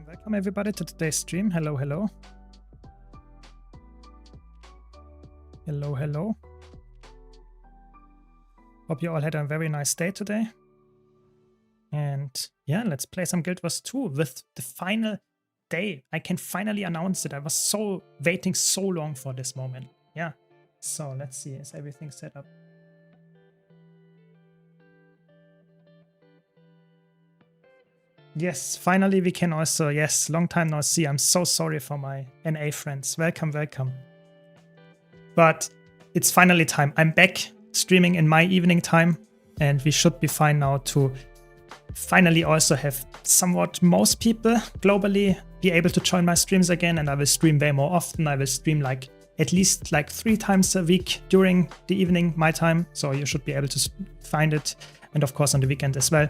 Welcome everybody to today's stream. Hello, hello. Hello, hello. Hope you all had a very nice day today. And yeah, let's play some Guild Wars 2 with the final day. I can finally announce it. I was waiting so long for this moment. Yeah. So let's see, is everything set up? Yes, finally we can also, yes, long time no see. I'm so sorry for my NA friends. Welcome, welcome. But it's finally time. I'm back streaming in my evening time, and we should be fine now to finally also have somewhat most people globally be able to join my streams again, and I will stream way more often. I will stream like at least like 3 times a week during the evening, my time, so you should be able to find it, and of course on the weekend as well.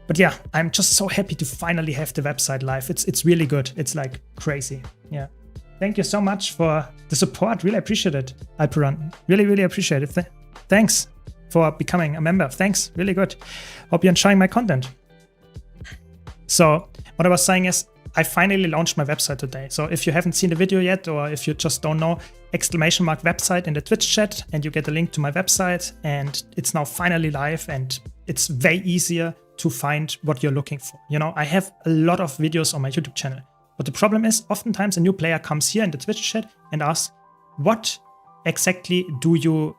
But yeah, I'm just so happy to finally have the website live. It's really good. It's like crazy. Yeah. Thank you so much for the support. Really appreciate it, Alperan. Really, really appreciate it. Thanks for becoming a member. Thanks. Really good. Hope you're enjoying my content. So what I was saying is I finally launched my website today. So if you haven't seen the video yet, or if you just don't know, !website in the Twitch chat, and you get a link to my website, and it's now finally live, and it's way easier to find what you're looking for. You know, I have a lot of videos on my YouTube channel, but the problem is oftentimes a new player comes here in the Twitch chat and asks, what exactly do you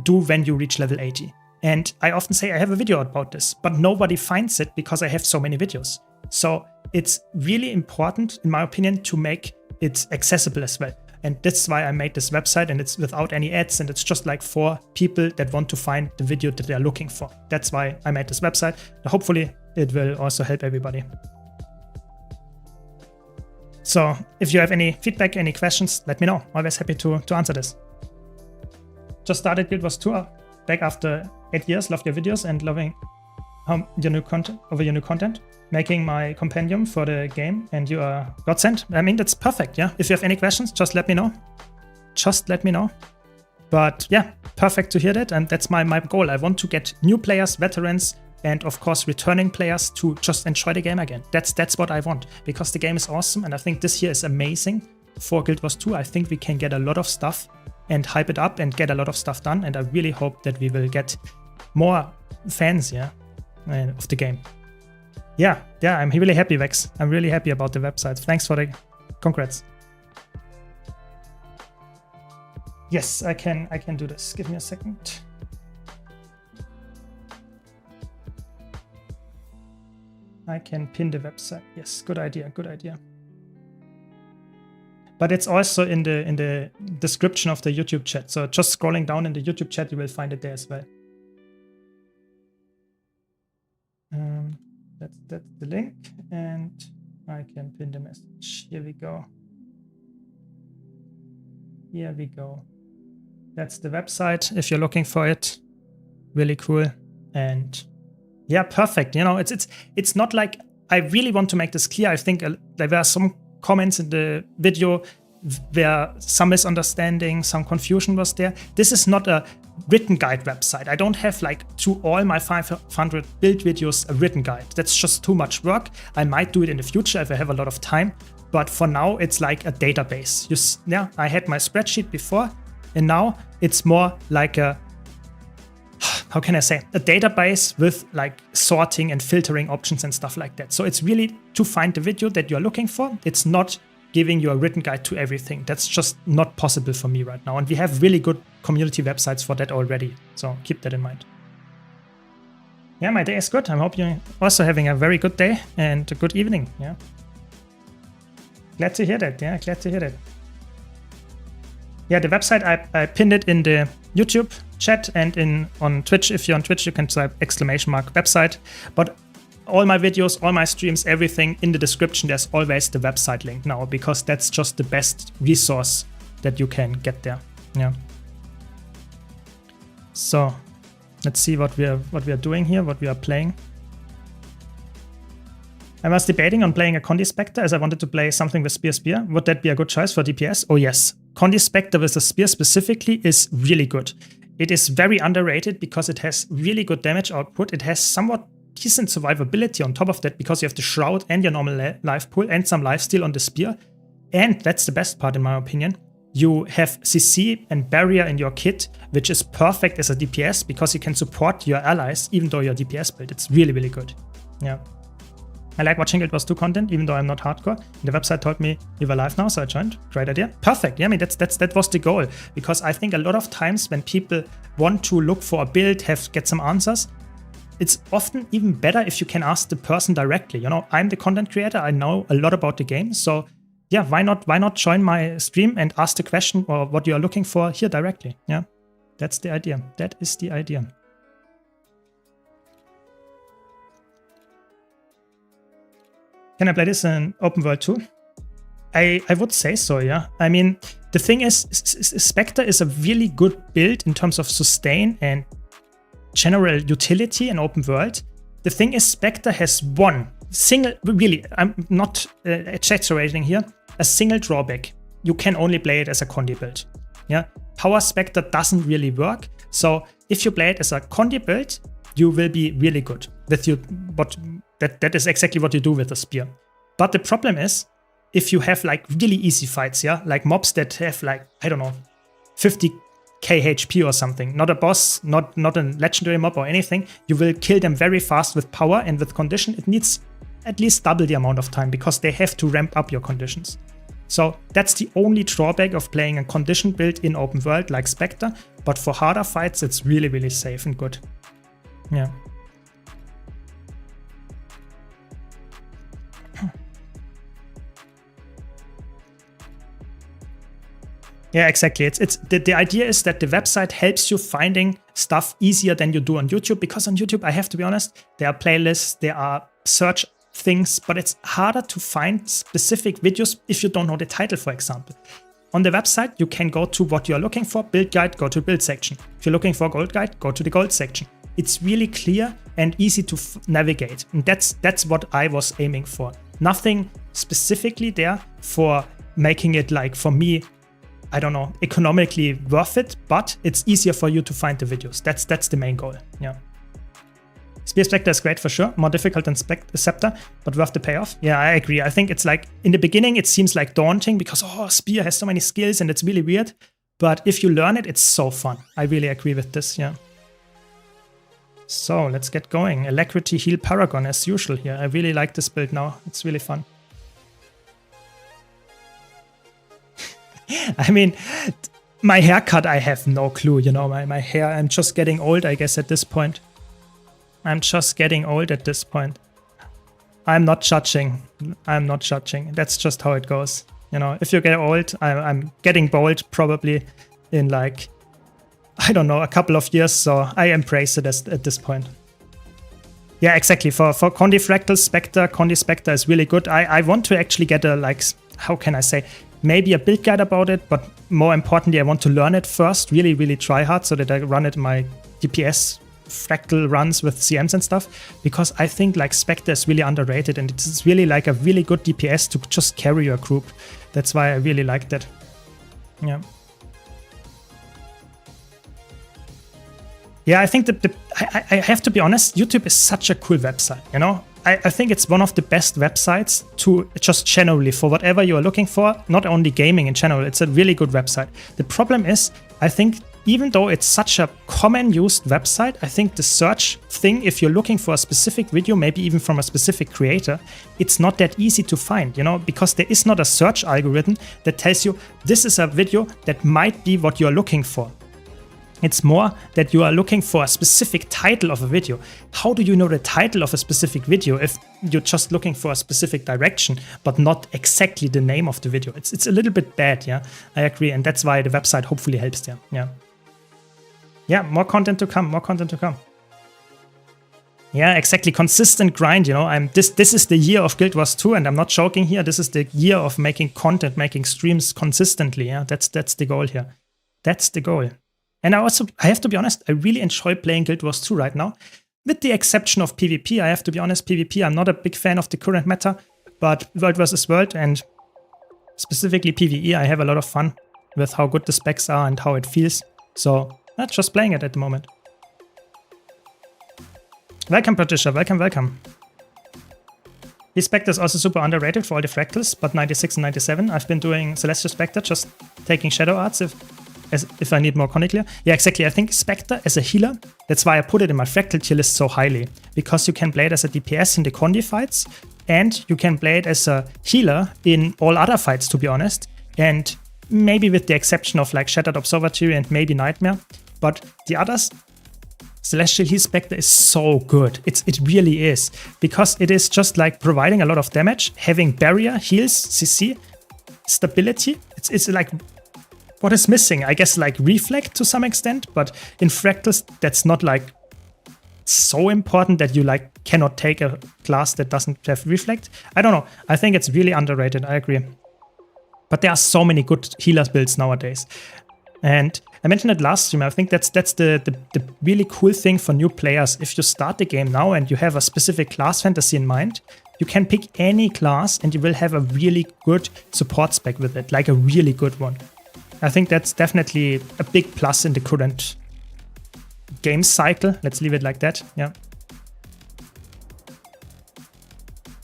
do when you reach level 80? And I often say I have a video about this, but nobody finds it because I have so many videos. So it's really important, in my opinion, to make it accessible as well. And that's why I made this website, and it's without any ads, and it's just like for people that want to find the video that they're looking for. That's why I made this website. Hopefully it will also help everybody. So if you have any feedback, any questions, let me know. Always happy to answer this. Just started Guild Wars 2 back after 8 years. Loved your videos and loving your new content. Making my compendium for the game, and you are godsend. I mean, that's perfect, yeah? If you have any questions, just let me know. Just let me know. But yeah, perfect to hear that, and that's my goal. I want to get new players, veterans, and of course returning players to just enjoy the game again. That's what I want, because the game is awesome, and I think this year is amazing for Guild Wars 2. I think we can get a lot of stuff and hype it up and get a lot of stuff done, and I really hope that we will get more fans, yeah, of the game. Yeah, I'm really happy, Vex. I'm really happy about the website. Thanks for the congrats. Yes, I can do this. Give me a second. I can pin the website. Yes, good idea, good idea. But it's also in the description of the YouTube chat. So just scrolling down in the YouTube chat, you will find it there as well. That's the link, and I can pin the message. Here we go. Here we go. That's the website if you're looking for it. Really cool. And yeah, perfect. You know, it's not like, I really want to make this clear. I think there were some comments in the video where some misunderstanding, some confusion was there. This is not a written guide website. I don't have like to all my 500 build videos a written guide. That's just too much work. I might do it in the future if I have a lot of time, but for now it's like a database. Yeah, I had my spreadsheet before, and now it's more like a, how can I say, a database with like sorting and filtering options and stuff like that. So it's really to find the video that you're looking for. It's not giving you a written guide to everything. That's just not possible for me right now. And we have really good community websites for that already. So keep that in mind. Yeah, my day is good. I hope you're also having a very good day and a good evening. Yeah. Glad to hear that. Yeah, glad to hear that. Yeah, the website, I pinned it in the YouTube chat, and on Twitch. If you're on Twitch, you can type !website. But all my videos, all my streams, everything in the description, there's always the website link now, because that's just the best resource that you can get there. Yeah. So let's see what we are doing here, what we are playing. I was debating on playing a Condi Spectre, as I wanted to play something with Spear. Would that be a good choice for DPS? Oh yes. Condi Spectre with the Spear specifically is really good. It is very underrated because it has really good damage output. It has somewhat decent survivability on top of that because you have the Shroud and your normal life pool and some lifesteal on the Spear. And that's the best part in my opinion. You have CC and Barrier in your kit, which is perfect as a DPS because you can support your allies even though you're DPS build. It's really, really good. Yeah. I like watching Guild Wars 2 content, even though I'm not hardcore. The website told me you were live now, so I joined. Great idea. Perfect. Yeah, I mean, that was the goal. Because I think a lot of times when people want to look for a build, get some answers, it's often even better if you can ask the person directly. You know, I'm the content creator. I know a lot about the game. So yeah, why not join my stream and ask the question or what you are looking for here directly? Yeah, that's the idea. That is the idea. Can I play this in open world too? I would say so, yeah. I mean, the thing is, Spectre is a really good build in terms of sustain and general utility in open world. The thing is, Spectre has one single, really, I'm not exaggerating here, a single drawback. You can only play it as a Condi build. Yeah, Power Spectre doesn't really work. So if you play it as a Condi build, you will be really good with you, but that is exactly what you do with the Spear. But the problem is, if you have like really easy fights, yeah, like mobs that have like, I don't know, 50k HP or something, not a boss, not a legendary mob or anything, you will kill them very fast with power, and with condition, it needs at least double the amount of time because they have to ramp up your conditions. So that's the only drawback of playing a condition build in open world like Spectre, but for harder fights, it's really, really safe and good. Yeah. Yeah, exactly. It's the idea is that the website helps you finding stuff easier than you do on YouTube, because on YouTube, I have to be honest, there are playlists, there are search things, but it's harder to find specific videos if you don't know the title, for example. On the website, you can go to what you're looking for, build guide, go to build section. If you're looking for gold guide, go to the gold section. It's really clear and easy to navigate. And that's what I was aiming for. Nothing specifically there for making it like, for me, I don't know, economically worth it, but it's easier for you to find the videos. That's the main goal. Yeah. Spear Spectre is great for sure, more difficult than Scepter, but worth the payoff. Yeah, I agree. I think it's like, in the beginning, it seems like daunting because, oh, Spear has so many skills and it's really weird. But if you learn it, it's so fun. I really agree with this, yeah. So let's get going. Alacrity Heal Paragon as usual here. I really like this build now. It's really fun. I mean, my haircut, I have no clue, you know, my hair, I'm just getting old, I guess, at this point. I'm just getting old at this point. I'm not judging. I'm not judging. That's just how it goes. You know, if you get old, I'm getting bald probably in like, I don't know, a couple of years, so I embrace it at this point. Yeah, exactly. For Condi Fractal Spectre, Condi Spectre is really good. I want to actually get a, like, how can I say, maybe a build guide about it, but more importantly, I want to learn it first, really, really try hard so that I run it in my DPS fractal runs with CMs and stuff, because I think like Spectre is really underrated and it's really like a really good DPS to just carry your group. That's why I really like that. Yeah. Yeah, I think that I have to be honest, YouTube is such a cool website, you know? I think it's one of the best websites to just generally for whatever you are looking for, not only gaming in general, it's a really good website. The problem is, I think even though it's such a common used website, I think the search thing, if you're looking for a specific video, maybe even from a specific creator, it's not that easy to find, you know, because there is not a search algorithm that tells you this is a video that might be what you're looking for. It's more that you are looking for a specific title of a video. How do you know the title of a specific video if you're just looking for a specific direction, but not exactly the name of the video? It's a little bit bad, yeah, I agree. And that's why the website hopefully helps there, yeah. Yeah, more content to come, more content to come. Yeah, exactly, consistent grind, you know. This is the year of Guild Wars 2, and I'm not joking here. This is the year of making content, making streams consistently, yeah. That's the goal here. That's the goal. And I have to be honest, I really enjoy playing Guild Wars 2 right now. With the exception of PvP, I have to be honest, PvP, I'm not a big fan of the current meta, but World vs. World and specifically PvE, I have a lot of fun with how good the specs are and how it feels. So, not just playing it at the moment. Welcome, Patricia. Welcome, welcome. This Spectre is also super underrated for all the fractals, but 96 and 97. I've been doing Celestial Spectre, just taking Shadow Arts if I need more Chronicler. Yeah, exactly. I think Spectre as a healer, that's why I put it in my fractal tier list so highly. Because you can play it as a DPS in the Condi fights, and you can play it as a healer in all other fights, to be honest. And maybe with the exception of like Shattered Observatory and maybe Nightmare. But the others, Celestial Heal Spectre is so good. It really is. Because it is just like providing a lot of damage, having barrier, heals, CC, stability. It's like what is missing. I guess like reflect to some extent, but in fractals that's not like so important that you like cannot take a class that doesn't have reflect. I don't know. I think it's really underrated. I agree. But there are so many good healers builds nowadays. And I mentioned it last stream. I think that's the really cool thing for new players. If you start the game now and you have a specific class fantasy in mind, you can pick any class and you will have a really good support spec with it, like a really good one. I think that's definitely a big plus in the current game cycle. Let's leave it like that. Yeah.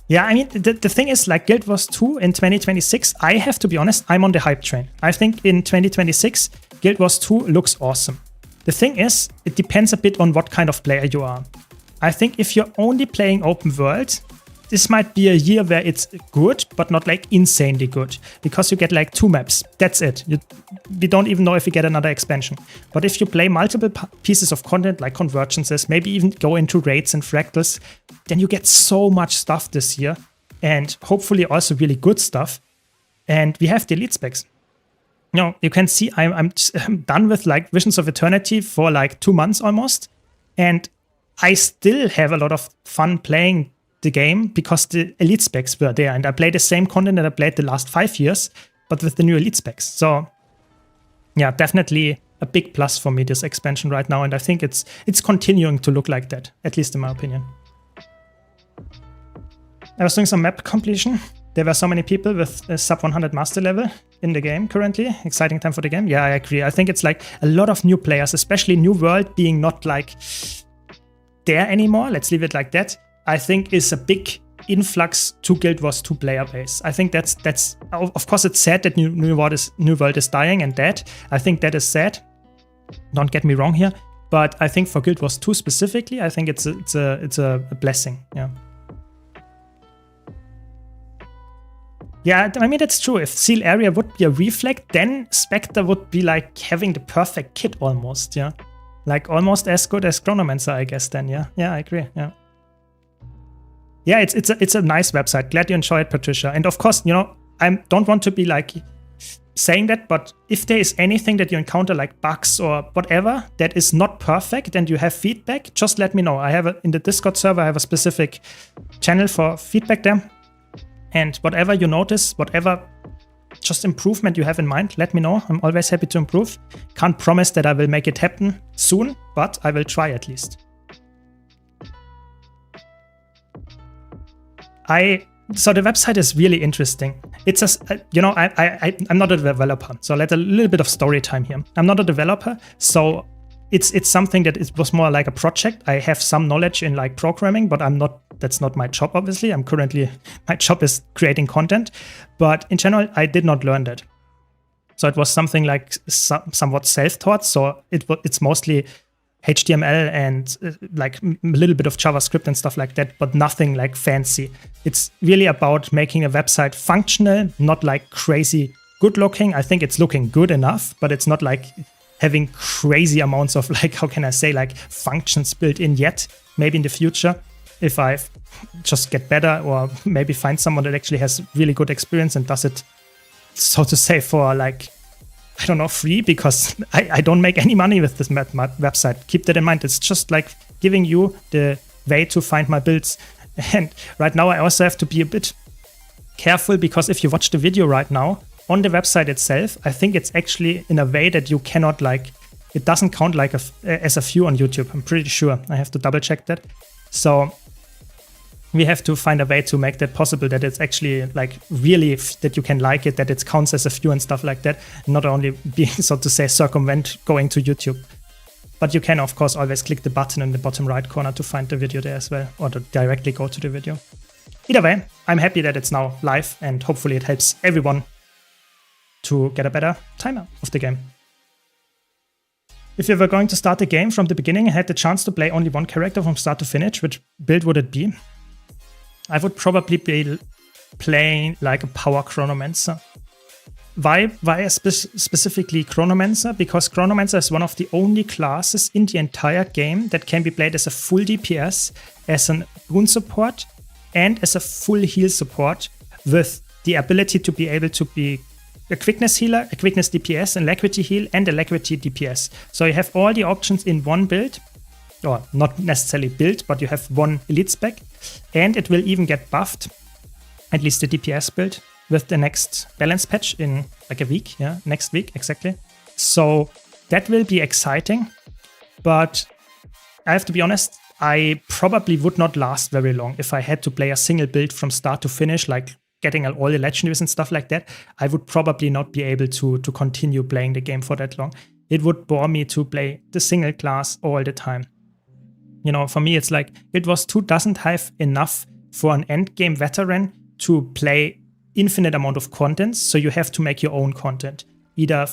Yeah, I mean, the thing is, like Guild Wars 2 in 2026, I have to be honest, I'm on the hype train. I think in 2026, Guild Wars 2 looks awesome. The thing is, it depends a bit on what kind of player you are. I think if you're only playing open world, this might be a year where it's good, but not like insanely good. Because you get like 2 maps, that's it. We don't even know if you get another expansion. But if you play multiple pieces of content like convergences, maybe even go into raids and fractals, then you get so much stuff this year. And hopefully also really good stuff. And we have the elite specs. You know, you can see I'm done with like Visions of Eternity for like 2 months almost. And I still have a lot of fun playing the game because the elite specs were there, and I played the same content that I played the last 5 years, but with the new elite specs. So yeah, definitely a big plus for me, this expansion right now, and I think it's continuing to look like that, at least in my opinion. I was doing some map completion. There were so many people with a sub 100 master level in the game currently. Exciting time for the game. Yeah, I agree. I think it's like a lot of new players, especially New World being not like there anymore. Let's leave it like that. I think is a big influx to Guild Wars 2 player base. I think that's of course it's sad that New World is dying and dead. I think that is sad. Don't get me wrong here, but I think for Guild Wars 2 specifically, I think it's a blessing. Yeah. Yeah, I mean, that's true. If Seal Area would be a reflect, then Spectre would be like having the perfect kit almost, yeah? Like almost as good as Chronomancer, I guess then, yeah? Yeah, I agree, yeah. Yeah, it's a nice website. Glad you enjoy it, Patricia. And of course, you know, I don't want to be like saying that, but if there is anything that you encounter like bugs or whatever that is not perfect and you have feedback, just let me know. I have in the Discord server, I have a specific channel for feedback there. And whatever you notice, whatever just improvement you have in mind, let me know. I'm always happy to improve. Can't promise that I will make it happen soon, but I will try at least. So the website is really interesting. It's a, you know, I'm not a developer, so let a little bit of story time here. I'm not a developer, so it's something that it was more like a project. I have some knowledge in like programming, but that's not my job, obviously. My job is creating content, but in general, I did not learn that. So it was something like somewhat self-taught. So it's mostly HTML and like a little bit of JavaScript and stuff like that, but nothing like fancy. It's really about making a website functional, not like crazy good looking. I think it's looking good enough, but it's not like having crazy amounts of like, how can I say, like functions built in yet. Maybe in the future, if I just get better or maybe find someone that actually has really good experience and does it, so to say, for like, I don't know, free, because I don't make any money with this website. Keep that in mind. It's just like giving you the way to find my builds. And right now I also have to be a bit careful, because if you watch the video right now, on the website itself, I think it's actually in a way that you cannot like, it doesn't count like as a view on YouTube. I'm pretty sure. I have to double check that. So we have to find a way to make that possible, that it's actually like really that you can like it, that it counts as a view and stuff like that, not only being, so to say, circumvent going to YouTube. But you can, of course, always click the button in the bottom right corner to find the video there as well, or to directly go to the video. Either way, I'm happy that it's now live, and hopefully it helps everyone to get a better time of the game. If you were going to start the game from the beginning and had the chance to play only one character from start to finish, which build would it be? I would probably be playing like a power Chronomancer. Why specifically Chronomancer? Because Chronomancer is one of the only classes in the entire game that can be played as a full DPS, as an boon support, and as a full heal support, with the ability to be able to be a quickness healer, a quickness DPS, an alacrity heal, and alacrity DPS. So you have all the options in one build, or not necessarily build, but you have one elite spec, and it will even get buffed, at least the DPS build, with the next balance patch in like a week, yeah, next week, exactly. So that will be exciting, but I have to be honest, I probably would not last very long if I had to play a single build from start to finish, like getting all the legendaries and stuff like that. I would probably not be able to continue playing the game for that long. It would bore me to play the single class all the time. You know, for me, it's like Guild Wars 2 doesn't have enough for an endgame veteran to play infinite amount of content, so you have to make your own content. Either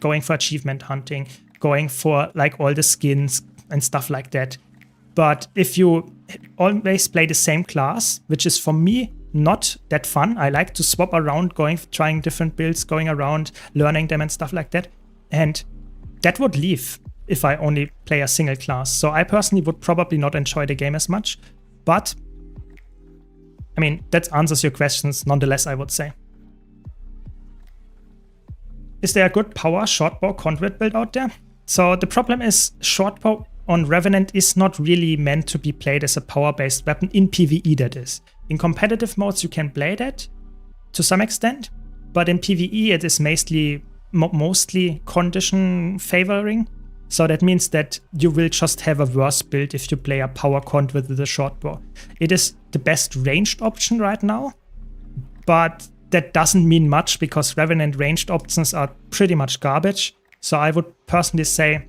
going for achievement hunting, going for like all the skins and stuff like that. But if you always play the same class, which is for me not that fun, I like to swap around, trying different builds, going around, learning them and stuff like that. And that would leave if I only play a single class. So I personally would probably not enjoy the game as much, but I mean, that answers your questions nonetheless, I would say. Is there a good power shortbow conduit build out there? So the problem is shortbow on Revenant is not really meant to be played as a power-based weapon in PvE, that is. In competitive modes, you can play that to some extent, but in PvE, it is mostly condition favoring. So that means that you will just have a worse build if you play a power conduit with a shortbow. It is the best ranged option right now, but that doesn't mean much because Revenant ranged options are pretty much garbage. So I would personally say,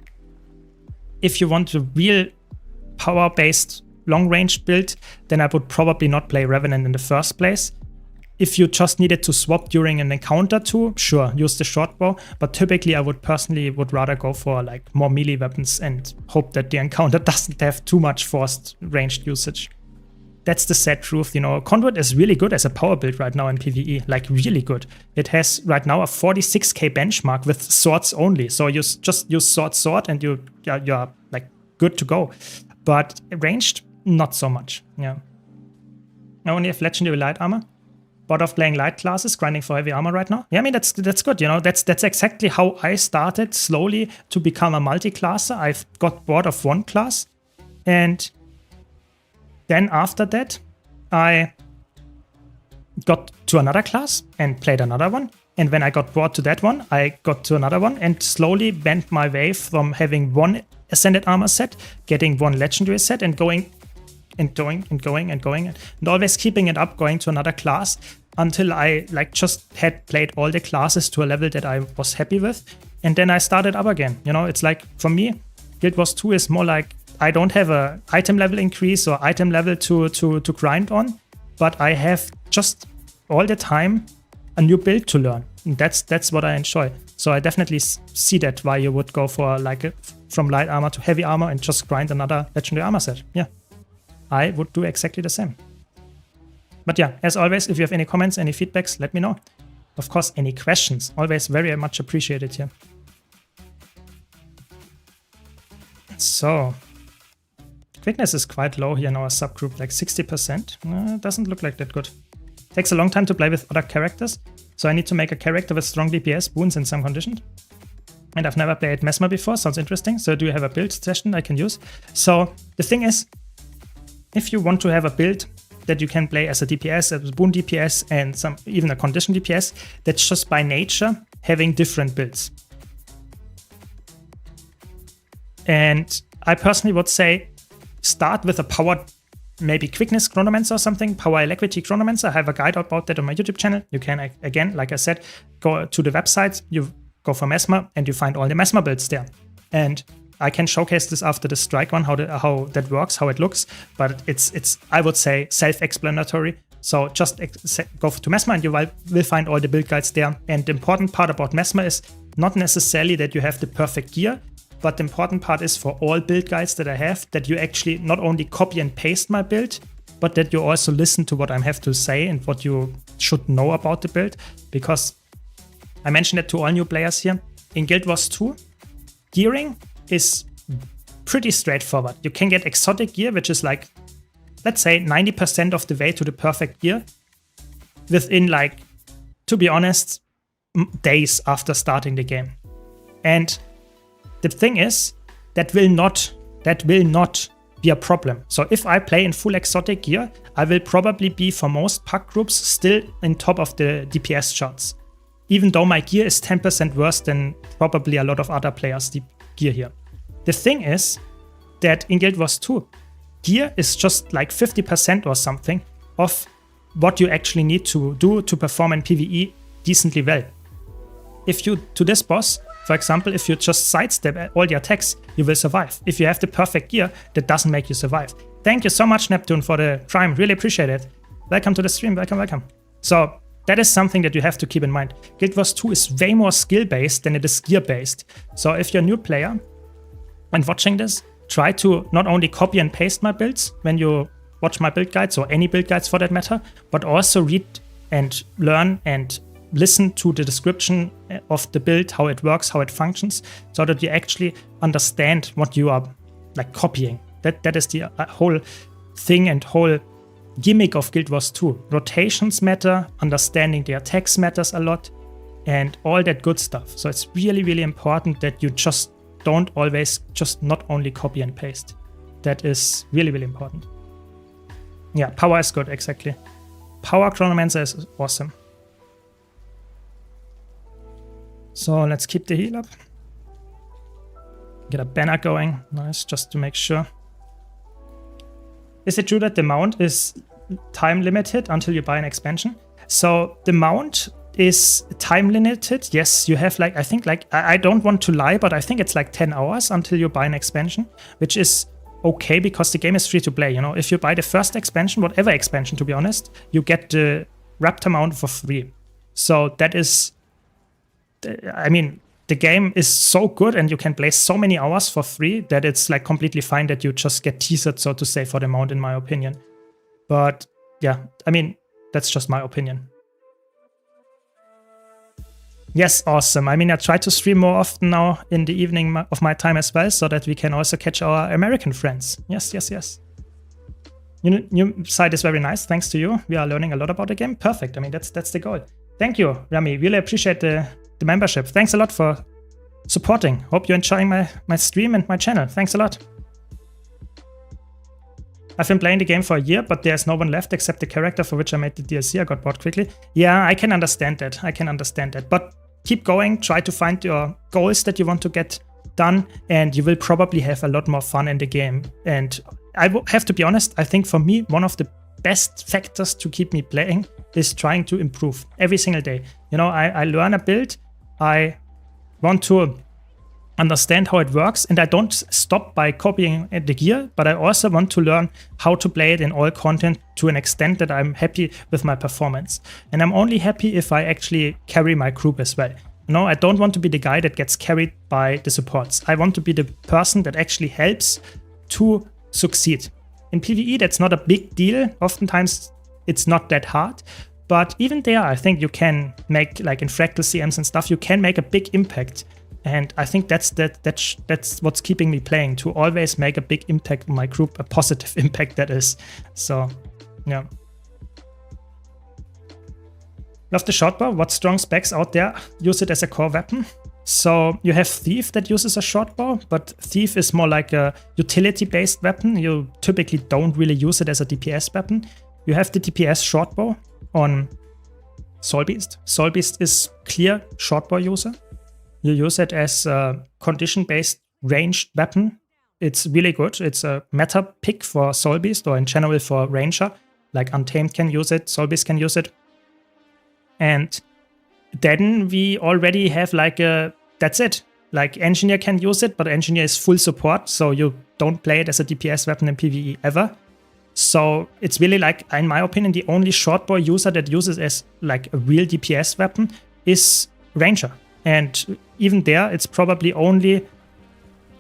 if you want a real power-based long-range build, then I would probably not play Revenant in the first place. If you just needed to swap during an encounter too, sure, use the shortbow. But typically, I would rather go for like more melee weapons and hope that the encounter doesn't have too much forced ranged usage. That's the sad truth, you know. Conduit is really good as a power build right now in PvE, like really good. It has right now a 46k benchmark with swords only. So you just use sword and you're like good to go. But ranged, not so much, yeah. I only have legendary light armor. Bored of playing light classes, grinding for heavy armor right now? Yeah, I mean, that's good, you know. That's exactly how I started slowly to become a multi-classer. I've got bored of one class, and then after that, I got to another class and played another one. And when I got bored to that one, I got to another one and slowly bent my way from having one ascended armor set, getting one legendary set, and going and always keeping it up, going to another class until I like just had played all the classes to a level that I was happy with. And then I started up again. You know, it's like, for me, Guild Wars 2 is more like, I don't have a item level increase or item level to grind on, but I have just all the time a new build to learn. And that's what I enjoy. So I definitely see that why you would go for like from light armor to heavy armor and just grind another legendary armor set. Yeah, I would do exactly the same. But yeah, as always, if you have any comments, any feedbacks, let me know. Of course, any questions, always very much appreciated here. So, quickness is quite low here in our subgroup, like 60%. Doesn't look like that good. Takes a long time to play with other characters, so I need to make a character with strong DPS, boons in some conditions. And I've never played Mesmer before, sounds interesting. So do you have a build session I can use? So the thing is, if you want to have a build that you can play as a DPS, as a boon DPS, and even a condition DPS, that's just by nature having different builds. And I personally would say start with a power, maybe quickness Chronomancer or something, power alacrity Chronomancer. I have a guide about that on my YouTube channel. You can, again, like I said, go to the website, you go for Mesmer, and you find all the Mesmer builds there. And I can showcase this after the strike one, how that works, how it looks, but it's I would say self-explanatory. So just go to Mesmer and you will find all the build guides there. And the important part about Mesmer is not necessarily that you have the perfect gear, but the important part is for all build guides that I have, that you actually not only copy and paste my build, but that you also listen to what I have to say and what you should know about the build. Because I mentioned it to all new players here. In Guild Wars 2, gearing is pretty straightforward. You can get exotic gear, which is like, let's say 90% of the way to the perfect gear within, like, to be honest, days after starting the game. And the thing is, that will not be a problem. So if I play in full exotic gear, I will probably be, for most pack groups, still in top of the DPS charts, even though my gear is 10% worse than probably a lot of other players' gear here. The thing is that in Guild Wars 2, gear is just like 50% or something of what you actually need to do to perform in PvE decently well. If you, to this boss, for example, if you just sidestep all the attacks, you will survive. If you have the perfect gear, that doesn't make you survive. Thank you so much, Neptune, for the Prime. Really appreciate it. Welcome to the stream. Welcome. So that is something that you have to keep in mind. Guild Wars 2 is way more skill-based than it is gear-based. So if you're a new player and watching this, try to not only copy and paste my builds when you watch my build guides, or any build guides for that matter, but also read and learn and listen to the description of the build, how it works, how it functions, so that you actually understand what you are like copying. That is the whole thing and whole gimmick of Guild Wars 2. Rotations matter, understanding the attacks matters a lot, and all that good stuff. So it's really, really important that you just don't always just not only copy and paste. That is really, really important. Yeah, power is good, exactly. Power Chronomancer is awesome. So let's keep the heal up. Get a banner going. Nice, just to make sure. Is it true that the mount is time limited until you buy an expansion? So the mount is time limited. Yes, you have like, I think like, I don't want to lie, but I think it's like 10 hours until you buy an expansion, which is okay because the game is free to play. You know, if you buy the first expansion, whatever expansion, to be honest, you get the Raptor mount for free. So that is, I mean, the game is so good and you can play so many hours for free that it's like completely fine that you just get teasered, so to say, for the mount, in my opinion. But yeah, I mean, that's just my opinion. Yes, awesome. I mean, I try to stream more often now in the evening of my time as well, so that we can also catch our American friends. Yes. New site is very nice. Thanks to you. We are learning a lot about the game. Perfect. I mean, that's the goal. Thank you, Rami. Really appreciate the membership. Thanks a lot for supporting. Hope you're enjoying my stream and my channel. Thanks a lot. I've been playing the game for a year, but there's no one left except the character for which I made the DLC. I got bored quickly. Yeah, I can understand that. But keep going. Try to find your goals that you want to get done, and you will probably have a lot more fun in the game. And I have to be honest, I think for me, one of the best factors to keep me playing is trying to improve every single day. You know, I learn a build, I want to understand how it works, and I don't stop by copying the gear, but I also want to learn how to play it in all content to an extent that I'm happy with my performance. And I'm only happy if I actually carry my group as well. You know, I don't want to be the guy that gets carried by the supports. I want to be the person that actually helps to succeed. In PvE, that's not a big deal. Oftentimes, it's not that hard. But even there, I think you can make, like in Fractal CMs and stuff, you can make a big impact. And I think that's what's keeping me playing, to always make a big impact on my group, a positive impact that is. So, yeah. Love the shortbow. What strong specs out there use it as a core weapon? So you have Thief that uses a shortbow, but Thief is more like a utility-based weapon. You typically don't really use it as a DPS weapon. You have the DPS shortbow on Soulbeast. Soulbeast is clear shortbow user. You use it as a condition-based ranged weapon. It's really good. It's a meta pick for Soulbeast, or in general for Ranger. Like Untamed can use it, Soulbeast can use it. And then we already have like a, that's it. Like Engineer can use it, but Engineer is full support, so you don't play it as a DPS weapon in PvE ever. So it's really like, in my opinion, the only shortbow user that uses as like a real DPS weapon is Ranger. And even there, it's probably only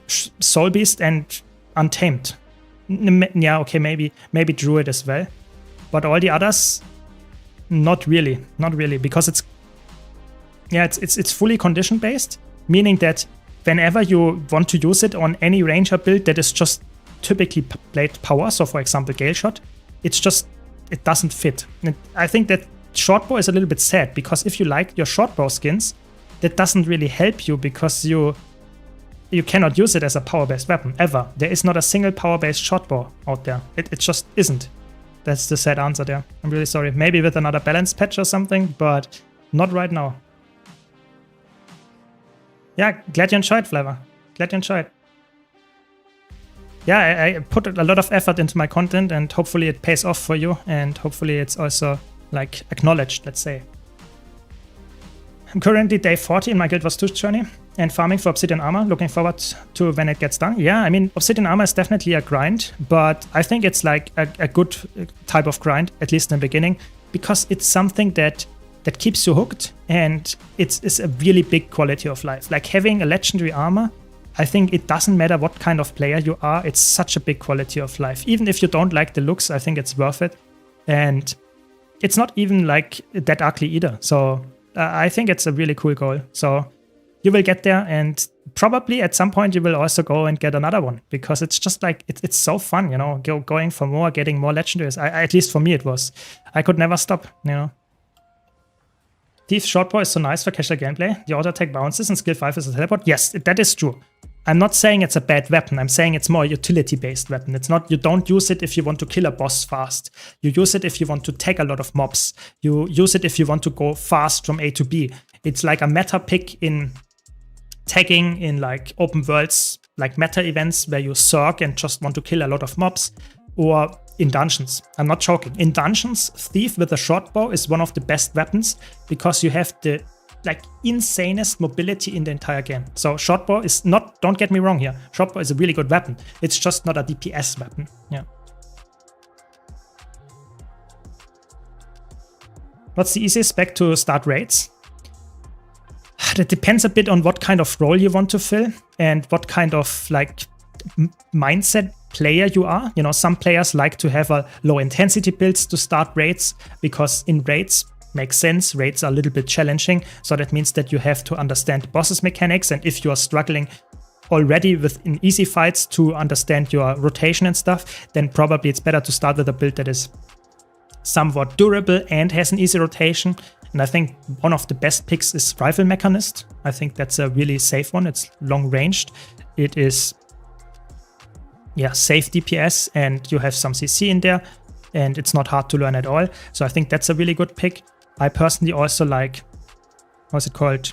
Soul Beast and Untamed. Yeah, okay, maybe Druid as well. But all the others, not really, because it's fully condition based, meaning that whenever you want to use it on any Ranger build that is just typically played power, so for example Gale Shot, it doesn't fit. And I think that shortbow is a little bit sad, because if you like your shortbow skins, that doesn't really help you, because you cannot use it as a power-based weapon, ever. There is not a single power-based shortbow out there. It just isn't. That's the sad answer there. I'm really sorry. Maybe with another balance patch or something, but not right now. Yeah, glad you enjoyed, Flavor. Glad you enjoyed. Yeah, I put a lot of effort into my content, and hopefully it pays off for you, and hopefully it's also like acknowledged, let's say. I'm currently day 40 in my Guild Wars 2 journey and farming for Obsidian Armor. Looking forward to when it gets done. Yeah, I mean, Obsidian Armor is definitely a grind, but I think it's like a good type of grind, at least in the beginning, because it's something that keeps you hooked, and it's a really big quality of life. Like having a legendary armor, I think it doesn't matter what kind of player you are, it's such a big quality of life. Even if you don't like the looks, I think it's worth it. And it's not even like that ugly either. So I think it's a really cool goal. So you will get there, and probably at some point you will also go and get another one, because it's just like, it's so fun, you know, going for more, getting more legendaries. At least for me it was. I could never stop, you know. Thief's shortbow is so nice for casual gameplay. The auto attack bounces and skill 5 is a teleport. Yes, that is true. I'm not saying it's a bad weapon. I'm saying it's more a utility-based weapon. It's not, you don't use it if you want to kill a boss fast. You use it if you want to tag a lot of mobs. You use it if you want to go fast from A to B. It's like a meta pick in tagging, in like open worlds, like meta events where you zerg and just want to kill a lot of mobs, or in dungeons. I'm not joking. In dungeons, Thief with a shortbow is one of the best weapons, because you have the like insanest mobility in the entire game. So shortbow is not, don't get me wrong here, shortbow is a really good weapon. It's just not a DPS weapon. Yeah. What's the easiest spec to start raids? That depends a bit on what kind of role you want to fill and what kind of like mindset player you are. You know, some players like to have a low intensity builds to start raids, because in raids, makes sense, raids are a little bit challenging, so that means that you have to understand bosses mechanics, and if you are struggling already in easy fights to understand your rotation and stuff, then probably it's better to start with a build that is somewhat durable and has an easy rotation. And I think one of the best picks is Rifle Mechanist. I think that's a really safe one. It's long ranged. It is, yeah, safe DPS, and you have some CC in there, and it's not hard to learn at all. So I think that's a really good pick. I personally also like, what's it called?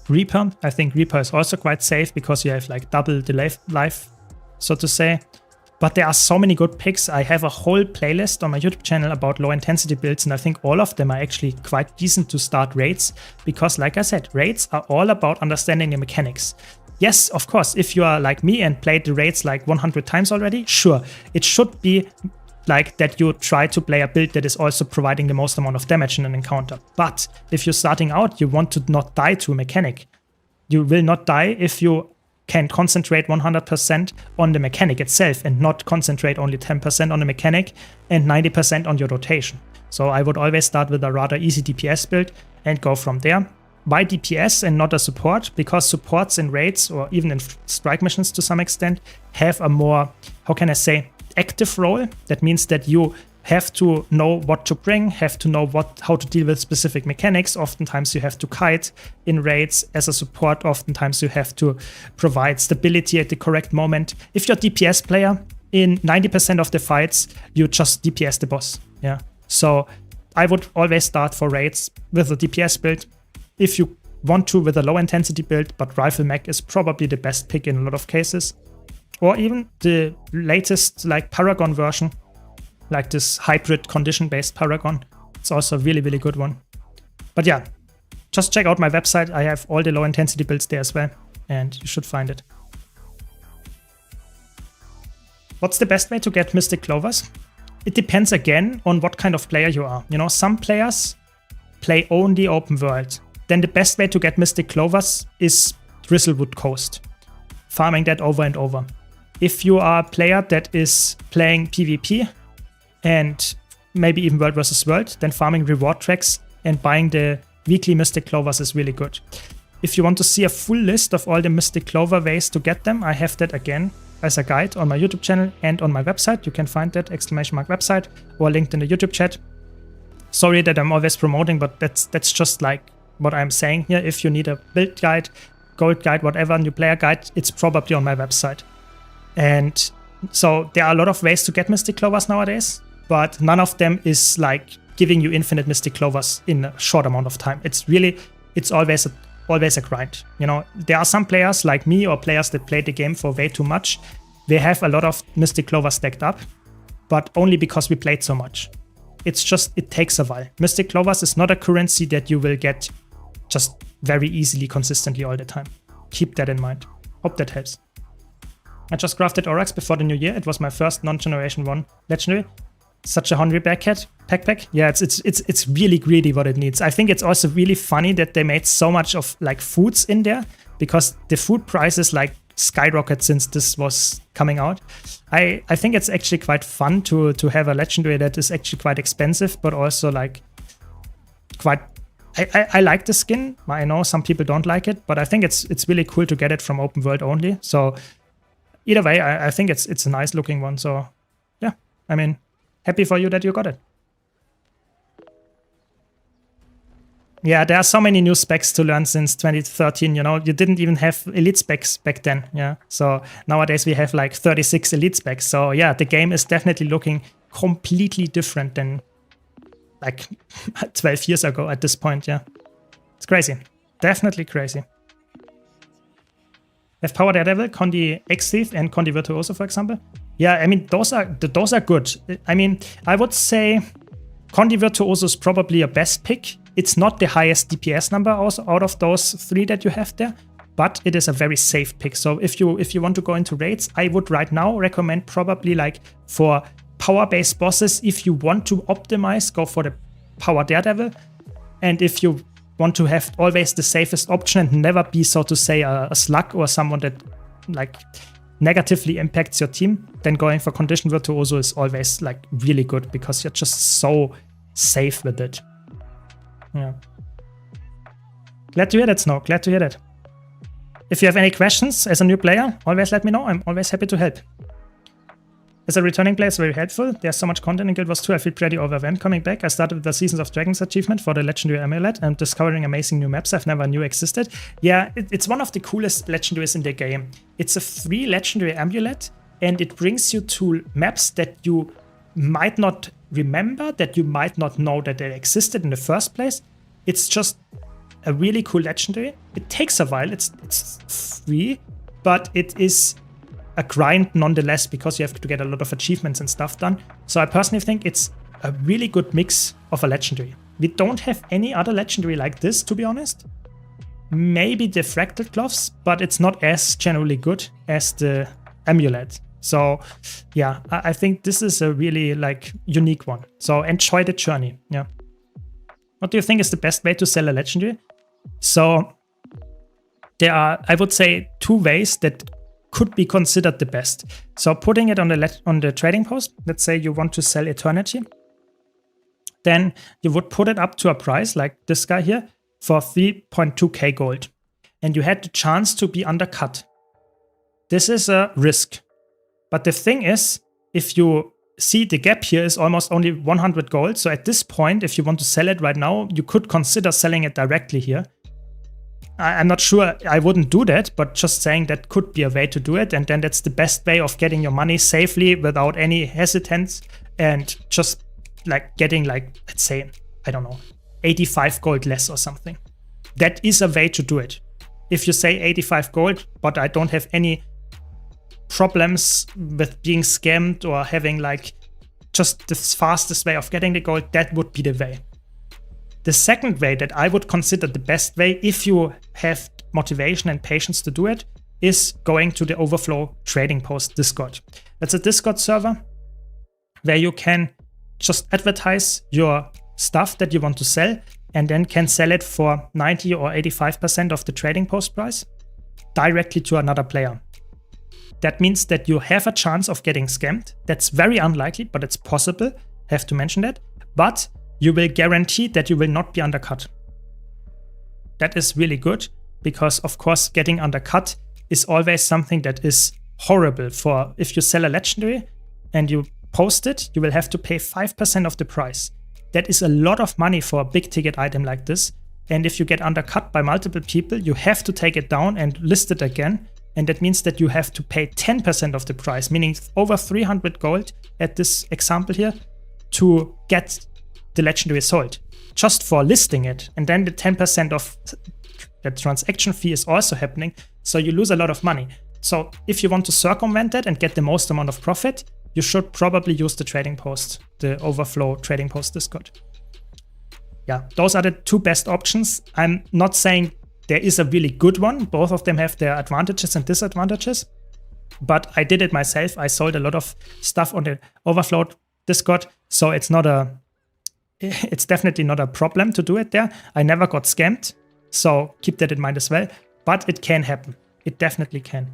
Reaper. I think Reaper is also quite safe, because you have like double the life, so to say. But there are so many good picks. I have a whole playlist on my YouTube channel about low intensity builds, and I think all of them are actually quite decent to start raids, because like I said, raids are all about understanding the mechanics. Yes, of course, if you are like me and played the raids like 100 times already, sure, it should be like that you try to play a build that is also providing the most amount of damage in an encounter. But if you're starting out, you want to not die to a mechanic. You will not die if you can concentrate 100% on the mechanic itself and not concentrate only 10% on the mechanic and 90% on your rotation. So I would always start with a rather easy DPS build and go from there. Why DPS and not a support? Because supports in raids, or even in strike missions to some extent, have a more, how can I say, active role. That means that you have to know what to bring, have to know how to deal with specific mechanics. Oftentimes you have to kite in raids. As a support, oftentimes you have to provide stability at the correct moment. If you're a DPS player, in 90% of the fights, you just DPS the boss. Yeah. So I would always start for raids with a DPS build. If you want to, with a low intensity build, but Rifle Mech is probably the best pick in a lot of cases. Or even the latest like Paragon version, like this hybrid condition-based Paragon. It's also a really, really good one. But yeah, just check out my website. I have all the low intensity builds there as well, and you should find it. What's the best way to get Mystic Clovers? It depends again on what kind of player you are. You know, some players play only open world. Then the best way to get Mystic Clovers is Drizzlewood Coast, farming that over and over. If you are a player that is playing PvP and maybe even World versus World, then farming reward tracks and buying the weekly Mystic Clovers is really good. If you want to see a full list of all the Mystic Clover ways to get them, I have that again as a guide on my YouTube channel and on my website. You can find that !website or linked in the YouTube chat. Sorry that I'm always promoting, but that's just like what I'm saying here. If you need a build guide, gold guide, whatever, new player guide, it's probably on my website. And so there are a lot of ways to get Mystic Clovers nowadays, but none of them is like giving you infinite Mystic Clovers in a short amount of time. It's always a grind. You know, there are some players like me or players that play the game for way too much. They have a lot of Mystic Clovers stacked up, but only because we played so much. It's just, it takes a while. Mystic Clovers is not a currency that you will get just very easily, consistently all the time. Keep that in mind. Hope that helps. I just crafted Aurochs before the new year. It was my first non-generation 1 legendary. Such a hungry backpack. Yeah, it's really greedy what it needs. I think it's also really funny that they made so much of like foods in there, because the food prices like skyrocket since this was coming out. I think it's actually quite fun to have a legendary that is actually quite expensive, but also like quite. I like the skin. I know some people don't like it, but I think it's really cool to get it from open world only. So either way, I think it's a nice looking one. So yeah, I mean, happy for you that you got it. Yeah, there are so many new specs to learn since 2013, you know. You didn't even have elite specs back then, yeah. So nowadays we have like 36 elite specs. So yeah, the game is definitely looking completely different than like 12 years ago at this point, yeah. It's crazy. Definitely crazy. Have Power Daredevil, Condi X-Thief, and Condi Virtuoso, for example. Yeah, I mean, those are good. I mean, I would say Condi Virtuoso is probably your best pick. It's not the highest DPS number also out of those 3 that you have there, but it is a very safe pick. So if you want to go into raids, I would right now recommend probably like for power-based bosses, if you want to optimize, go for the Power Daredevil. And if you want to have always the safest option and never be, so to say, a slug or someone that like negatively impacts your team, then going for Condition Virtuoso is always like really good, because you're just so safe with it. Yeah. Glad to hear that, Snow. Glad to hear that. If you have any questions as a new player, always let me know. I'm always happy to help. As a returning player, it's very helpful. There's so much content in Guild Wars 2, I feel pretty overwhelmed coming back. I started with the Seasons of Dragons achievement for the Legendary Amulet and discovering amazing new maps I've never knew existed. Yeah, it's one of the coolest legendaries in the game. It's a free Legendary Amulet, and it brings you to maps that you might not remember, that you might not know that they existed in the first place. It's just a really cool legendary. It takes a while, it's free, but it is a grind nonetheless, because you have to get a lot of achievements and stuff done. So I personally think it's a really good mix of a legendary. We don't have any other legendary like this, to be honest. Maybe the Fractal Gloves, but it's not as generally good as the Amulet. So yeah, I think this is a really like unique one. So enjoy the journey. Yeah. What do you think is the best way to sell a legendary? So there are, I would say, 2 ways that could be considered the best. So putting it on the trading post, let's say you want to sell Eternity, then you would put it up to a price like this guy here for 3.2k gold. And you had the chance to be undercut. This is a risk. But the thing is, if you see the gap here is almost only 100 gold. So at this point, if you want to sell it right now, you could consider selling it directly here. I'm not sure I wouldn't do that, but just saying that could be a way to do it. And then that's the best way of getting your money safely without any hesitance, and just like getting like, let's say, I don't know, 85 gold less or something. That is a way to do it. If you say 85 gold, but I don't have any problems with being scammed or having like just the fastest way of getting the gold, that would be the way. The second way that I would consider the best way, if you have motivation and patience to do it, is going to the Overflow Trading Post Discord. That's a Discord server where you can just advertise your stuff that you want to sell and then can sell it for 90 or 85% of the trading post price directly to another player. That means that you have a chance of getting scammed. That's very unlikely, but it's possible. Have to mention that. But you will guarantee that you will not be undercut. That is really good because, of course, getting undercut is always something that is horrible. For if you sell a legendary and you post it, you will have to pay 5% of the price. That is a lot of money for a big ticket item like this. And if you get undercut by multiple people, you have to take it down and list it again. And that means that you have to pay 10% of the price, meaning over 300 gold at this example here to get the legendary sold, just for listing it. And then the 10% of the transaction fee is also happening. So you lose a lot of money. So if you want to circumvent that and get the most amount of profit, you should probably use the trading post, the Overflow Trading Post Discord. Yeah, those are the two best options. I'm not saying there is a really good one. Both of them have their advantages and disadvantages. But I did it myself. I sold a lot of stuff on the Overflow Discord. So it's definitely not a problem to do it there. I never got scammed. So keep that in mind as well. But it can happen. It definitely can.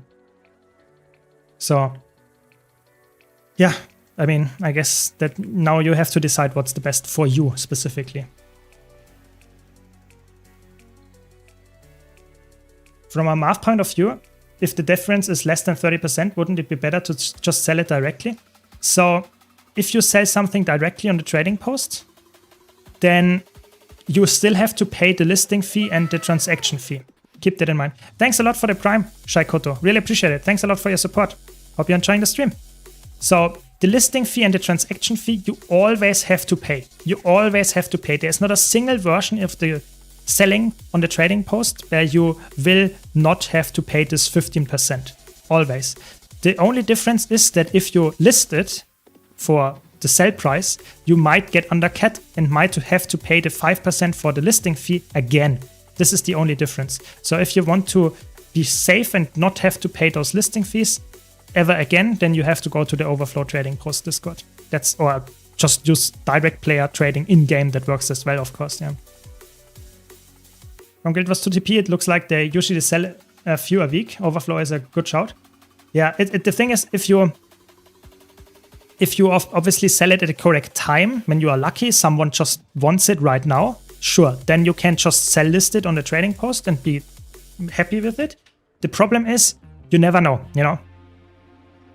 So yeah, I mean, I guess that now you have to decide what's the best for you specifically. From a math point of view, if the difference is less than 30%, wouldn't it be better to just sell it directly? So if you sell something directly on the trading post, then you still have to pay the listing fee and the transaction fee. Keep that in mind. Thanks a lot for the Prime, Shaikoto. Really appreciate it. Thanks a lot for your support. Hope you're enjoying the stream. So the listing fee and the transaction fee, you always have to pay. You always have to pay. There's not a single version of the selling on the trading post where you will not have to pay this 15%. Always. The only difference is that if you list it for the sell price, you might get undercut and might have to pay the 5% for the listing fee again. This is the only difference. So if you want to be safe and not have to pay those listing fees ever again, then you have to go to the Overflow Trading Post Discord. Or just use direct player trading in-game. That works as well, of course. Yeah. From Guild Wars to TP, it looks like they usually sell a few a week. Overflow is a good shout. Yeah, the thing is, if you obviously sell it at the correct time, when you are lucky, someone just wants it right now, sure, then you can just sell list it on the trading post and be happy with it. The problem is, you never know, you know?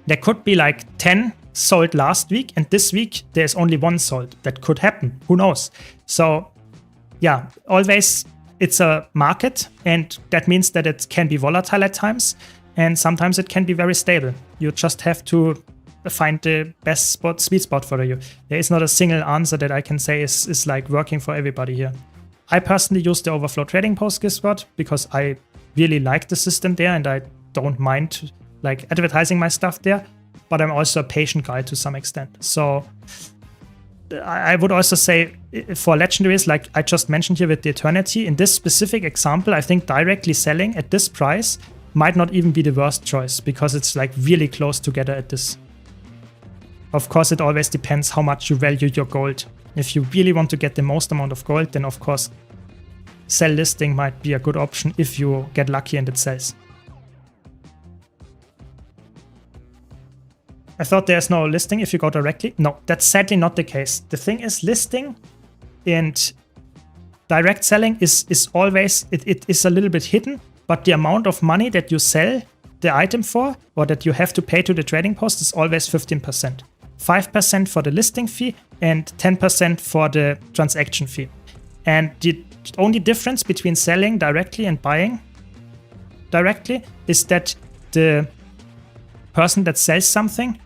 There could be like 10 sold last week, and this week there's only one sold. That could happen. Who knows? So yeah, always it's a market, and that means that it can be volatile at times, and sometimes it can be very stable. You just have to find the best sweet spot for you. There is not a single answer that I can say is like working for everybody here. I personally use the Overflow Trading Post Discord because I really like the system there, and I don't mind like advertising my stuff there, but I'm also a patient guy to some extent. So I would also say for legendaries, like I just mentioned here with the Eternity, in this specific example, I think directly selling at this price might not even be the worst choice because it's like really close together at this. Of course, it always depends how much you value your gold. If you really want to get the most amount of gold, then of course sell listing might be a good option if you get lucky and it sells. I thought there's no listing if you go directly. No, that's sadly not the case. The thing is, listing and direct selling is always, it is a little bit hidden, but the amount of money that you sell the item for, or that you have to pay to the trading post, is always 15%. 5% for the listing fee and 10% for the transaction fee. And the only difference between selling directly and buying directly is that the person that sells something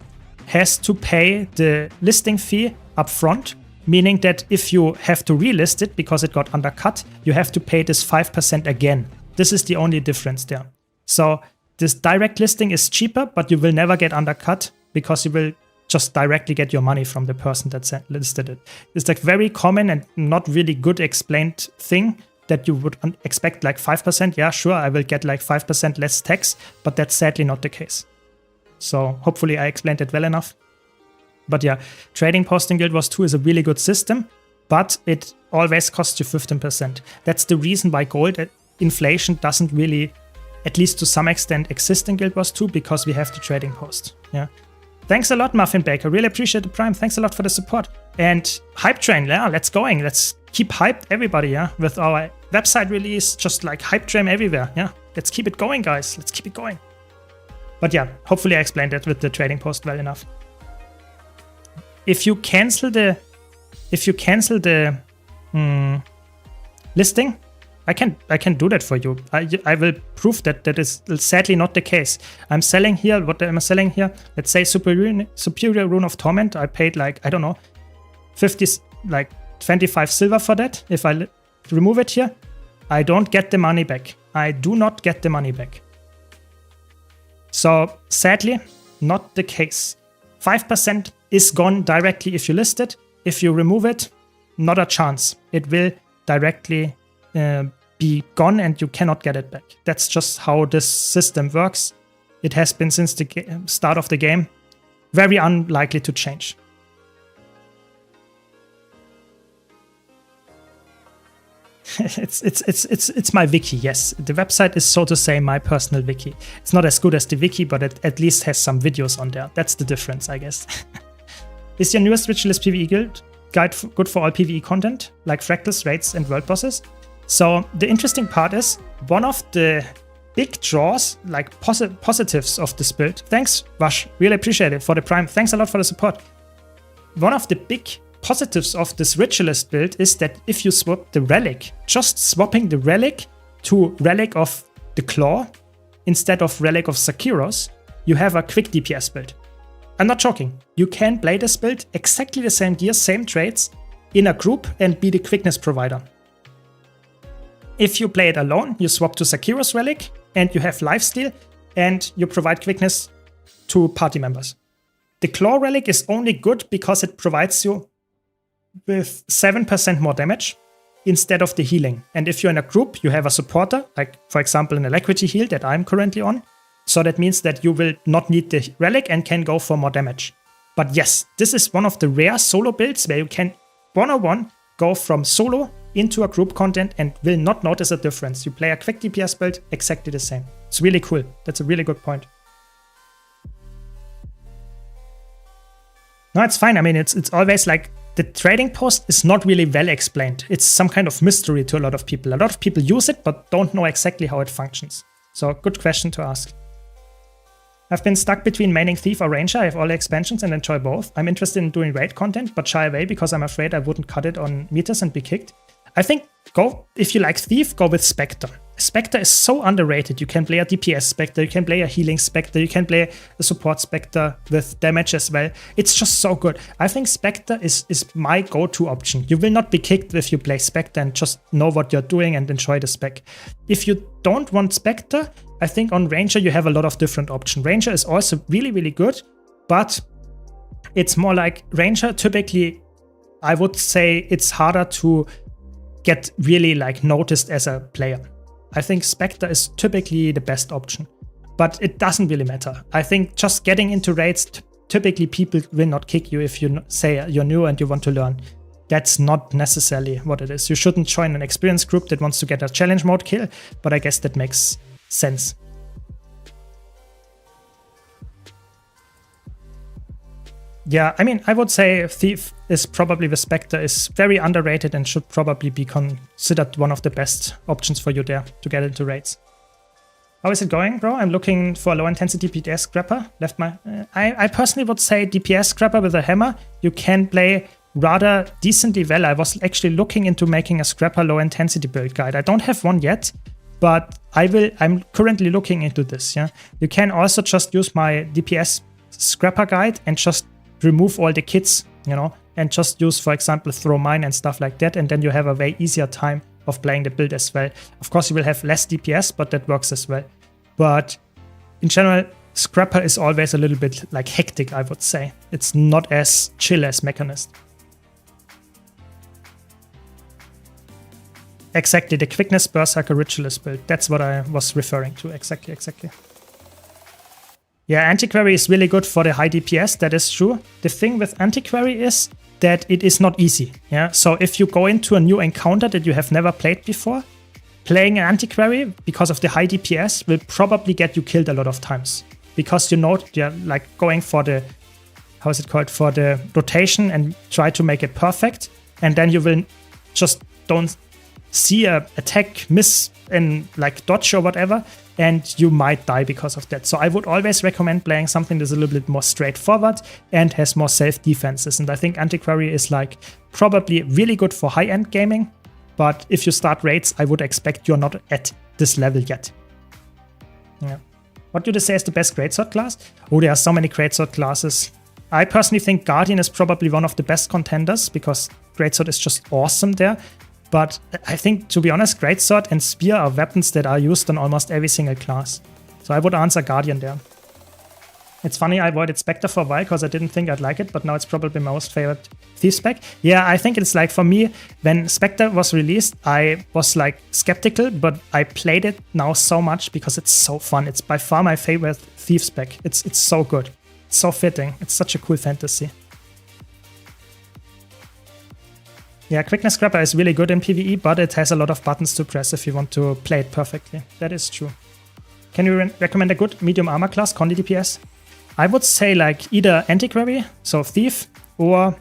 has to pay the listing fee up front, meaning that if you have to relist it because it got undercut, you have to pay this 5% again. This is the only difference there. So this direct listing is cheaper, but you will never get undercut because you will just directly get your money from the person that listed it. It's like very common and not really good explained thing that you would expect like 5%. Yeah, sure, I will get like 5% less tax, but that's sadly not the case. So hopefully I explained it well enough. But yeah, trading post in Guild Wars 2 is a really good system, but it always costs you 15%. That's the reason why gold inflation doesn't really, at least to some extent, exist in Guild Wars 2, because we have the trading post. Yeah. Thanks a lot, Muffin Baker. Really appreciate the Prime. Thanks a lot for the support. And Hype Train, yeah, let's going. Let's keep hyped, everybody, yeah, with our website release, just like Hype Train everywhere, yeah. Let's keep it going, guys. Let's keep it going. But yeah, hopefully I explained it with the trading post well enough. If you cancel the listing, I can do that for you. I will prove that that is sadly not the case. I'm selling here, what am I selling here? Let's say Superior Rune of Torment. I paid like, I don't know, 25 silver for that. If I remove it here, I don't get the money back. I do not get the money back. So sadly, not the case. 5% is gone directly if you list it. If you remove it, not a chance. It will directly be gone and you cannot get it back. That's just how this system works. It has been since the start of the game. Very unlikely to change. It's my wiki, yes. The website is, so to say, my personal wiki. It's not as good as the wiki, but it at least has some videos on there. That's the difference, I guess. Is your newest Ritualist PvE guild guide good for all PvE content, like fractals, raids, and world bosses? So the interesting part is, one of the big draws, like positives of this build. Thanks, Vash. Really appreciate it for the Prime. Thanks a lot for the support. One of the big positives of this Ritualist build is that if you swap the relic, just swapping the relic to Relic of the Claw instead of Relic of Sakiros, you have a quick DPS build. I'm not joking. You can play this build, exactly the same gear, same traits, in a group and be the quickness provider. If you play it alone, you swap to Sakiros Relic and you have lifesteal and you provide quickness to party members. The Claw Relic is only good because it provides you with 7% more damage instead of the healing. And if you're in a group, you have a supporter, like for example an Alacrity heal that I'm currently on. So that means that you will not need the relic and can go for more damage. But yes, this is one of the rare solo builds where you can one-on-one go from solo into a group content and will not notice a difference. You play a quick DPS build, exactly the same. It's really cool. That's a really good point. No, it's fine. I mean, it's always like the trading post is not really well explained. It's some kind of mystery to a lot of people. A lot of people use it, but don't know exactly how it functions. So good question to ask. I've been stuck between maining Thief or Ranger. I have all the expansions and enjoy both. I'm interested in doing raid content, but shy away because I'm afraid I wouldn't cut it on meters and be kicked. I think if you like Thief, go with Spectre. Spectre is so underrated. You can play a DPS Spectre, you can play a healing Spectre, you can play a support Spectre with damage as well. It's just so good. I think Spectre is my go-to option. You will not be kicked if you play Spectre and just know what you're doing and enjoy the spec. If you don't want Spectre, I think on Ranger you have a lot of different options. Ranger is also really, really good, but it's more like Ranger typically, I would say it's harder to get really like noticed as a player. I think Spectre is typically the best option, but it doesn't really matter. I think just getting into raids, typically people will not kick you if you say you're new and you want to learn. That's not necessarily what it is. You shouldn't join an experienced group that wants to get a challenge mode kill, but I guess that makes sense. Yeah, I mean, I would say Thief is probably the Spectre is very underrated and should probably be considered one of the best options for you there to get into raids. How is it going, bro? I'm looking for a low-intensity DPS scrapper. I personally would say DPS scrapper with a hammer. You can play rather decently well. I was actually looking into making a scrapper low-intensity build guide. I don't have one yet, but I'm currently looking into this. Yeah, you can also just use my DPS scrapper guide and just remove all the kits, you know, and just use, for example, throw mine and stuff like that, and then you have a way easier time of playing the build as well. Of course, you will have less DPS, but that works as well. But in general, Scrapper is always a little bit like hectic, I would say. It's not as chill as Mechanist. Exactly, the Quickness Berserker Ritualist build. That's what I was referring to. Exactly. Yeah, Antiquary is really good for the high DPS, that is true. The thing with Antiquary is that it is not easy. Yeah, so if you go into a new encounter that you have never played before, playing an Antiquary because of the high DPS will probably get you killed a lot of times. Because you know you're like going for the, how is it called, for the rotation and try to make it perfect. And then you will just don't see a attack miss and like dodge or whatever, and you might die because of that. So I would always recommend playing something that's a little bit more straightforward and has more self-defenses. And I think Antiquary is like probably really good for high-end gaming, but if you start raids, I would expect you're not at this level yet. Yeah. What do they say is the best greatsword class? Oh, there are so many greatsword classes. I personally think Guardian is probably one of the best contenders because greatsword is just awesome there. But I think, to be honest, Greatsword and Spear are weapons that are used on almost every single class. So I would answer Guardian there. It's funny, I avoided Spectre for a while because I didn't think I'd like it, but now it's probably my most favorite Thief spec. Yeah, I think it's like, for me, when Spectre was released, I was like skeptical, but I played it now so much because it's so fun. It's by far my favorite Thief spec. It's so good. It's so fitting. It's such a cool fantasy. Yeah, Quickness Scrapper is really good in PvE, but it has a lot of buttons to press if you want to play it perfectly. That is true. Can you recommend a good medium armor class, Condi DPS? I would say like either Antiquary, so Thief, or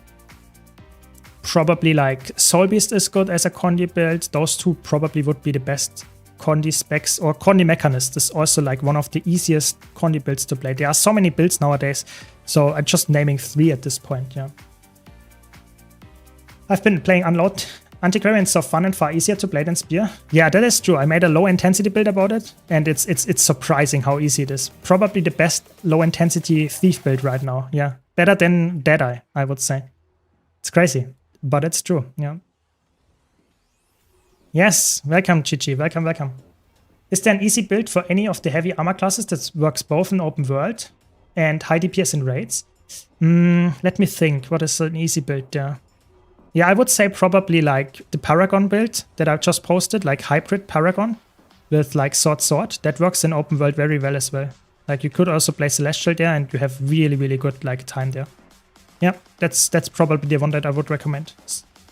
probably like Soul Beast is good as a Condi build. Those two probably would be the best Condi specs, or Condi Mechanist is also like one of the easiest Condi builds to play. There are so many builds nowadays, so I'm just naming 3 at this point, yeah. I've been playing Unload Antiquary and it's so fun and far easier to play than Spear. Yeah, that is true. I made a low intensity build about it, and it's surprising how easy it is. Probably the best low intensity Thief build right now. Yeah, better than Deadeye, I would say. It's crazy, but it's true. Yeah. Yes, welcome Chichi, welcome. Is there an easy build for any of the heavy armor classes that works both in open world and high DPS in raids? Let me think. What is an easy build there? Yeah, I would say probably like the Paragon build that I've just posted, like Hybrid Paragon with like Sword. That works in open world very well as well. Like you could also play Celestial there and you have really good like time there. Yeah, that's probably the one that I would recommend.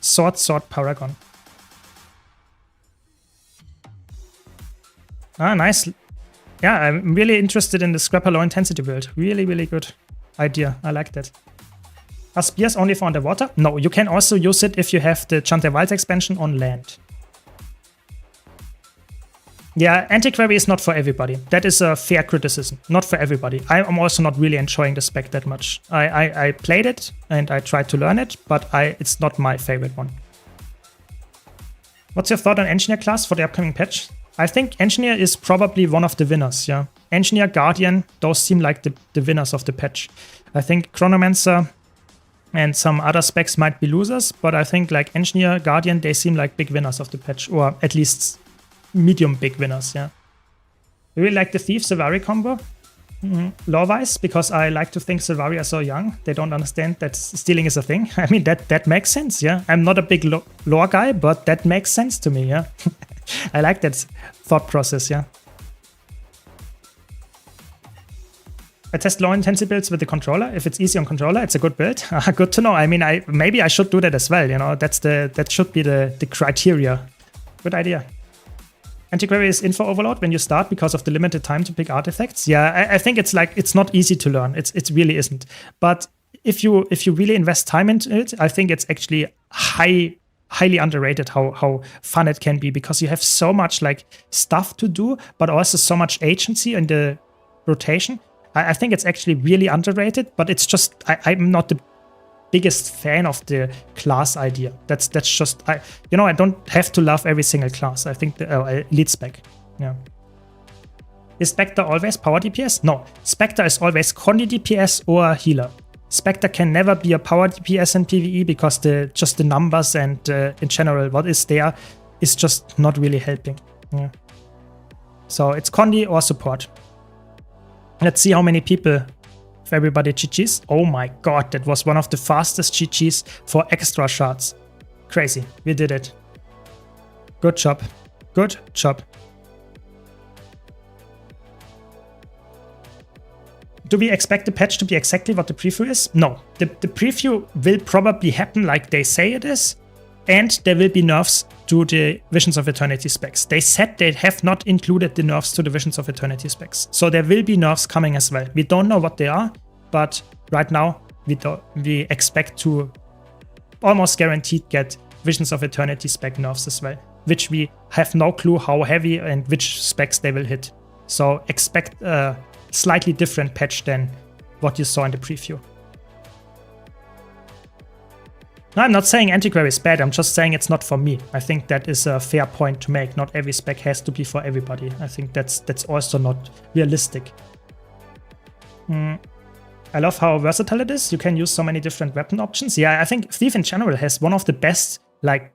Sword Paragon. Ah, nice. Yeah, I'm really interested in the Scrapper low intensity build. Really good idea. I like that. Are spears only for underwater? No, you can also use it if you have the Chant der Wild expansion on land. Yeah, Antiquary is not for everybody. That is a fair criticism. Not for everybody. I'm also not really enjoying the spec that much. I played it and I tried to learn it, but it's not my favorite one. What's your thought on Engineer class for the upcoming patch? I think Engineer is probably one of the winners, yeah. Engineer, Guardian, those seem like the winners of the patch. I think Chronomancer and some other specs might be losers, but I think like Engineer, Guardian, they seem like big winners of the patch, or at least medium big winners, yeah. I really like the Thief Sylvari combo, lore-wise, because I like to think Sylvari are so young, they don't understand that stealing is a thing. I mean, that makes sense, yeah. I'm not a big lore guy, but that makes sense to me, yeah. I like that thought process, yeah. I test low intensity builds with the controller. If it's easy on controller, it's a good build. Good to know. I mean, maybe I should do that as well. You know, that should be the criteria. Good idea. Antiquary is info overload when you start because of the limited time to pick artifacts. Yeah, I think it's like it's not easy to learn. It really isn't. But if you really invest time into it, I think it's actually highly underrated how fun it can be, because you have so much like stuff to do, but also so much agency in the rotation. I think it's actually really underrated, but it's just I'm not the biggest fan of the class idea. That's just I don't have to love every single class. I think the elite spec. Yeah. Is Spectre always power DPS? No, Spectre is always Condi DPS or healer. Spectre can never be a power DPS in PvE because the numbers and in general what is there is just not really helping. Yeah. So it's Condi or support. Let's see how many people, if everybody GG's. Oh my god, that was one of the fastest GG's for extra shots. Crazy, we did it. Good job, good job. Do we expect the patch to be exactly what the preview is? No, the preview will probably happen like they say it is, and there will be nerfs to the Visions of Eternity specs. They said they have not included the nerfs to the Visions of Eternity specs, so there will be nerfs coming as well. We don't know what they are, but right now we expect to almost guaranteed get Visions of Eternity spec nerfs as well, which we have no clue how heavy and which specs they will hit. So expect a slightly different patch than what you saw in the preview. No, I'm not saying Antiquary is bad, I'm just saying it's not for me. I think that is a fair point to make. Not every spec has to be for everybody. I think that's also not realistic. I love how versatile it is. You can use so many different weapon options. Yeah, I think Thief in general has one of the best, like,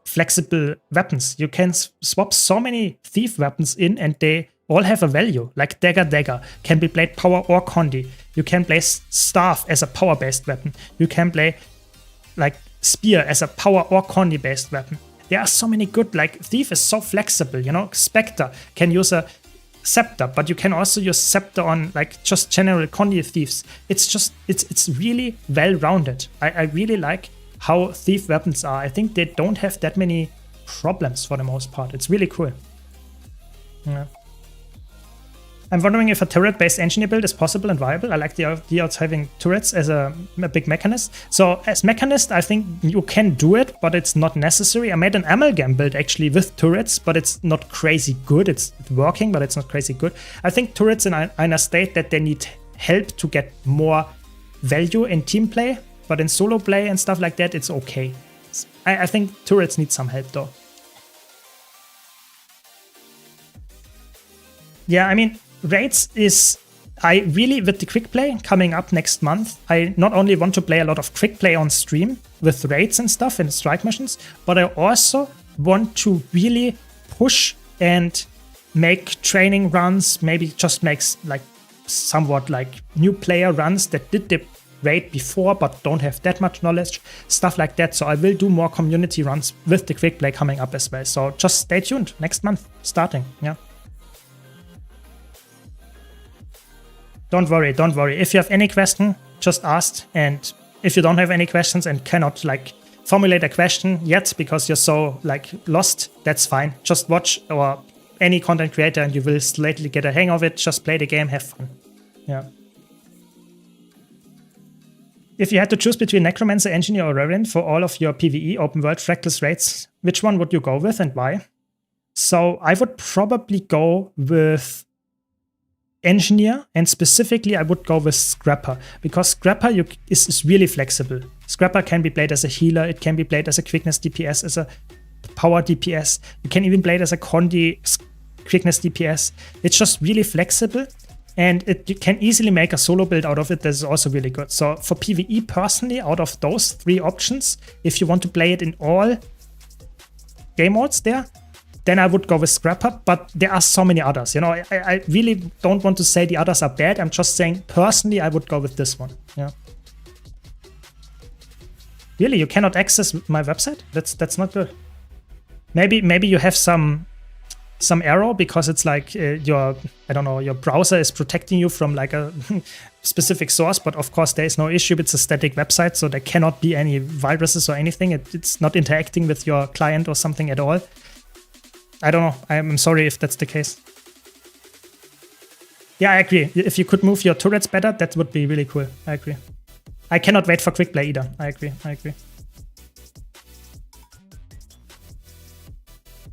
flexible weapons. You can swap so many Thief weapons in and they all have a value. Like Dagger can be played power or condi. You can play Staff as a power-based weapon. You can play like Spear as a power or condi-based weapon. There are so many good, like Thief is so flexible, you know. Spectre can use a Scepter, but you can also use Scepter on like just general condi thieves. It's just, it's really well-rounded. I really like how Thief weapons are. I think they don't have that many problems for the most part. It's really cool. Yeah. I'm wondering if a turret-based engineer build is possible and viable. I like the idea of having turrets as a big mechanist. So as mechanist, I think you can do it, but it's not necessary. I made an amalgam build actually with turrets, but it's not crazy good. It's working, but it's not crazy good. I think turrets in a state that they need help to get more value in team play, but in solo play and stuff like that, it's okay. I think turrets need some help though. Yeah, I mean, raids is, I really, with the quick play coming up next month, I not only want to play a lot of quick play on stream with raids and stuff and strike missions, but I also want to really push and make training runs, maybe just makes like somewhat like new player runs that did the raid before but don't have that much knowledge, stuff like that. So I will do more community runs with the quick play coming up as well. So just stay tuned next month starting, yeah. Don't worry, don't worry. If you have any question, just ask. And if you don't have any questions and cannot like formulate a question yet because you're so like lost, that's fine. Just watch or any content creator and you will slightly get a hang of it. Just play the game, have fun. Yeah. If you had to choose between Necromancer, Engineer or Revenant for all of your PvE open world fractal raids, which one would you go with and why? So I would probably go with Engineer, and specifically I would go with Scrapper, because Scrapper is really flexible. Scrapper can be played as a healer, it can be played as a quickness DPS, as a power DPS, you can even play it as a condi quickness DPS. It's just really flexible, and you can easily make a solo build out of it that is also really good. So for PvE personally, out of those three options, if you want to play it in all game modes there, then I would go with Scrapper, but there are so many others. You know, I really don't want to say the others are bad. I'm just saying, personally, I would go with this one. Yeah. Really, you cannot access my website? That's not good. Maybe you have some error because it's like your browser is protecting you from like a specific source, but of course there is no issue. It's a static website, so there cannot be any viruses or anything. It's not interacting with your client or something at all. I don't know. I'm sorry if that's the case. Yeah, I agree. If you could move your turrets better, that would be really cool. I agree. I cannot wait for quick play either. I agree.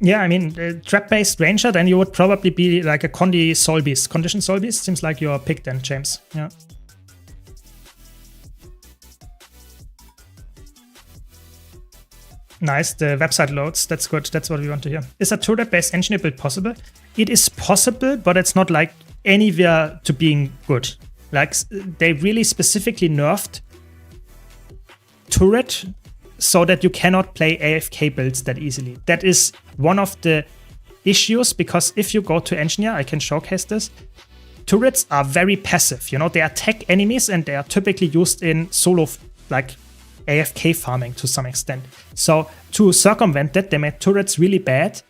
Yeah, I mean, trap-based ranger, then you would probably be like a condi soul beast. Condition soul beast seems like your pick then, James. Yeah. Nice, the website loads. That's good. That's what we want to hear. Is a turret-based engineer build possible? It is possible, but it's not like anywhere to being good. Like they really specifically nerfed turret so that you cannot play AFK builds that easily. That is one of the issues, because if you go to engineer, I can showcase this. turrets are very passive. You know, they attack enemies and they are typically used in solo, like AFK farming to some extent. So to circumvent that, they made turrets really bad.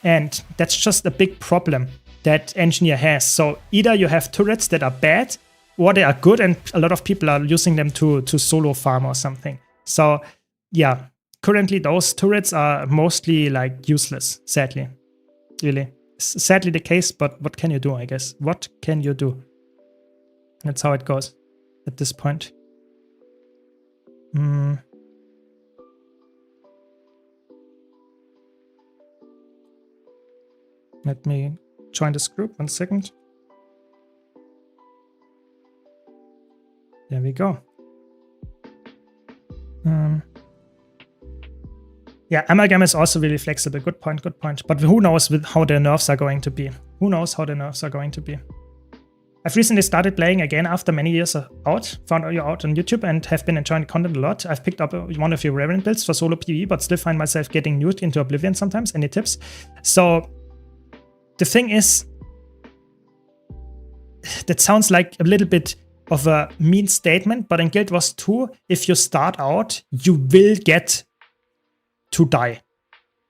And that's just a big problem that Engineer has. So either you have turrets that are bad or they are good and a lot of people are using them to solo farm or something. So yeah, currently those turrets are mostly like useless, sadly. Really. It's sadly the case, but what can you do, I guess? What can you do? That's how it goes at this point. Let me join this group, 1 second. There we go. Yeah, Amalgam is also really flexible. Good point, good point. But who knows how the nerfs are going to be? Who knows how the nerfs are going to be? I've recently started playing again after many years out. Found you out on YouTube and have been enjoying the content a lot. I've picked up one of your Revenant builds for solo PvE, but still find myself getting nuked into oblivion sometimes. Any tips? So the thing is, that sounds like a little bit of a mean statement, but in Guild Wars 2, if you start out, you will get to die.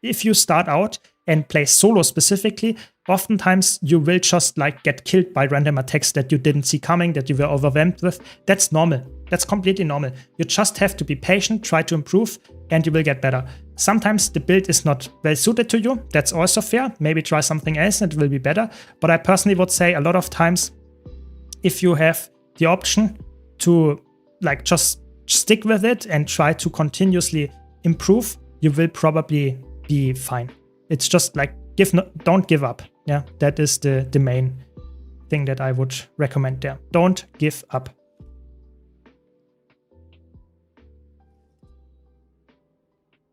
If you start out and play solo specifically, oftentimes you will just like get killed by random attacks that you didn't see coming, that you were overwhelmed with. That's normal. That's completely normal. You just have to be patient, try to improve, and you will get better. Sometimes the build is not well suited to you. That's also fair. Maybe try something else and it will be better. But I personally would say a lot of times, if you have the option to like just stick with it and try to continuously improve, you will probably be fine. It's just like don't give up. Yeah, that is the main thing that I would recommend there. Don't give up.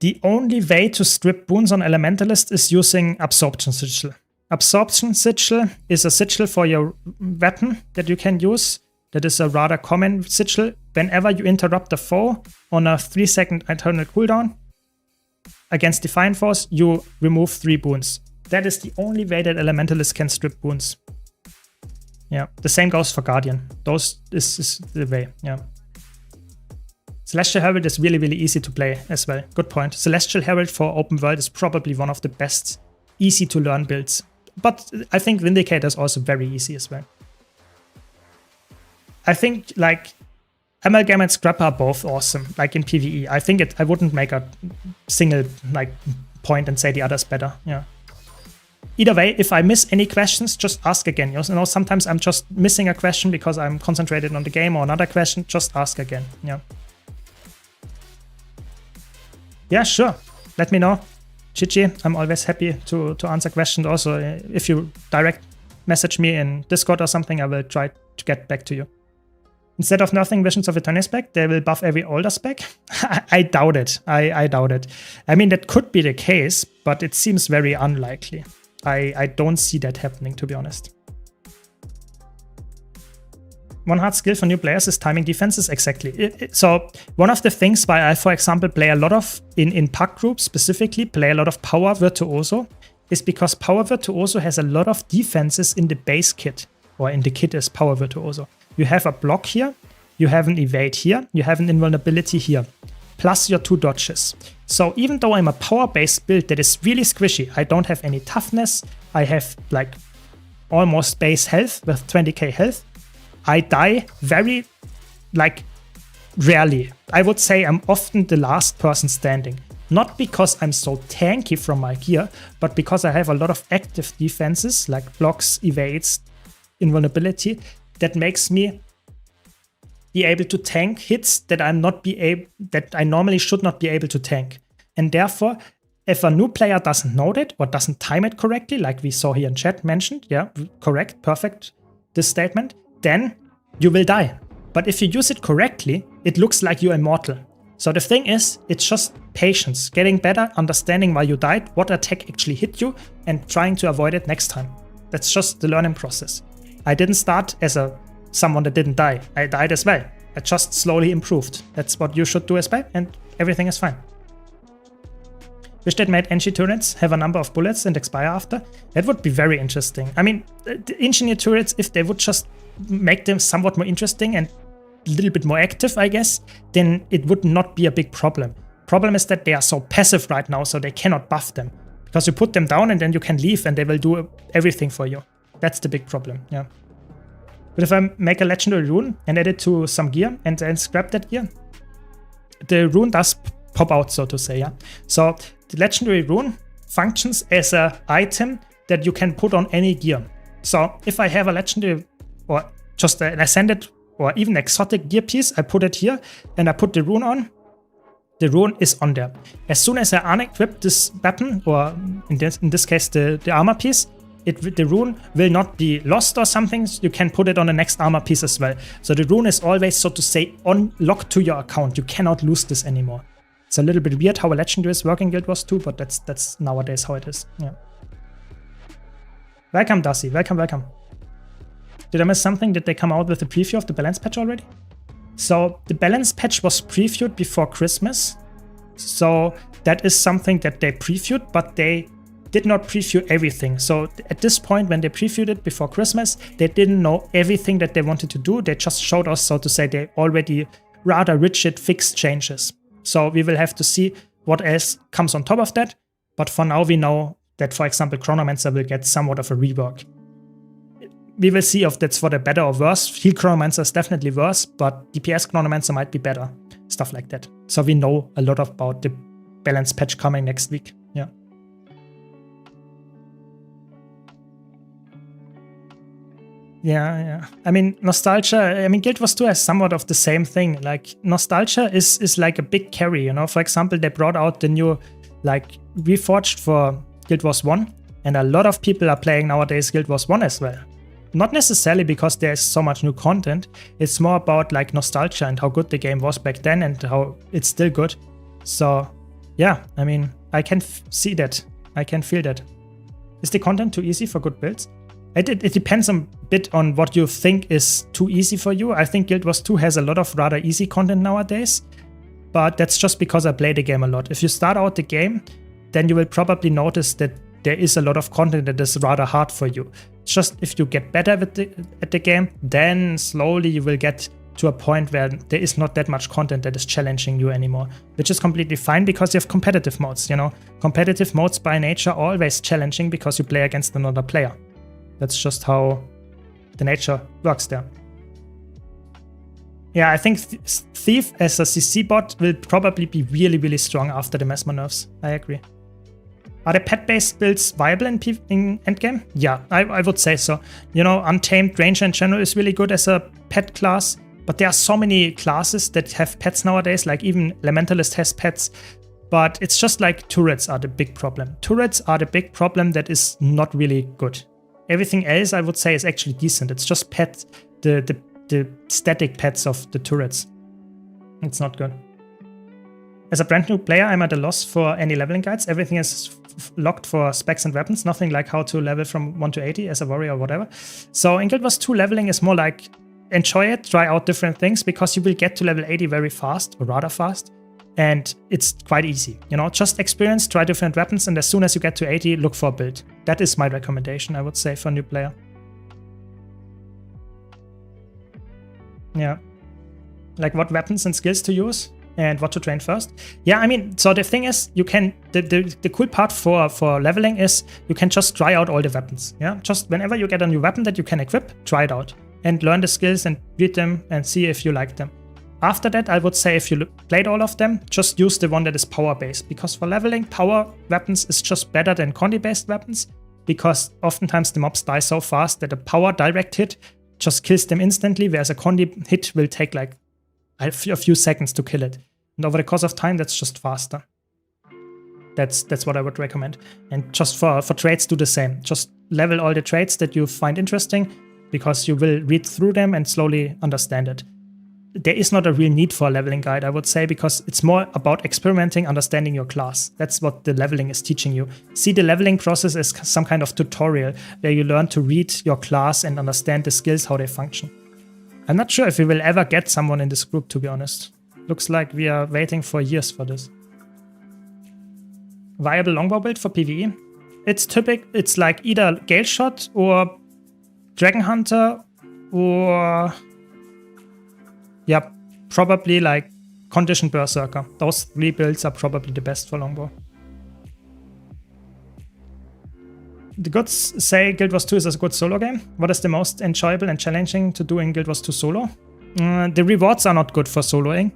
The only way to strip boons on Elementalist is using Absorption Sigil. Absorption Sigil is a sigil for your weapon that you can use. That is a rather common sigil. Whenever you interrupt a foe on a 3-second eternal cooldown against Defiant Force, you remove 3 boons. That is the only way that Elementalist can strip boons. Yeah, the same goes for Guardian. Those is the way, yeah. Celestial Herald is really, really easy to play as well. Good point. Celestial Herald for open world is probably one of the best easy to learn builds. But I think Vindicator is also very easy as well. I think like Amalgam and Scrap are both awesome, like in PvE. I think I wouldn't make a single like point and say the other's better. Yeah. Either way, if I miss any questions, just ask again. You know, sometimes I'm just missing a question because I'm concentrated on the game or another question. Just ask again. Yeah. Yeah, sure. Let me know. Chichi, I'm always happy to answer questions. Also, if you direct message me in Discord or something, I will try to get back to you. Instead of nerfing Visions of Eternity spec, they will buff every older spec? I doubt it. I doubt it. I mean, that could be the case, but it seems very unlikely. I don't see that happening, to be honest. One hard skill for new players is timing defenses, exactly. So one of the things why I, for example, play a lot of, in pack groups specifically, play a lot of Power Virtuoso, is because Power Virtuoso has a lot of defenses in the base kit, or in the kit as Power Virtuoso. You have a block here, you have an evade here, you have an invulnerability here, plus your 2 dodges. So even though I'm a power-based build that is really squishy, I don't have any toughness, I have like almost base health with 20k health, I die very, like, rarely. I would say I'm often the last person standing. Not because I'm so tanky from my gear, but because I have a lot of active defenses, like blocks, evades, invulnerability, that makes me be able to tank hits that I normally should not be able to tank. And therefore, if a new player doesn't know that or doesn't time it correctly, like we saw here in chat mentioned, yeah, correct, perfect, this statement, then you will die. But if you use it correctly, it looks like you're immortal. So the thing is, it's just patience, getting better, understanding why you died, what attack actually hit you, and trying to avoid it next time. That's just the learning process. I didn't start as someone that didn't die. I died as well. I just slowly improved. That's what you should do as well, and everything is fine. Wish they'd made engineer turrets have a number of bullets and expire after. That would be very interesting. I mean, the engineer turrets, if they would just make them somewhat more interesting and a little bit more active, I guess, then it would not be a big problem. Problem is that they are so passive right now, so they cannot buff them. Because you put them down and then you can leave and they will do everything for you. That's the big problem, yeah. But if I make a legendary rune and add it to some gear and then scrap that gear, the rune does pop out, so to say, yeah. So the legendary rune functions as an item that you can put on any gear. So if I have a legendary or just an ascended or even exotic gear piece, I put it here and I put the rune on. The rune is on there. As soon as I unequip this weapon, or in this case the armor piece, the rune will not be lost or something. So you can put it on the next armor piece as well. So the rune is always, so to say, locked to your account. You cannot lose this anymore. It's a little bit weird how a legendary is working Guild Wars 2, but that's nowadays how it is. Yeah. Welcome, Darcy. Welcome, welcome. Did I miss something? Did they come out with a preview of the balance patch already? So the balance patch was previewed before Christmas. So that is something that they previewed, but they did not preview everything. So at this point, when they previewed it before Christmas, they didn't know everything that they wanted to do. They just showed us, so to say, they already rather rigid fixed changes. So we will have to see what else comes on top of that. But for now, we know that, for example, Chronomancer will get somewhat of a rework. We will see if that's for the better or worse. Heal Chronomancer is definitely worse, but DPS Chronomancer might be better. Stuff like that. So we know a lot about the balance patch coming next week. Yeah. Yeah. I mean, Nostalgia, Guild Wars 2 has somewhat of the same thing. Like, Nostalgia is like a big carry, you know? For example, they brought out the new, like, Reforged for Guild Wars 1, and a lot of people are playing nowadays Guild Wars 1 as well. Not necessarily because there's so much new content, it's more about, like, nostalgia and how good the game was back then and how it's still good. So, yeah, I mean, I can see that. I can feel that. Is the content too easy for good builds? It depends a bit on what you think is too easy for you. I think Guild Wars 2 has a lot of rather easy content nowadays, but that's just because I play the game a lot. If you start out the game, then you will probably notice that there is a lot of content that is rather hard for you. Just if you get better at the game, then slowly you will get to a point where there is not that much content that is challenging you anymore, which is completely fine because you have competitive modes, you know. Competitive modes by nature are always challenging because you play against another player. That's just how the nature works there. Yeah, I think Thief as a CC bot will probably be really, really strong after the Mesmer nerfs. I agree. Are the pet-based builds viable in endgame? Yeah, I would say so. You know, Untamed Ranger in general is really good as a pet class, but there are so many classes that have pets nowadays, like even Elementalist has pets, but it's just like turrets are the big problem. Turrets are the big problem that is not really good. Everything else I would say is actually decent. It's just pets, the static pets of the turrets. It's not good. As a brand new player, I'm at a loss for any leveling guides. Everything is locked for specs and weapons. Nothing like how to level from 1 to 80 as a warrior or whatever. So in Guild Wars 2, leveling is more like enjoy it, try out different things, because you will get to level 80 very fast, or rather fast. And it's quite easy. You know, just experience, try different weapons, and as soon as you get to 80, look for a build. That is my recommendation, I would say, for a new player. Yeah. Like what weapons and skills to use and what to train first. Yeah, I mean, so the thing is, you can, the cool part for leveling is you can just try out all the weapons. Yeah, just whenever you get a new weapon that you can equip, try it out and learn the skills and read them and see if you like them. After that, I would say if you played all of them, just use the one that is power-based, because for leveling, power weapons is just better than condi-based weapons, because oftentimes the mobs die so fast that a power direct hit just kills them instantly, whereas a condi hit will take like a few seconds to kill it. And over the course of time, that's just faster. That's what I would recommend. And just for traits, do the same. Just level all the traits that you find interesting, because you will read through them and slowly understand it. There is not a real need for a leveling guide, I would say, because it's more about experimenting, understanding your class. That's what the leveling is teaching you. See the leveling process as some kind of tutorial where you learn to read your class and understand the skills, how they function. I'm not sure if we will ever get someone in this group, to be honest. Looks like we are waiting for years for this. Viable longbow build for PvE. It's like either Gale Shot or Dragon Hunter or yeah, probably like Conditioned Berserker. Those 3 builds are probably the best for longbow. The gods say Guild Wars 2 is a good solo game. What is the most enjoyable and challenging to do in Guild Wars 2 solo? The rewards are not good for soloing.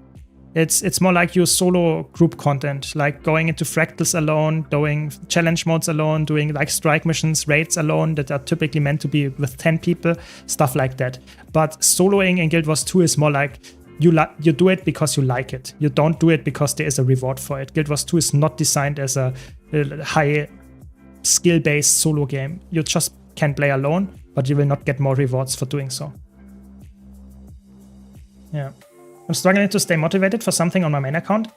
It's more like your solo group content, like going into fractals alone, doing challenge modes alone, doing like strike missions, raids alone that are typically meant to be with 10 people, stuff like that. But soloing in Guild Wars 2 is more like you do it because you like it. You don't do it because there is a reward for it. Guild Wars 2 is not designed as a high skill-based solo game. You just can play alone, but you will not get more rewards for doing so. Yeah. I'm struggling to stay motivated for something on my main account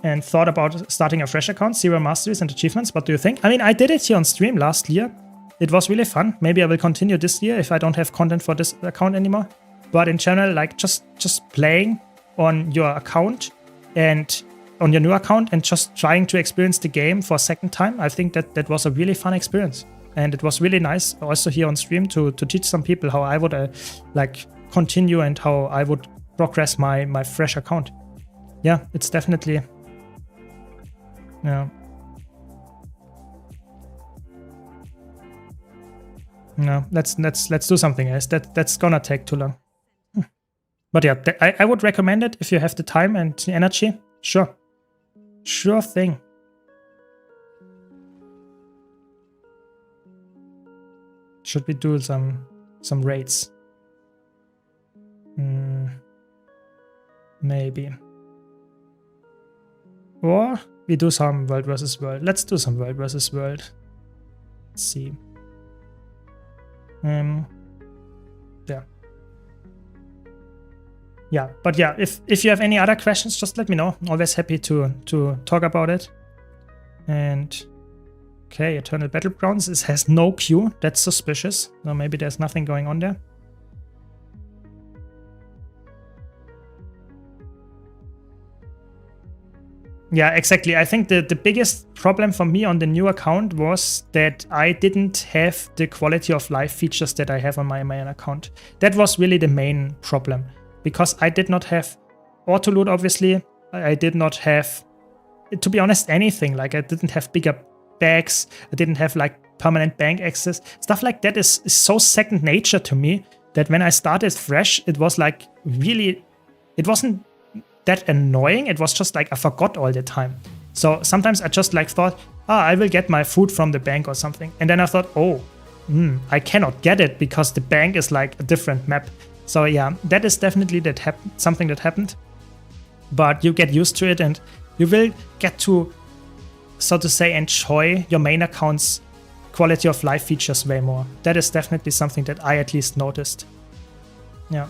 and thought about starting a fresh account, 0 masteries and achievements. What do you think? I mean, I did it here on stream last year. It was really fun. Maybe I will continue this year if I don't have content for this account anymore. But in general, like just playing on your account and on your new account and just trying to experience the game for a second time, I think that was a really fun experience. And it was really nice also here on stream to teach some people how I would like continue and how I would progress my fresh account. Yeah, it's definitely, yeah. No, let's do something else. That's gonna take too long. But yeah, I would recommend it if you have the time and the energy. Sure thing. Should we do some raids? Maybe. Or we do some world versus world. Let's do some world versus world. Let's see. Yeah. Yeah, but yeah, if you have any other questions, just let me know. I'm always happy to talk about it. And okay, Eternal Battlegrounds. It has no queue. That's suspicious. So maybe there's nothing going on there. Yeah, exactly. I think the biggest problem for me on the new account was that I didn't have the quality of life features that I have on my main account. That was really the main problem. Because I did not have auto loot, obviously. I did not have, to be honest, anything. Like I didn't have bigger bags. I didn't have like permanent bank access. Stuff like that is so second nature to me that when I started fresh, it was like really, it wasn't that annoying. It was just like I forgot all the time. So sometimes I just like thought, I will get my food from the bank or something. And then I thought, I cannot get it because the bank is like a different map. So yeah, that is definitely something that happened. But you get used to it and you will get to, so to say, enjoy your main account's quality of life features way more. That is definitely something that I at least noticed. Yeah.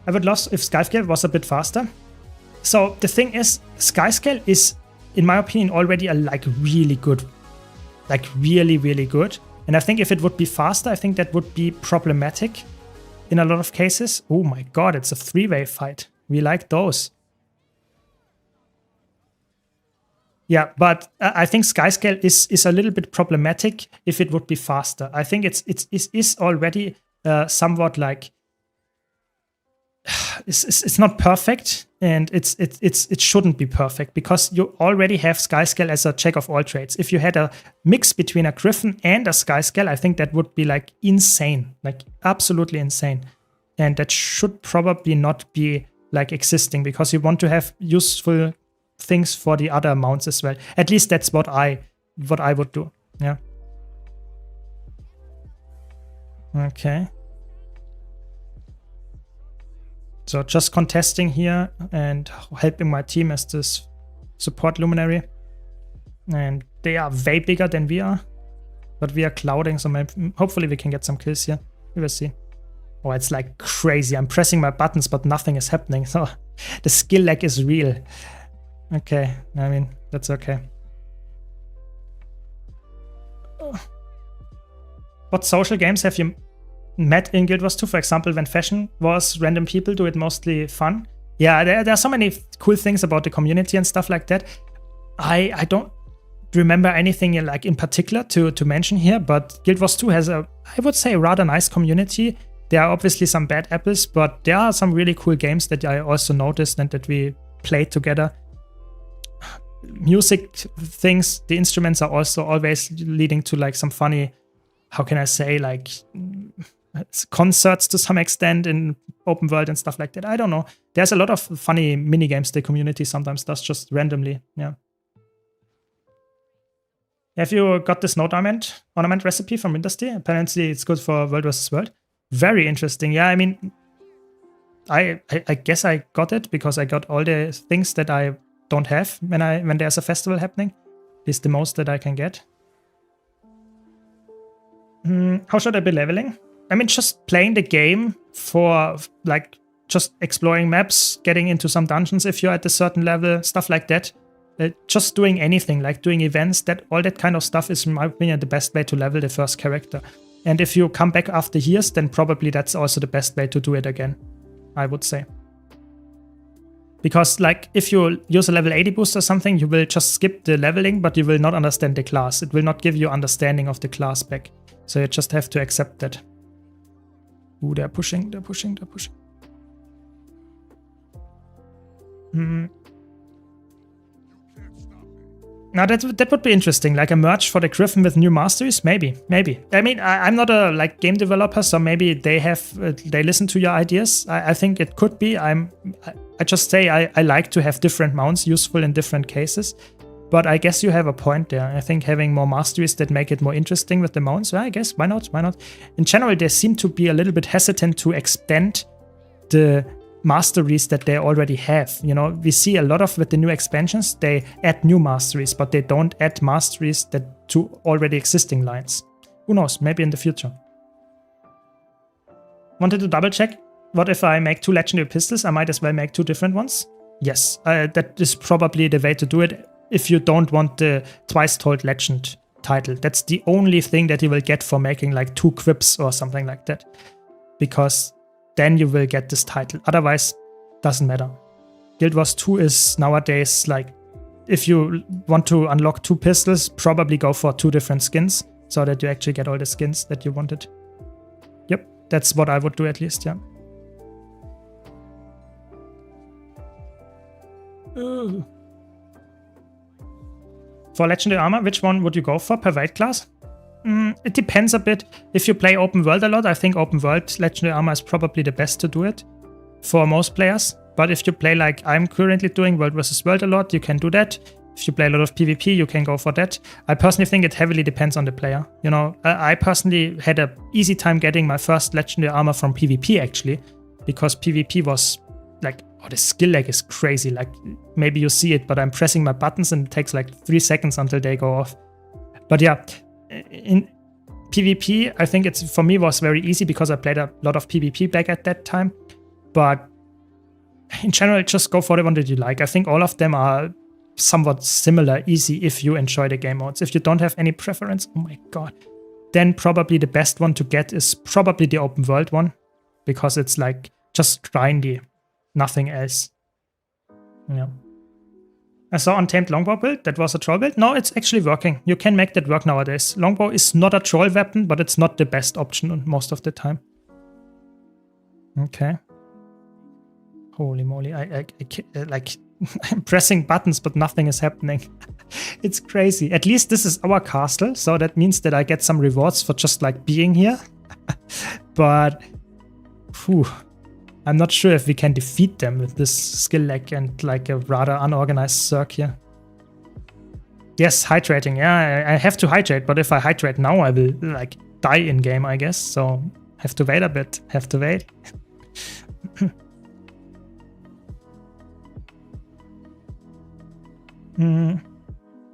I would love if Skyscale was a bit faster. So the thing is, Skyscale is, in my opinion, already a like really good. Like really, really good. And I think if it would be faster, I think that would be problematic in a lot of cases. Oh my god, it's a 3-way fight. We like those. Yeah, but I think Skyscale is a little bit problematic if it would be faster. I think it is already somewhat like it's not perfect, and it shouldn't be perfect because you already have Skyscale as a jack of all trades. If you had a mix between a Griffin and a Skyscale, I think that would be like insane, like absolutely insane, and that should probably not be like existing because you want to have useful things for the other mounts as well. At least that's what I would do. Yeah. Okay. So just contesting here and helping my team as this support luminary. And they are way bigger than we are. But we are clouding, so hopefully we can get some kills here. We will see. Oh, it's like crazy. I'm pressing my buttons, but nothing is happening. So the skill lag is real. Okay, I mean, that's okay. What social games have you met in Guild Wars 2, for example, when Fashion was random people do it mostly fun? Yeah, there are so many cool things about the community and stuff like that. I don't remember anything like in particular to mention here, but Guild Wars 2 has I would say, a rather nice community. There are obviously some bad apples, but there are some really cool games that I also noticed and that we played together. Music things, the instruments are also always leading to like some funny, how can I say, like concerts to some extent in open world and stuff like that. I don't know. There's a lot of funny mini games the community sometimes does just randomly. Yeah. Have you got this node ornament recipe from Industry? Apparently it's good for World vs. World. Very interesting. Yeah, I mean, I guess I got it because I got all the things that I don't have when there's a festival happening. Is the most that I can get. How should I be leveling? I mean, just playing the game for like just exploring maps, getting into some dungeons if you're at a certain level, stuff like that. Just doing anything, like doing events, all that kind of stuff is, in my opinion, the best way to level the first character. And if you come back after years, then probably that's also the best way to do it again, I would say. Because like if you use a level 80 boost or something, you will just skip the leveling, but you will not understand the class. It will not give you understanding of the class back. So you just have to accept that. Ooh, they're pushing. Now that would be interesting, like a merge for the Griffin with new masteries, maybe. I mean, I'm not a like game developer, so maybe they listen to your ideas. I think it could be. I just say I like to have different mounts useful in different cases, but I guess you have a point there. I think having more masteries that make it more interesting with the mounts, I guess why not? In general, they seem to be a little bit hesitant to extend the masteries that they already have. You know, we see a lot of with the new expansions, they add new masteries, but they don't add masteries to already existing lines. Who knows, maybe in the future. Wanted to double check, what if I make 2 legendary pistols? I might as well make 2 different ones. Yes, that is probably the way to do it if you don't want the twice told legend title. That's the only thing that you will get for making like 2 quips or something like that, because then you will get this title. Otherwise, doesn't matter. Guild Wars 2 is nowadays like, if you want to unlock 2 pistols, probably go for 2 different skins so that you actually get all the skins that you wanted. Yep, that's what I would do at least, yeah. Ooh. For legendary armor, which one would you go for per weight class? It depends a bit. If you play open world a lot, I think open world legendary armor is probably the best to do it for most players. But if you play like I'm currently doing world versus world a lot, you can do that. If you play a lot of PvP, you can go for that. I personally think it heavily depends on the player. You know, I personally had an easy time getting my first legendary armor from PvP actually, because PvP was like, oh, the skill lag is crazy. Like maybe you see it, but I'm pressing my buttons and it takes like 3 seconds until they go off. But yeah, in PvP, I think it's for me was very easy because I played a lot of PvP back at that time. But in general, just go for the one that you like. I think all of them are somewhat similar, easy if you enjoy the game modes. If you don't have any preference, oh my god, then probably the best one to get is probably the open world one, because it's like just grindy, nothing else. Yeah. I saw Untamed Longbow build, that was a troll build. No, it's actually working. You can make that work nowadays. Longbow is not a troll weapon, but it's not the best option most of the time. Okay. Holy moly, I like, I'm pressing buttons, but nothing is happening. It's crazy. At least this is our castle, so that means that I get some rewards for just like being here. But, whew. I'm not sure if we can defeat them with this skill lag and like a rather unorganized circ here. Yes, hydrating. Yeah, I have to hydrate, but if I hydrate now, I will like die in game, I guess. So have to wait a bit. Have to wait.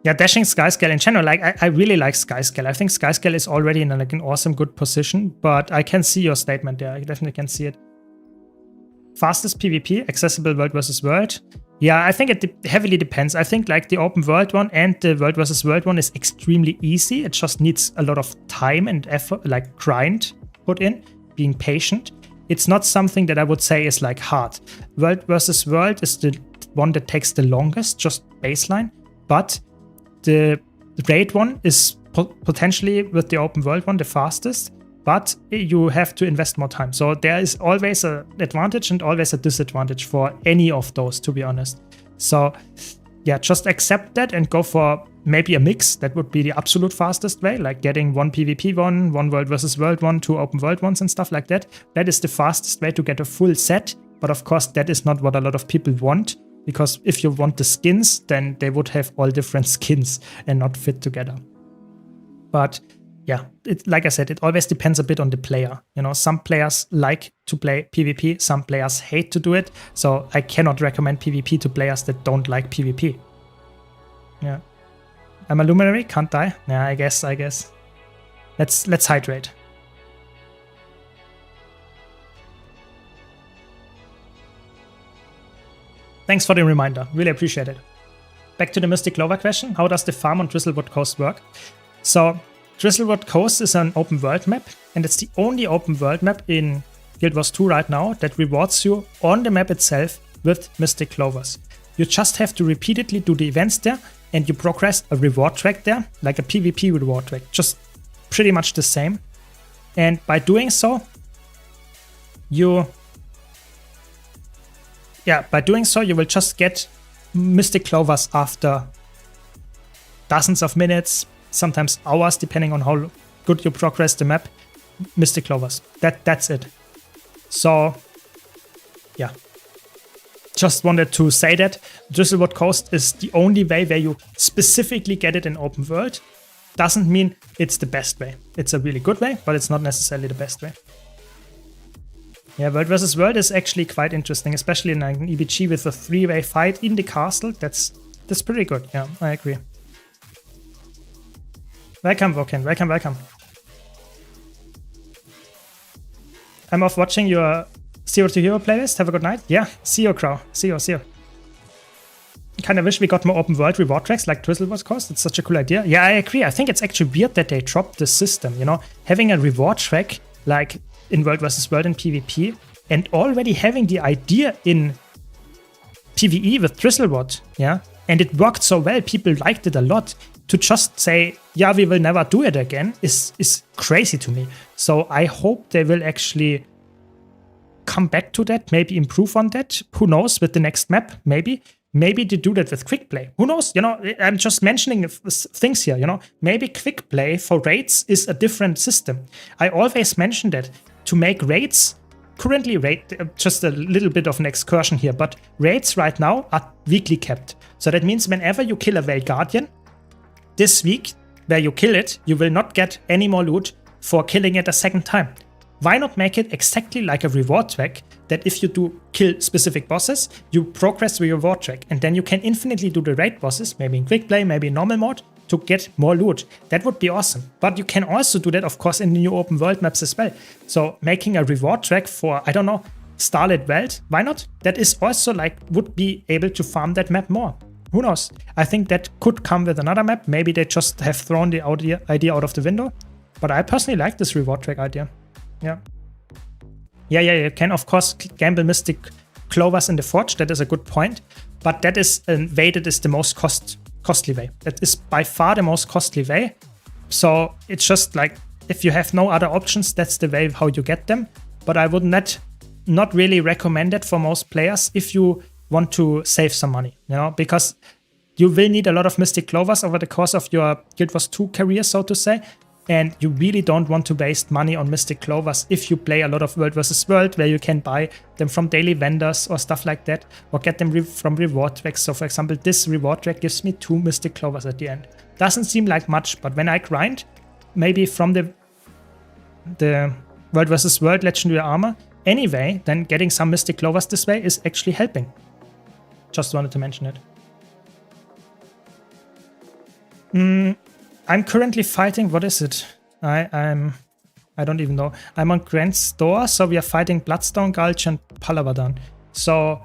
Yeah, dashing Skyscale in general, like I really like Skyscale. I think Skyscale is already in like an awesome, good position, but I can see your statement there. I definitely can see it. Fastest PvP, accessible world versus world. Yeah, I think it heavily depends. I think like the open world one and the world versus world one is extremely easy. It just needs a lot of time and effort, like grind put in, being patient. It's not something that I would say is like hard. World versus world is the one that takes the longest, just baseline. but the raid one is potentially with the open world one the fastest, but you have to invest more time. So there is always an advantage and always a disadvantage for any of those, to be honest. So yeah, just accept that and go for maybe a mix. That would be the absolute fastest way, like getting one PvP one, one world versus world one, two open world ones and stuff like that. That is the fastest way to get a full set. But of course, that is not what a lot of people want, because if you want the skins, then they would have all different skins and not fit together. But yeah, like I said, it always depends a bit on the player. You know, some players like to play PvP, some players hate to do it. So I cannot recommend PvP to players that don't like PvP. Yeah. I'm a luminary, can't die. Yeah, I guess. Let's hydrate. Thanks for the reminder. Really appreciate it. Back to the Mystic Clover question. How does the farm on Drizzlewood Coast work? So Drizzlewood Coast is an open world map, and it's the only open world map in Guild Wars 2 right now that rewards you on the map itself with Mystic Clovers. You just have to repeatedly do the events there, and you progress a reward track there, like a PvP reward track, just pretty much the same. And by doing so, you will just get Mystic Clovers after dozens of minutes, sometimes hours, depending on how good you progress the map. Mystic Clovers. That's it. So yeah, just wanted to say that Drizzlewood Coast is the only way where you specifically get it in open world. Doesn't mean it's the best way. It's a really good way, but it's not necessarily the best way. Yeah, world versus world is actually quite interesting, especially in an EBG with a 3-way fight in the castle. That's pretty good. Yeah, I agree. Welcome, Woken. Welcome. I'm off watching your Zero to Hero playlist. Have a good night. Yeah, see you, Crow. See you. Kind of wish we got more open world reward tracks like Drizzlewood Coast. It's such a cool idea. Yeah, I agree. I think it's actually weird that they dropped the system, you know? Having a reward track like in World vs. World and PvP, and already having the idea in PvE with Drizzlewood, yeah? And it worked so well, people liked it a lot. To just say, yeah, we will never do it again is crazy to me. So I hope they will actually come back to that, maybe improve on that. Who knows, with the next map, maybe. Maybe they do that with quick play. Who knows? You know, I'm just mentioning things here, you know. Maybe quick play for raids is a different system. I always mention that to make raids, currently just a little bit of an excursion here, but raids right now are weekly kept. So that means whenever you kill a Veil Guardian, this week, where you kill it, you will not get any more loot for killing it a second time. Why not make it exactly like a reward track, that if you do kill specific bosses, you progress the reward track, and then you can infinitely do the raid bosses, maybe in quick play, maybe in normal mode, to get more loot. That would be awesome. But you can also do that, of course, in the new open world maps as well. So making a reward track for, I don't know, Starlit Welt, why not? That is also like, would be able to farm that map more. Who knows? I think that could come with another map. Maybe they just have thrown the idea out of the window. But I personally like this reward track idea. Yeah. Yeah, you can, of course, gamble Mystic Clovers in the Forge. That is a good point. But that is a way that is the most costly way. That is by far the most costly way. So it's just like, if you have no other options, that's the way how you get them. But I would not really recommend it for most players if you want to save some money, you know, because you will need a lot of Mystic Clovers over the course of your Guild Wars 2 career, so to say, and you really don't want to waste money on Mystic Clovers if you play a lot of World vs. World, where you can buy them from daily vendors or stuff like that, or get them from reward tracks. So for example, this reward track gives me 2 Mystic Clovers at the end. Doesn't seem like much, but when I grind, maybe from the World vs. World Legendary Armor anyway, then getting some Mystic Clovers this way is actually helping. Just wanted to mention it. I'm currently fighting, what is it? I don't even know. I'm on Grand Store, so we are fighting Bloodstone Gulch and Palabadan. So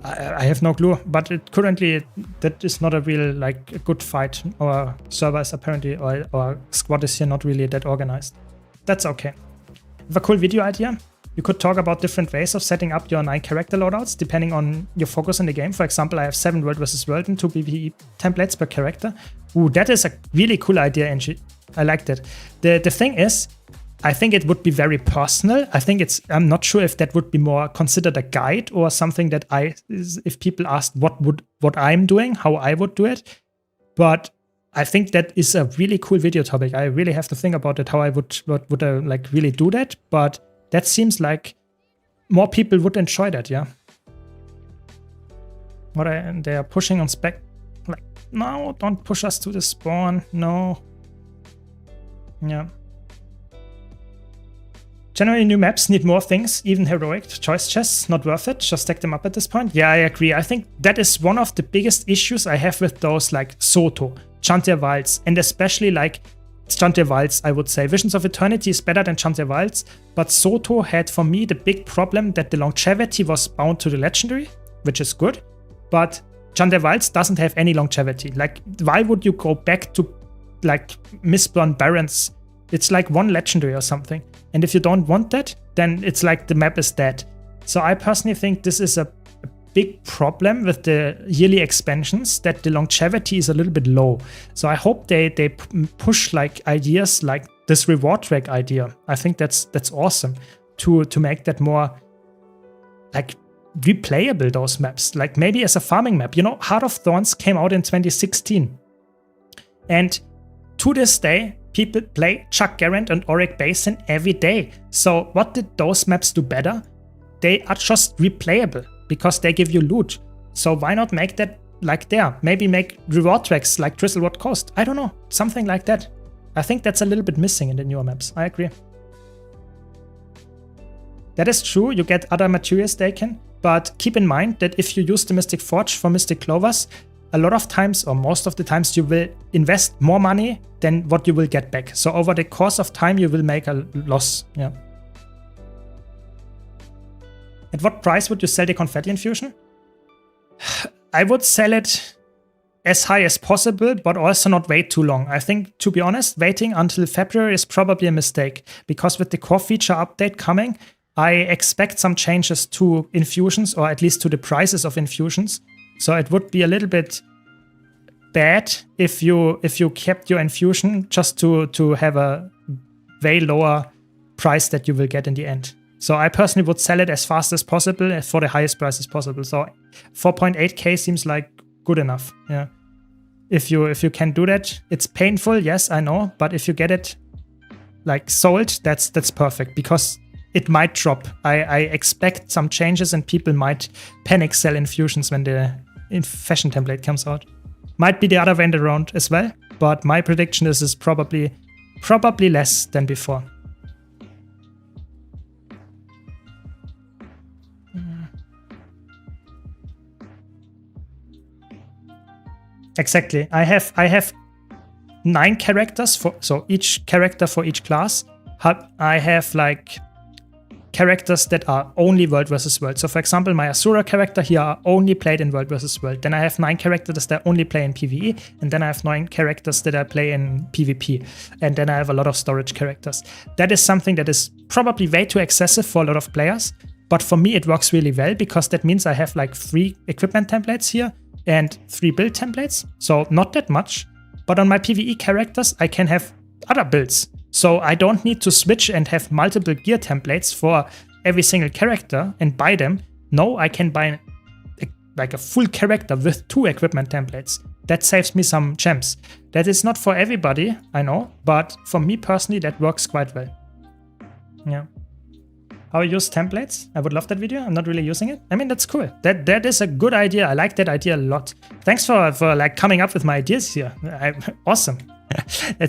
I have no clue, but currently that is not a real, like, a good fight. Our server is apparently, or our squad is here not really that organized. That's okay. Have a cool video idea? You could talk about different ways of setting up your 9 character loadouts depending on your focus in the game. For example, I have 7 World vs. World and 2 PvE templates per character. Ooh, that is a really cool idea, Angie. I liked it. The thing is, I think it would be very personal. I'm not sure if that would be more considered a guide or something that if people asked what I'm doing, how I would do it. But I think that is a really cool video topic. I really have to think about it, how I would like really do that. But that seems like more people would enjoy that, yeah. They are pushing on spec. Like, no, don't push us to the spawn. No. Yeah. Generally, new maps need more things, even heroic choice chests, not worth it, just stack them up at this point. Yeah, I agree. I think that is one of the biggest issues I have with those like Soto, Chantier Wilds, and especially like Chantier Wilds, I would say. Visions of Eternity is better than Chantier Wilds, but Soto had for me the big problem that the longevity was bound to the legendary, which is good, but Chantier Wilds doesn't have any longevity. Like, why would you go back to like Mistborn Barrens? It's like 1 legendary or something. And if you don't want that, then it's like the map is dead. So I personally think this is a big problem with the yearly expansions, that the longevity is a little bit low. So I hope they push like ideas like this reward track idea. I think that's awesome to make that more like replayable, those maps. Like maybe as a farming map. You know, Heart of Thorns came out in 2016. And to this day, people play Chuck Garant and Auric Basin every day. So what did those maps do better? They are just replayable because they give you loot. So why not make that like there? Maybe make reward tracks like Drizzlewood Coast. I don't know, something like that. I think that's a little bit missing in the newer maps. I agree. That is true, you get other materials taken, but keep in mind that if you use the Mystic Forge for Mystic Clovers, a lot of times, or most of the times, you will invest more money than what you will get back. So over the course of time, you will make a loss. Yeah. At what price would you sell the Confetti Infusion? I would sell it as high as possible, but also not wait too long. I think, to be honest, waiting until February is probably a mistake, because with the core feature update coming, I expect some changes to infusions, or at least to the prices of infusions. So it would be a little bit bad if you kept your infusion just to have a way lower price that you will get in the end. So I personally would sell it as fast as possible for the highest price as possible. So 4.8k seems like good enough. Yeah. If you can do that, it's painful, yes, I know, but if you get it like sold, that's perfect, because it might drop. I expect some changes and people might panic sell infusions when the fashion template comes out. Might be the other way around as well, but my prediction is probably less than before. Exactly. I have 9 characters so each character for each class. I have like characters that are only World vs. World. So for example, my Asura character here are only played in World vs. World. Then I have 9 characters that only play in PvE, and then I have 9 characters that I play in PvP. And then I have a lot of storage characters. That is something that is probably way too excessive for a lot of players, but for me it works really well, because that means I have like 3 equipment templates here and 3 build templates. So not that much, but on my PvE characters I can have other builds. So I don't need to switch and have multiple gear templates for every single character and buy them. No, I can buy like a full character with 2 equipment templates. That saves me some gems. That is not for everybody, I know, but for me personally, that works quite well. Yeah. How I use templates? I would love that video. I'm not really using it. I mean, that's cool. That is a good idea. I like that idea a lot. Thanks for like coming up with my ideas here. Awesome.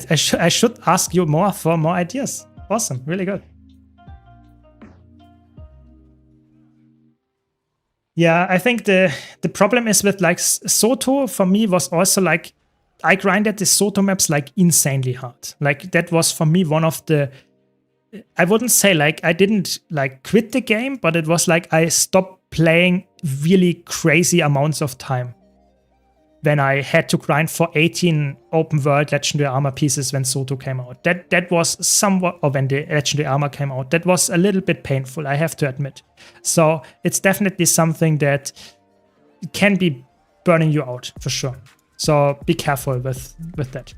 I should ask you more for more ideas. Awesome, really good. Yeah, I think the problem is with like Soto for me was also like, I grinded the Soto maps like insanely hard. Like that was for me one of the, I wouldn't say like I didn't like quit the game, but it was like I stopped playing really crazy amounts of time. when I had to grind for 18 open world legendary armor pieces when Soto came out. That was somewhat, or when the legendary armor came out, that was a little bit painful, I have to admit. So it's definitely something that can be burning you out for sure. So be careful with that.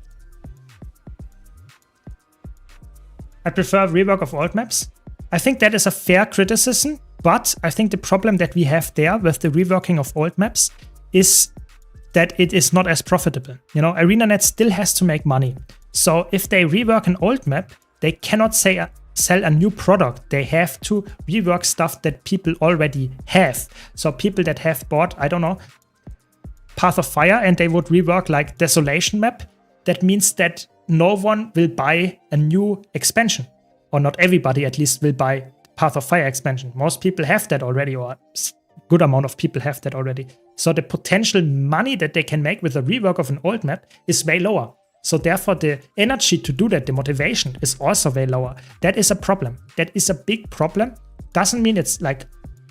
I prefer rework of old maps. I think that is a fair criticism, but I think the problem that we have there with the reworking of old maps is that it is not as profitable. You know, ArenaNet still has to make money. So if they rework an old map, they cannot sell a new product. They have to rework stuff that people already have. So people that have bought, I don't know, Path of Fire, and they would rework like Desolation map, that means that no one will buy a new expansion. Or not everybody at least will buy Path of Fire expansion. Most people have that already, or a good amount of people have that already. So the potential money that they can make with a rework of an old map is way lower. So therefore the energy to do that, the motivation is also way lower. That is a problem. That is a big problem. Doesn't mean it's like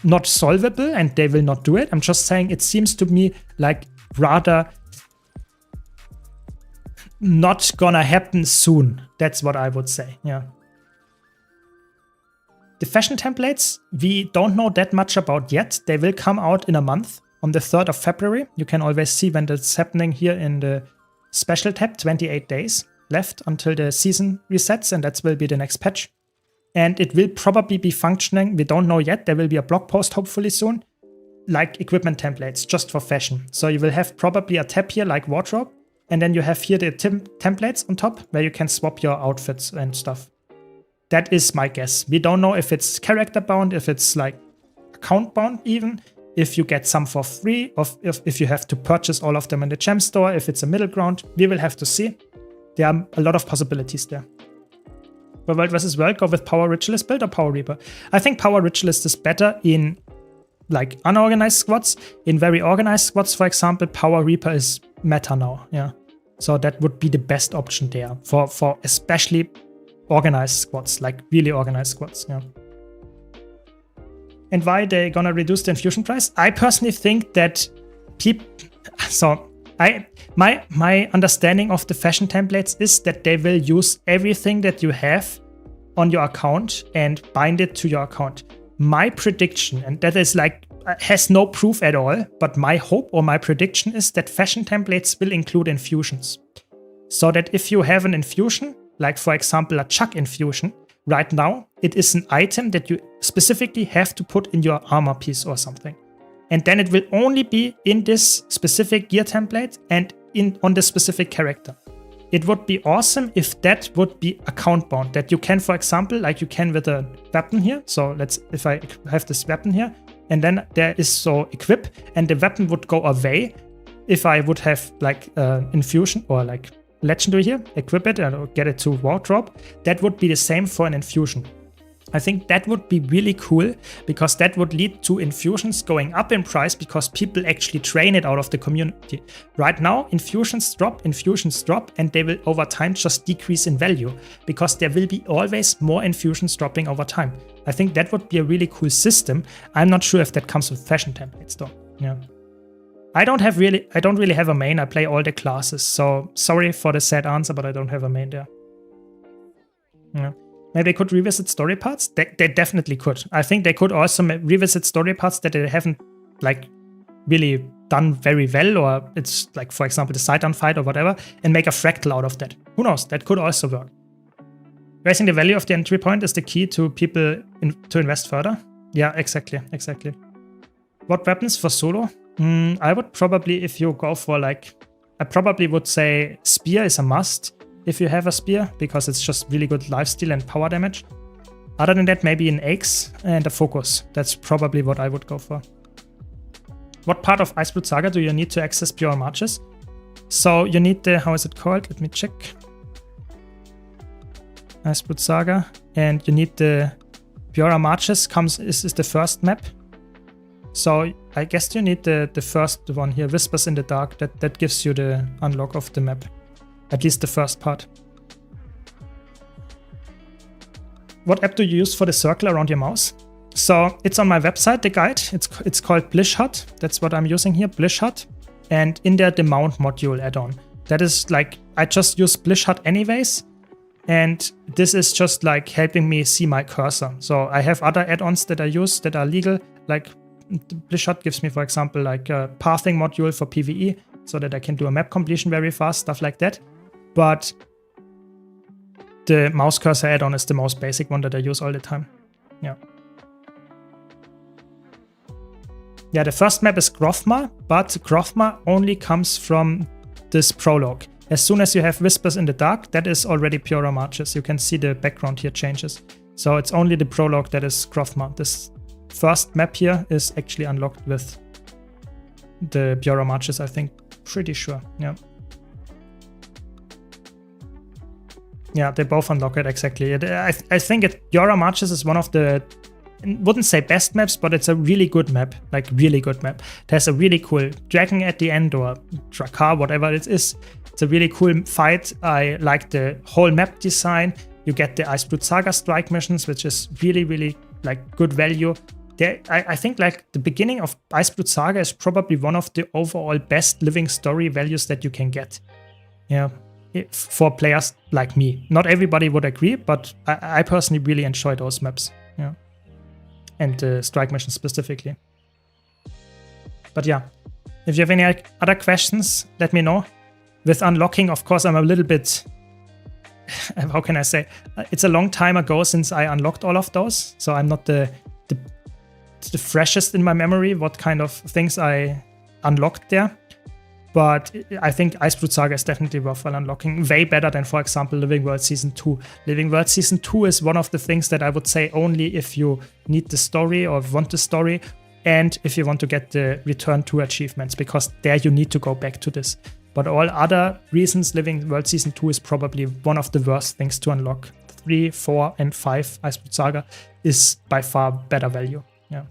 not solvable and they will not do it. I'm just saying it seems to me like rather not gonna happen soon. That's what I would say, yeah. The fashion templates, we don't know that much about yet. They will come out in a month. On the 3rd of February, you can always see when that's happening here in the special tab, 28 days left until the season resets, and that will be the next patch. And it will probably be functioning, we don't know yet, there will be a blog post hopefully soon, like equipment templates, just for fashion. So you will have probably a tab here like wardrobe, and then you have here the templates on top, where you can swap your outfits and stuff. That is my guess. We don't know if it's character bound, if it's like account bound even, if you get some for free, or if you have to purchase all of them in the gem store, if it's a middle ground, we will have to see. There are a lot of possibilities there. For World vs. World, go with Power Ritualist build or Power Reaper? I think Power Ritualist is better in like unorganized squads. In very organized squads, for example, Power Reaper is meta now, yeah. So that would be the best option there for especially organized squads, like really organized squads, yeah. And why they're gonna reduce the infusion price? I personally think that my understanding of the fashion templates is that they will use everything that you have on your account and bind it to your account. My prediction, and that is like has no proof at all, but my hope or my prediction is that fashion templates will include infusions. So that if you have an infusion, like for example a Chuck infusion, right now it is an item that you specifically have to put in your armor piece or something. And then it will only be in this specific gear template and on the specific character. It would be awesome if that would be account bound, that you can, for example, like you can with a weapon here. So if I have this weapon here, and then there is so equip, and the weapon would go away if I would have like infusion or like legendary here, equip it and get it to wardrobe. That would be the same for an infusion. I think that would be really cool, because that would lead to infusions going up in price because people actually train it out of the community. Right now, infusions drop, and they will over time just decrease in value because there will be always more infusions dropping over time. I think that would be a really cool system. I'm not sure if that comes with fashion templates though. Yeah. I don't really have a main. I play all the classes, so sorry for the sad answer, but I don't have a main there. Yeah. Maybe they could revisit story parts. They definitely could. I think they could also revisit story parts that they haven't like really done very well, or it's like, for example, the Sidon fight or whatever, and make a fractal out of that. Who knows? That could also work. Raising the value of the entry point is the key to people to invest further. Yeah, exactly. What weapons for solo? I would probably, if you go for like, I probably would say spear is a must. If you have a spear, because it's just really good lifesteal and power damage. Other than that, maybe an axe and a focus. That's probably what I would go for. What part of Iceblood Saga do you need to access Pure Marches? So you need the, how is it called? Let me check. Iceblood Saga. And you need the Pure Marches is the first map. So I guess you need the first one here, Whispers in the Dark. That gives you the unlock of the map. At least the first part. What app do you use for the circle around your mouse? So it's on my website, the guide. It's called Blish Hut. That's what I'm using here, Blish Hut. and in there the mount module add-on. That is like, I just use Blishut anyways, and this is just like helping me see my cursor. So I have other add-ons that I use that are legal, like Blishut gives me, for example, like a pathing module for PvE, so that I can do a map completion very fast, stuff like that. But the mouse cursor add-on is the most basic one that I use all the time. Yeah. Yeah, the first map is Grothma, but Grothma only comes from this prologue. As soon as you have Whispers in the Dark, that is already Purer Marches. You can see the background here changes. So it's only the prologue that is Grothma. This first map here is actually unlocked with the Purer Marches, I think. Pretty sure, yeah. Yeah, they both unlock it, exactly. I think Purer Marches is one of the, I wouldn't say best maps, but it's a really good map, like really good map. It has a really cool dragon at the end, or Drakkar, whatever it is. It's a really cool fight. I like the whole map design. You get the Iceblood Saga strike missions, which is really, really like good value. I think like the beginning of Iceblood Saga is probably one of the overall best living story values that you can get. Yeah, for players like me. Not everybody would agree, but I personally really enjoy those maps. Yeah. And the strike mission specifically. But yeah, if you have any other questions, let me know. With unlocking, of course, I'm a little bit, how can I say? It's a long time ago since I unlocked all of those, so I'm not the freshest in my memory what kind of things I unlocked there. But I think Iceblood Saga is definitely worthwhile unlocking. Way better than, for example, Living World Season 2. Living World Season 2 is one of the things that I would say only if you need the story or want the story, and if you want to get the Return to achievements, because there you need to go back to this. But all other reasons, Living World Season 2 is probably one of the worst things to unlock. 3, 4, and 5 Iceblood Saga is by far better value. Yeah.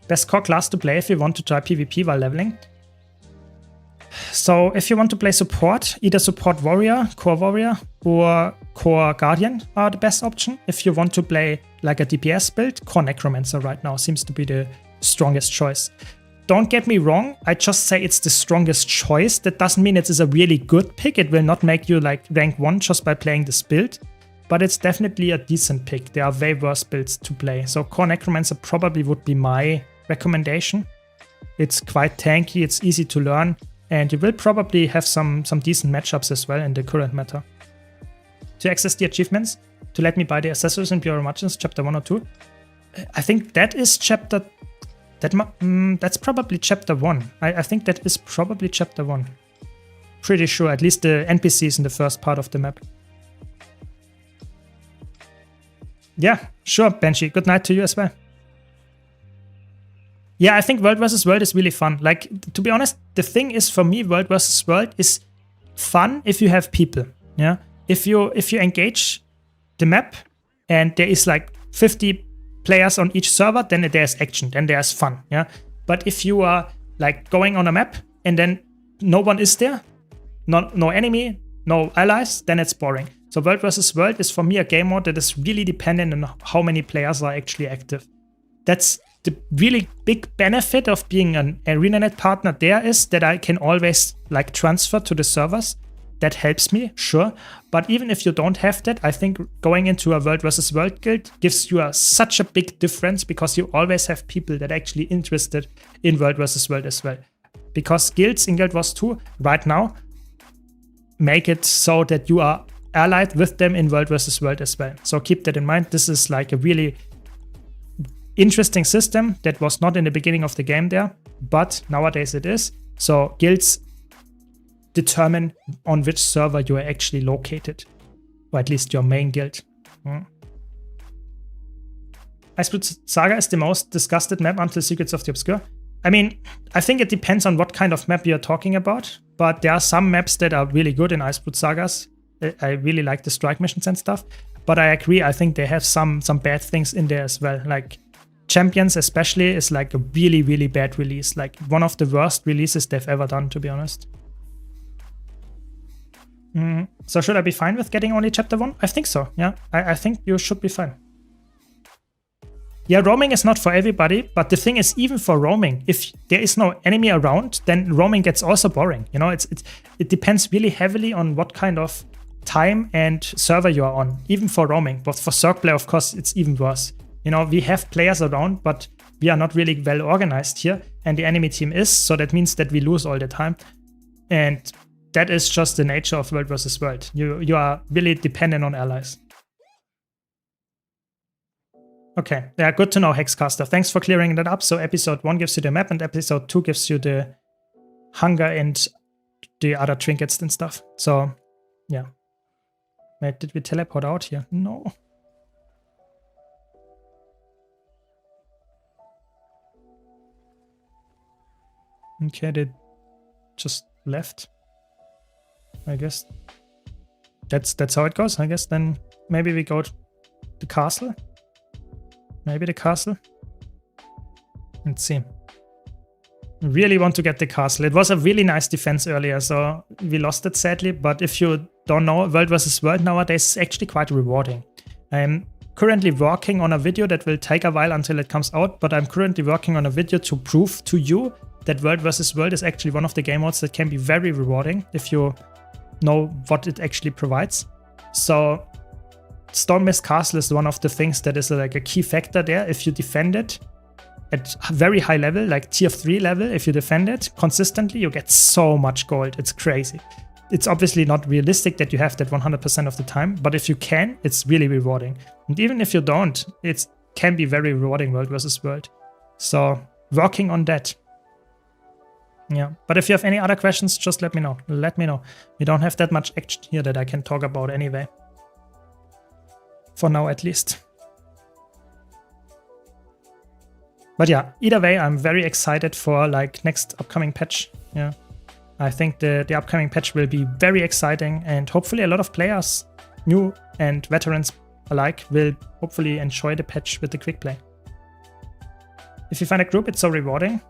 Best core class to play if you want to try PvP while leveling. So if you want to play support, either support warrior, or core guardian are the best option. If you want to play like a DPS build, core necromancer right now seems to be the strongest choice. Don't get me wrong, I just say it's the strongest choice. That doesn't mean it is a really good pick. It will not make you like rank 1 just by playing this build, but it's definitely a decent pick. There are way worse builds to play. So core necromancer probably would be my recommendation. It's quite tanky, it's easy to learn, and you will probably have some decent matchups as well in the current meta. To access the achievements, to let me buy the accessories in Purer Marches, chapter 1 or 2. I think that is chapter... that's probably chapter 1. I think that is probably chapter 1. Pretty sure, at least the NPCs in the first part of the map. Yeah, sure, Banshee. Good night to you as well. Yeah, I think World vs. World is really fun. Like, to be honest, the thing is for me, World vs. World is fun if you have people. Yeah, if you engage the map and there is like 50 players on each server, then there's action, then there's fun. Yeah, but if you are like going on a map and then no one is there, no enemy, no allies, then it's boring. So World vs. World is for me a game mode that is really dependent on how many players are actually active. That's the really big benefit of being an ArenaNet partner there is that I can always like transfer to the servers. That helps me, sure. But even if you don't have that, I think going into a World vs. World guild gives you such a big difference, because you always have people that are actually interested in World vs. World as well. Because guilds in Guild Wars 2 right now make it so that you are allied with them in World vs. World as well. So keep that in mind. This is like a really interesting system that was not in the beginning of the game there, but nowadays it is. So guilds determine on which server you are actually located, or at least your main guild. Iceblood Saga is the most disgusted map until Secrets of the Obscure. I mean, I think it depends on what kind of map you're talking about, but there are some maps that are really good in Iceblood Sagas. I really like the strike missions and stuff, but I agree, I think they have some bad things in there as well. Like Champions especially is like a really, really bad release. Like one of the worst releases they've ever done, to be honest. So should I be fine with getting only chapter 1? I think so, yeah. I think you should be fine. Yeah, roaming is not for everybody, but the thing is, even for roaming, if there is no enemy around, then roaming gets also boring. You know, it depends really heavily on what kind of time and server you are on, even for roaming. But for Circ play, of course, it's even worse. You know, we have players around, but we are not really well organized here, and the enemy team is, so that means that we lose all the time. And that is just the nature of World versus World. You are really dependent on allies. Okay, yeah, good to know, Hexcaster. Thanks for clearing that up. So episode 1 gives you the map, and episode 2 gives you the hunger and the other trinkets and stuff. So, yeah. Wait, did we teleport out here? No. Okay, they just left. I guess that's how it goes. I guess then maybe we go to the castle. Maybe the castle. Let's see. Really want to get the castle. It was a really nice defense earlier, so we lost it sadly. But if you don't know, World vs. World nowadays is actually quite rewarding. I'm currently working on a video that will take a while until it comes out, but I'm currently working on a video to prove to you that World vs. World is actually one of the game modes that can be very rewarding if you know what it actually provides. So Stormmist Castle is one of the things that is like a key factor there. If you defend it at very high level, like tier 3 level, if you defend it consistently, you get so much gold. It's crazy. It's obviously not realistic that you have that 100% of the time, but if you can, it's really rewarding. And even if you don't, it can be very rewarding World vs. World. So working on that. Yeah, but if you have any other questions, just let me know. Let me know. We don't have that much action here that I can talk about anyway. For now, at least. But yeah, either way, I'm very excited for like next upcoming patch. Yeah, I think the upcoming patch will be very exciting, and hopefully a lot of players, new and veterans alike, will hopefully enjoy the patch with the quick play. If you find a group, it's so rewarding.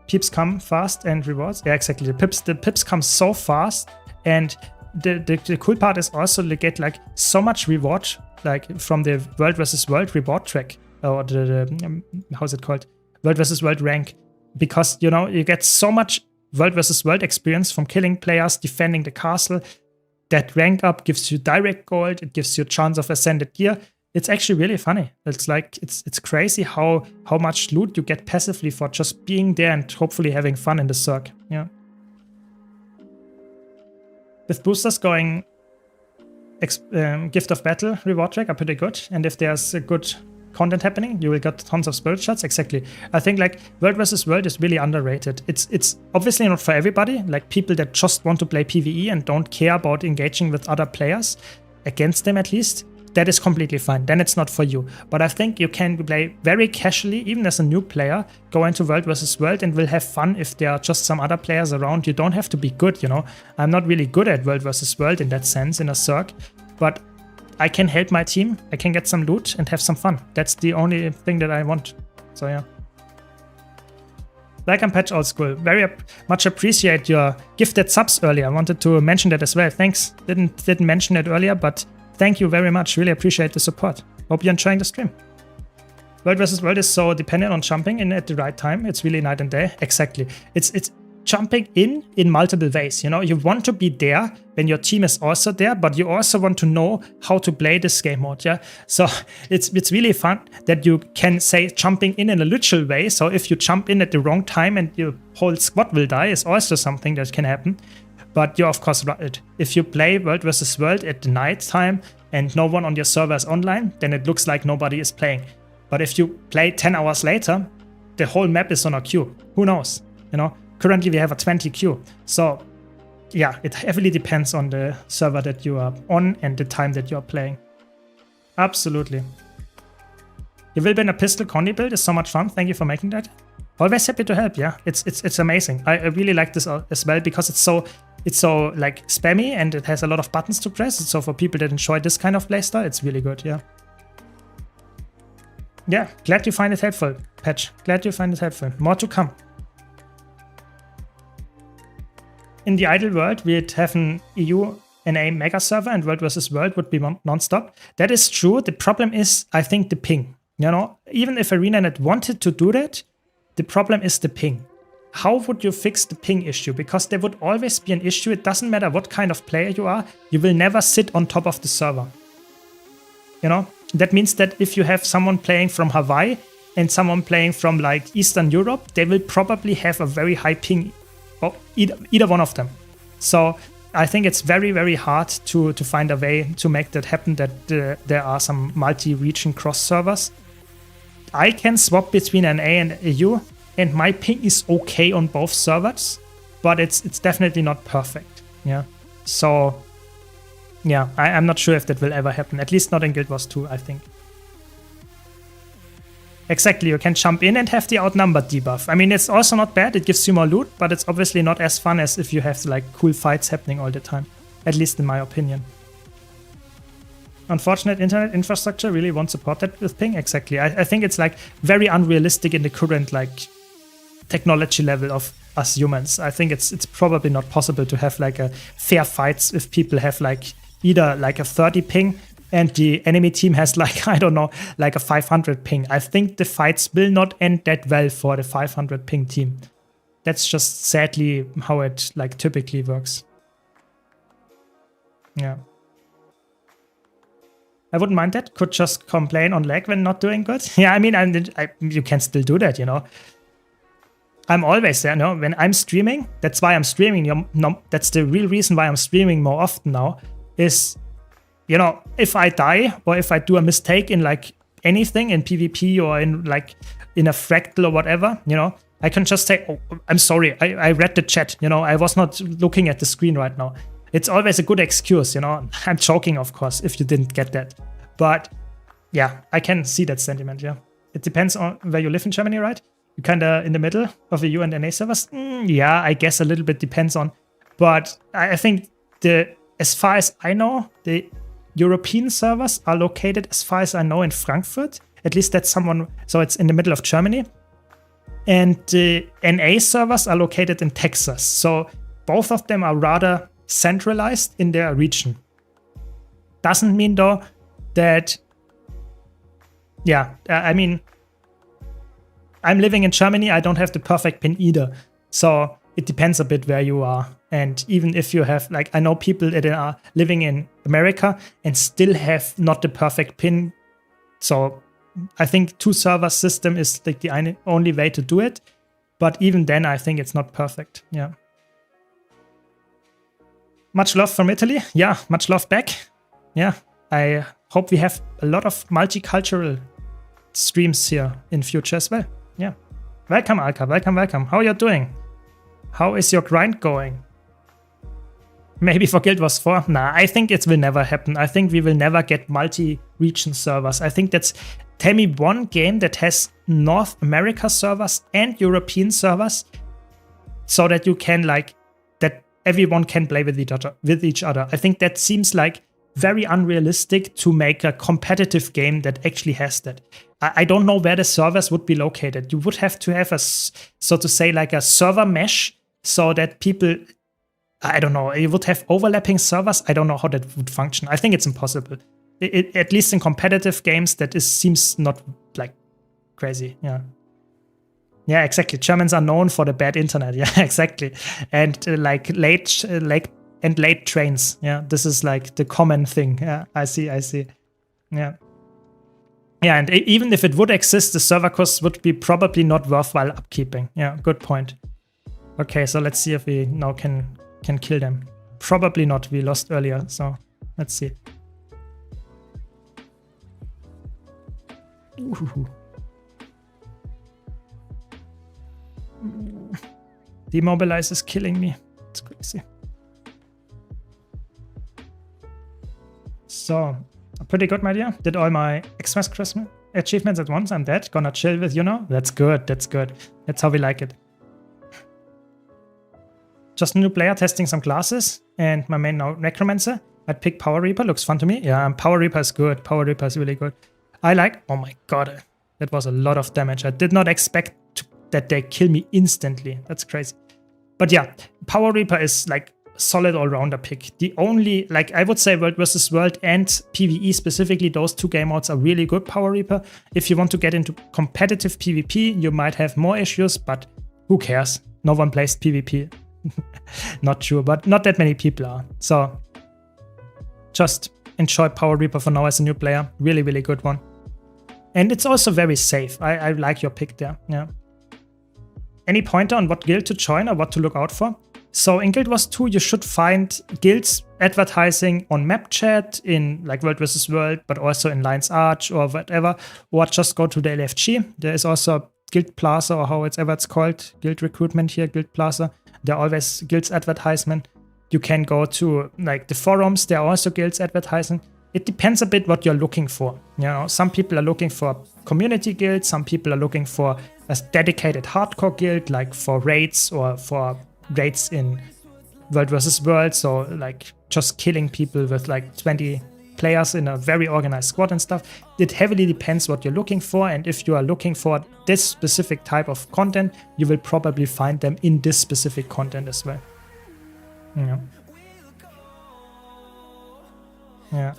Peeps come fast and rewards. Yeah, exactly. The pips come so fast, and the cool part is also to get like so much reward, like from the World vs. World reward track, or the how's it called? World vs. World rank, because you know you get so much World vs. World experience from killing players, defending the castle. That rank up gives you direct gold. It gives you a chance of ascended gear. It's actually really funny. It's like it's crazy how much loot you get passively for just being there and hopefully having fun in the circ. Yeah. With boosters going Gift of Battle reward track are pretty good, and if there's a good content happening, you will get tons of spirit shots. Exactly. I think like World vs. World is really underrated. It's obviously not for everybody, like people that just want to play PvE and don't care about engaging with other players, against them at least. That is completely fine. Then it's not for you. But I think you can play very casually, even as a new player, go into World vs. World and will have fun if there are just some other players around. You don't have to be good, you know. I'm not really good at World vs. World in that sense, in a circ, but I can help my team. I can get some loot and have some fun. That's the only thing that I want. So yeah. Welcome Patch Old School. Very much appreciate your gifted subs earlier. I wanted to mention that as well. Thanks. Didn't mention it earlier, but thank you very much. Really appreciate the support. Hope you're enjoying the stream. World vs. World is so dependent on jumping in at the right time. It's really night and day. Exactly. It's jumping in multiple ways. You know, you want to be there when your team is also there, but you also want to know how to play this game mode. Yeah. So it's really fun that you can say jumping in a literal way. So if you jump in at the wrong time and your whole squad will die, is also something that can happen. But you're of course right. If you play World vs. World at the night time and no one on your server is online, then it looks like nobody is playing. But if you play 10 hours later, the whole map is on a queue. Who knows? You know, currently we have a 20 queue. So yeah, it heavily depends on the server that you are on and the time that you are playing. Absolutely. You will be in a pistol Condi build. It's so much fun. Thank you for making that. Always happy to help. Yeah, it's amazing. I really like this as well because it's so like spammy and it has a lot of buttons to press. So for people that enjoy this kind of playstyle, it's really good. Yeah. Yeah, glad you find it helpful, Patch. Glad you find it helpful. More to come. In the ideal world, we'd have an EU NA mega server and World vs. World would be non-stop. That is true. The problem is, I think, the ping. You know, even if ArenaNet wanted to do that, the problem is the ping. How would you fix the ping issue? Because there would always be an issue. It doesn't matter what kind of player you are. You will never sit on top of the server. You know, that means that if you have someone playing from Hawaii and someone playing from like Eastern Europe, they will probably have a very high ping, or either one of them. So I think it's very, very hard to find a way to make that happen, that there are some multi-region cross servers. I can swap between NA and EU, and my ping is okay on both servers, but it's definitely not perfect. Yeah. So yeah, I'm not sure if that will ever happen. At least not in Guild Wars 2, I think. Exactly, you can jump in and have the outnumbered debuff. I mean, it's also not bad. It gives you more loot, but it's obviously not as fun as if you have like cool fights happening all the time. At least in my opinion. Unfortunate internet infrastructure really won't support that with ping. Exactly. I think it's like very unrealistic in the current like technology level of us humans. I think it's probably not possible to have like a fair fights if people have like either like a 30 ping and the enemy team has like, I don't know, like a 500 ping. I think the fights will not end that well for the 500 ping team. That's just sadly how it like typically works. Yeah. I wouldn't mind that. Could just complain on lag when not doing good. Yeah, I mean, you can still do that, you know. I'm always there, no? When I'm streaming, that's why I'm streaming. That's the real reason why I'm streaming more often now. Is, you know, if I die or if I do a mistake in like anything in PvP or in like in a fractal or whatever, you know, I can just say, oh, I'm sorry, I read the chat, you know, I was not looking at the screen right now. It's always a good excuse, you know. I'm joking, of course, if you didn't get that. But yeah, I can see that sentiment, yeah. It depends on where you live in Germany, right? You're kind of in the middle of the EU and NA servers? Yeah, I guess a little bit depends on. But I think as far as I know, the European servers are located, as far as I know, in Frankfurt. At least that's someone, so it's in the middle of Germany. And the NA servers are located in Texas. So both of them are rather centralized in their region. Doesn't mean though that, yeah, I mean, I'm living in Germany, I don't have the perfect pin either. So it depends a bit where you are. And even if you have, like, I know people that are living in America and still have not the perfect pin. So I think 2-server system is like the only way to do it. But even then, I think it's not perfect. Yeah. Much love from Italy. Yeah, much love back. Yeah, I hope we have a lot of multicultural streams here in future as well. Yeah. Welcome, Alka. Welcome, welcome. How are you doing? How is your grind going? Maybe for Guild Wars 4? Nah, I think it will never happen. I think we will never get multi-region servers. I think tell me one game that has North America servers and European servers so that you can like, that everyone can play with each other. I think that seems like very unrealistic to make a competitive game that actually has that. I don't know where the servers would be located. You would have to have a, so to say, like a server mesh so that people, I don't know, you would have overlapping servers. I don't know how that would function. I think it's impossible. At least in competitive games, seems not like crazy. Yeah. Yeah, exactly. Germans are known for the bad internet. Yeah, exactly. And like late trains. Yeah, this is like the common thing. Yeah, I see. Yeah. Yeah, and even if it would exist, the server costs would be probably not worthwhile upkeeping. Yeah, good point. Okay, so let's see if we now can kill them. Probably not. We lost earlier, so let's see. Ooh. Demobilize is killing me. It's crazy. So, pretty good, my dear. Did all my Xmas Christmas achievements at once. I'm dead. Gonna chill with you now. That's good. That's good. That's how we like it. Just a new player testing some classes. And my main now, Necromancer. I'd pick Power Reaper. Looks fun to me. Yeah, Power Reaper is good. Power Reaper is really good. I like... Oh my god. That was a lot of damage. I did not expect that they kill me instantly. That's crazy. But yeah, Power Reaper is like solid all-rounder pick. The only, like I would say World vs. World and PvE specifically, those two game modes are really good Power Reaper. If you want to get into competitive PvP, you might have more issues, but who cares? No one plays PvP. Not true, but not that many people are. So just enjoy Power Reaper for now as a new player. Really, really good one. And it's also very safe. I like your pick there. Yeah. Any pointer on what guild to join or what to look out for? So in Guild Wars 2, you should find guilds advertising on map chat in like World vs. World, but also in Lion's Arch or whatever, or just go to the LFG. There is also Guild Plaza, or how it's called, guild recruitment here, Guild Plaza. There are always guilds advertisement. You can go to like the forums. There are also guilds advertising. It depends a bit what you're looking for. You know, some people are looking for community guild. Some people are looking for a dedicated hardcore guild, like for raids or for raids in World vs. World. So like just killing people with like 20 players in a very organized squad and stuff. It heavily depends what you're looking for. And if you are looking for this specific type of content, you will probably find them in this specific content as well. Yeah. Yeah.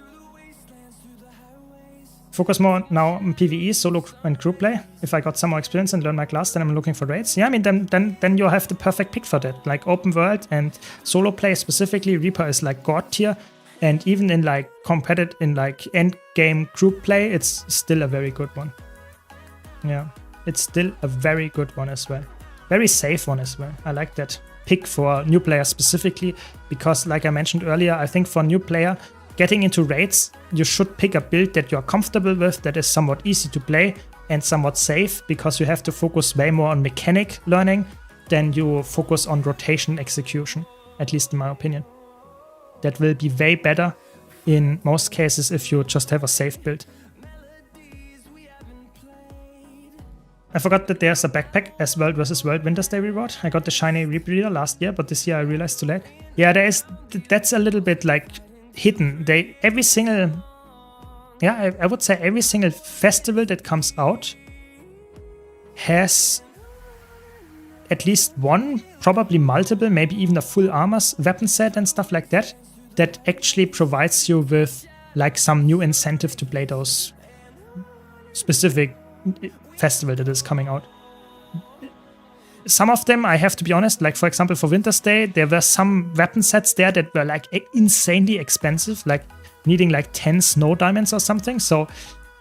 Focus more now on PvE, solo and group play. If I got some more experience and learn my class, then I'm looking for raids. Yeah, I mean, then you have the perfect pick for that. Like open world and solo play specifically, Reaper is like god tier. And even in like competitive, in like end game group play, it's still a very good one. Yeah, it's still a very good one as well. Very safe one as well. I like that pick for new players specifically, because like I mentioned earlier, I think for a new player, getting into raids, you should pick a build that you're comfortable with, that is somewhat easy to play and somewhat safe, because you have to focus way more on mechanic learning than you focus on rotation execution, at least in my opinion. That will be way better in most cases if you just have a safe build. I forgot that there's a backpack as World vs. World Winter's Day reward. I got the shiny Rebreather last year, but this year I realized too late. Yeah, that's a little bit like hidden. Every single, yeah, I would say every single festival that comes out has at least one, probably multiple, maybe even a full armors weapon set and stuff like that, that actually provides you with like some new incentive to play those specific festival that is coming out. Some of them, I have to be honest, like for example for Winter's Day, there were some weapon sets there that were like insanely expensive, like needing like 10 snow diamonds or something. So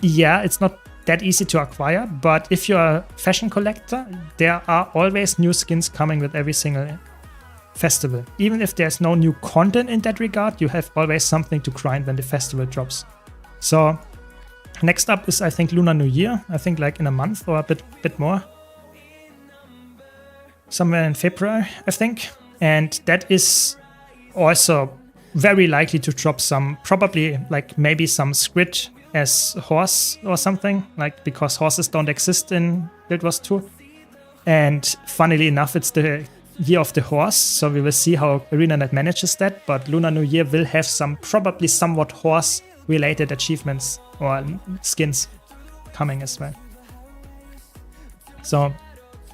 yeah, it's not that easy to acquire, but if you're a fashion collector, there are always new skins coming with every single festival. Even if there's no new content in that regard, you have always something to grind when the festival drops. So next up is, I think, Lunar New Year. I think like in a month or a bit more. Somewhere in February, I think. And that is also very likely to drop some, probably like maybe some squid as horse or something, like because horses don't exist in Guild Wars 2. And funnily enough, it's the year of the horse, so we will see how ArenaNet manages that. But Lunar New Year will have some probably somewhat horse-related achievements or skins coming as well. So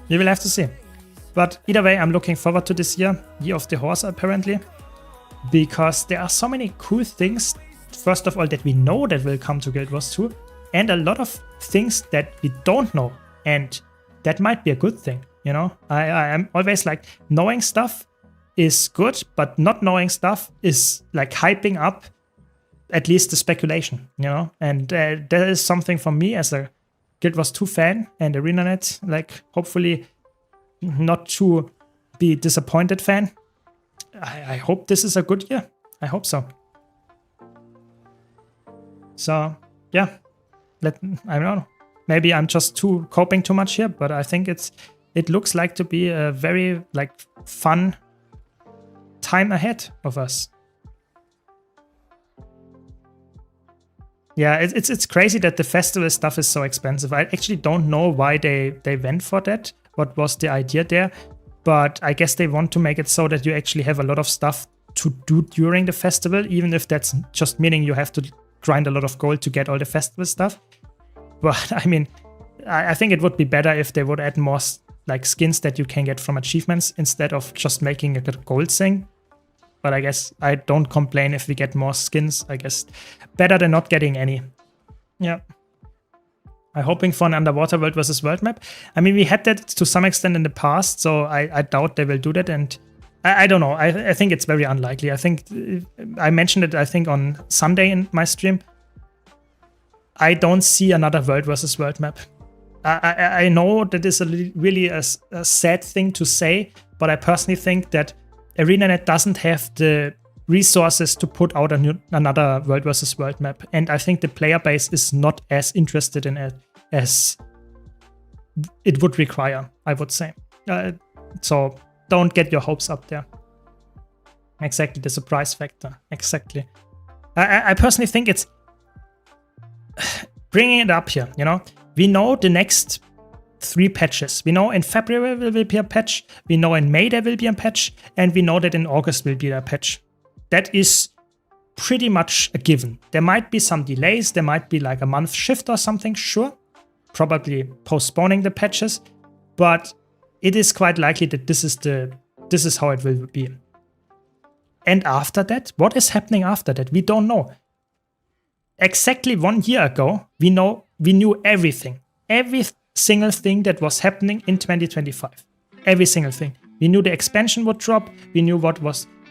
we will have to see. But either way, I'm looking forward to this year of the horse apparently, because there are so many cool things, first of all, that we know that will come to Guild Wars 2, and a lot of things that we don't know, and that might be a good thing, you know? I am always like, knowing stuff is good, but not knowing stuff is like hyping up at least the speculation, you know? And that is something for me as a Guild Wars 2 fan and ArenaNet, like hopefully not to be disappointed fan. I hope this is a good year. I hope so. So yeah, I don't know. Maybe I'm just coping too much here, but I think it looks like to be a very like fun time ahead of us. Yeah, it's crazy that the festival stuff is so expensive. I actually don't know why they went for that. What was the idea there? But I guess they want to make it so that you actually have a lot of stuff to do during the festival, even if that's just meaning you have to grind a lot of gold to get all the festival stuff. But I mean, I think it would be better if they would add more like skins that you can get from achievements instead of just making a gold thing. but I guess I don't complain if we get more skins. I guess better than not getting any. Yeah. I'm hoping for an underwater world versus world map. I mean, we had that to some extent in the past, so I doubt they will do that. And I don't know. I think it's very unlikely. I think I mentioned it, I think, on Sunday in my stream. I don't see another world versus world map. I know that is really a sad thing to say, but I personally think that ArenaNet doesn't have the resources to put out another world versus world map. And I think the player base is not as interested in it as it would require, I would say. So don't get your hopes up there. Exactly, the surprise factor. Exactly. I personally think it's bringing it up here, you know. We know the next 3 patches. We know in February there will be a patch. We know in May there will be a patch. And we know that in August will be a patch. That is pretty much a given. There might be some delays. There might be like a month shift or something, sure. Probably postponing the patches. But it is quite likely that this is how it will be. And after that, what is happening after that? We don't know. Exactly 1 year ago, we knew everything. Every single thing that was happening in 2025. Every single thing. We knew the expansion would drop. We knew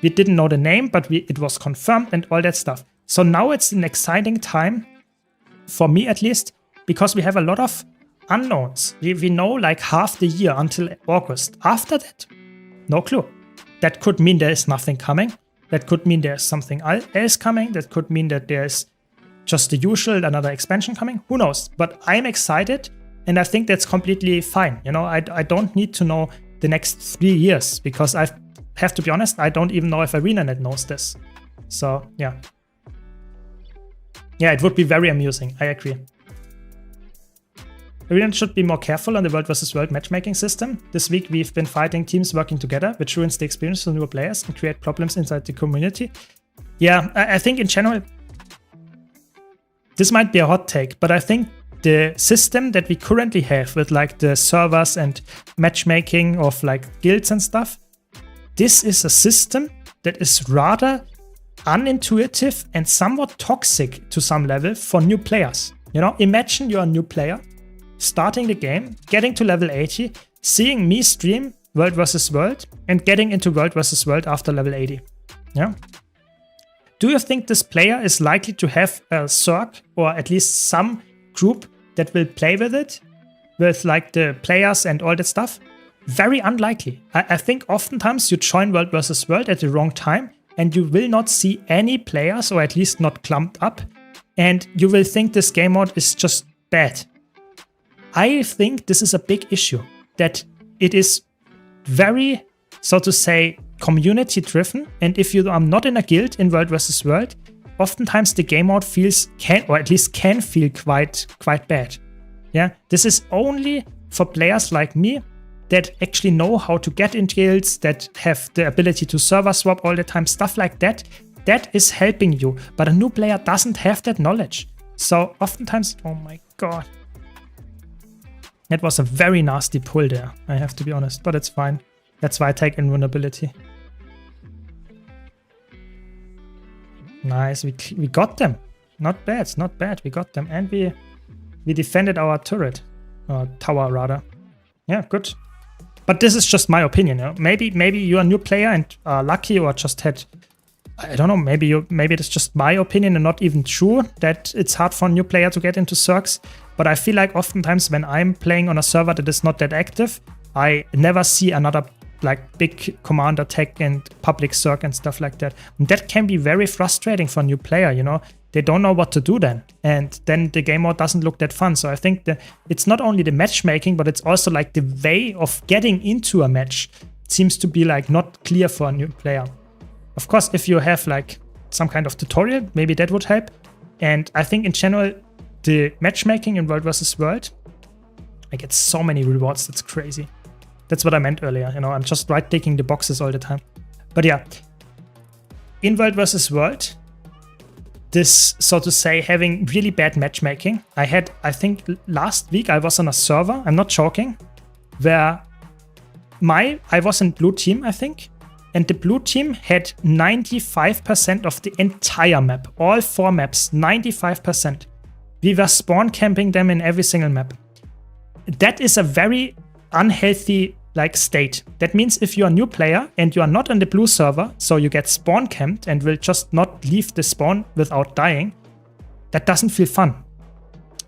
we didn't know the name, but it was confirmed and all that stuff. So now it's an exciting time, for me at least, because we have a lot of unknowns. We know like half the year until August. After that, no clue. That could mean there is nothing coming. That could mean there's something else coming. That could mean that there's just the usual, another expansion coming. Who knows? But I'm excited, and I think that's completely fine. You know, I don't need to know the next 3 years, because I have to be honest, I don't even know if ArenaNet knows this. So, yeah. Yeah, it would be very amusing. I agree. ArenaNet should be more careful on the world versus world matchmaking system. This week we've been fighting teams working together, which ruins the experience for newer players and create problems inside the community. Yeah, I think in general, this might be a hot take, but I think the system that we currently have with like the servers and matchmaking of like guilds and stuff, this is a system that is rather unintuitive and somewhat toxic to some level for new players. You know, imagine you're a new player, starting the game, getting to level 80, seeing me stream World vs. World, and getting into World vs. World after level 80. Yeah. Do you think this player is likely to have a circ or at least some group that will play with it? With like the players and all that stuff? Very unlikely. I think oftentimes you join World vs. World at the wrong time and you will not see any players, or at least not clumped up, and you will think this game mode is just bad. I think this is a big issue, that it is very, so to say, community driven, and if you are not in a guild in World vs. World, oftentimes the game mode can feel quite bad. Yeah, this is only for players like me that actually know how to get in guilds, that have the ability to server swap all the time, stuff like that. That is helping you, but a new player doesn't have that knowledge. So oftentimes, oh my god. That was a very nasty pull there, I have to be honest, but it's fine. That's why I take invulnerability. Nice, we got them. Not bad, not bad, we got them. And we defended our turret, or tower rather. Yeah, good. But this is just my opinion. You know? Maybe you're a new player and are lucky, or just had, I don't know, maybe it's just my opinion and not even true that it's hard for a new player to get into circs. But I feel like oftentimes when I'm playing on a server that is not that active, I never see another like big commander tech and public circ and stuff like that. And that can be very frustrating for a new player, you know. They don't know what to do then. And then the game mode doesn't look that fun. So I think that it's not only the matchmaking, but it's also like the way of getting into a match. It seems to be like not clear for a new player. Of course, if you have like some kind of tutorial, maybe that would help. And I think in general, the matchmaking in World vs. World, I get so many rewards, that's crazy. That's what I meant earlier, you know, I'm just right-clicking the boxes all the time. But yeah, in World vs. World, this, so to say, having really bad matchmaking. I think last week I was on a server, I'm not joking, where I was in blue team, I think, and the blue team had 95% of the entire map. All 4 maps, 95%. We were spawn camping them in every single map. That is a very unhealthy state. That means if you're a new player and you are not on the blue server, so you get spawn camped and will just not leave the spawn without dying, that doesn't feel fun.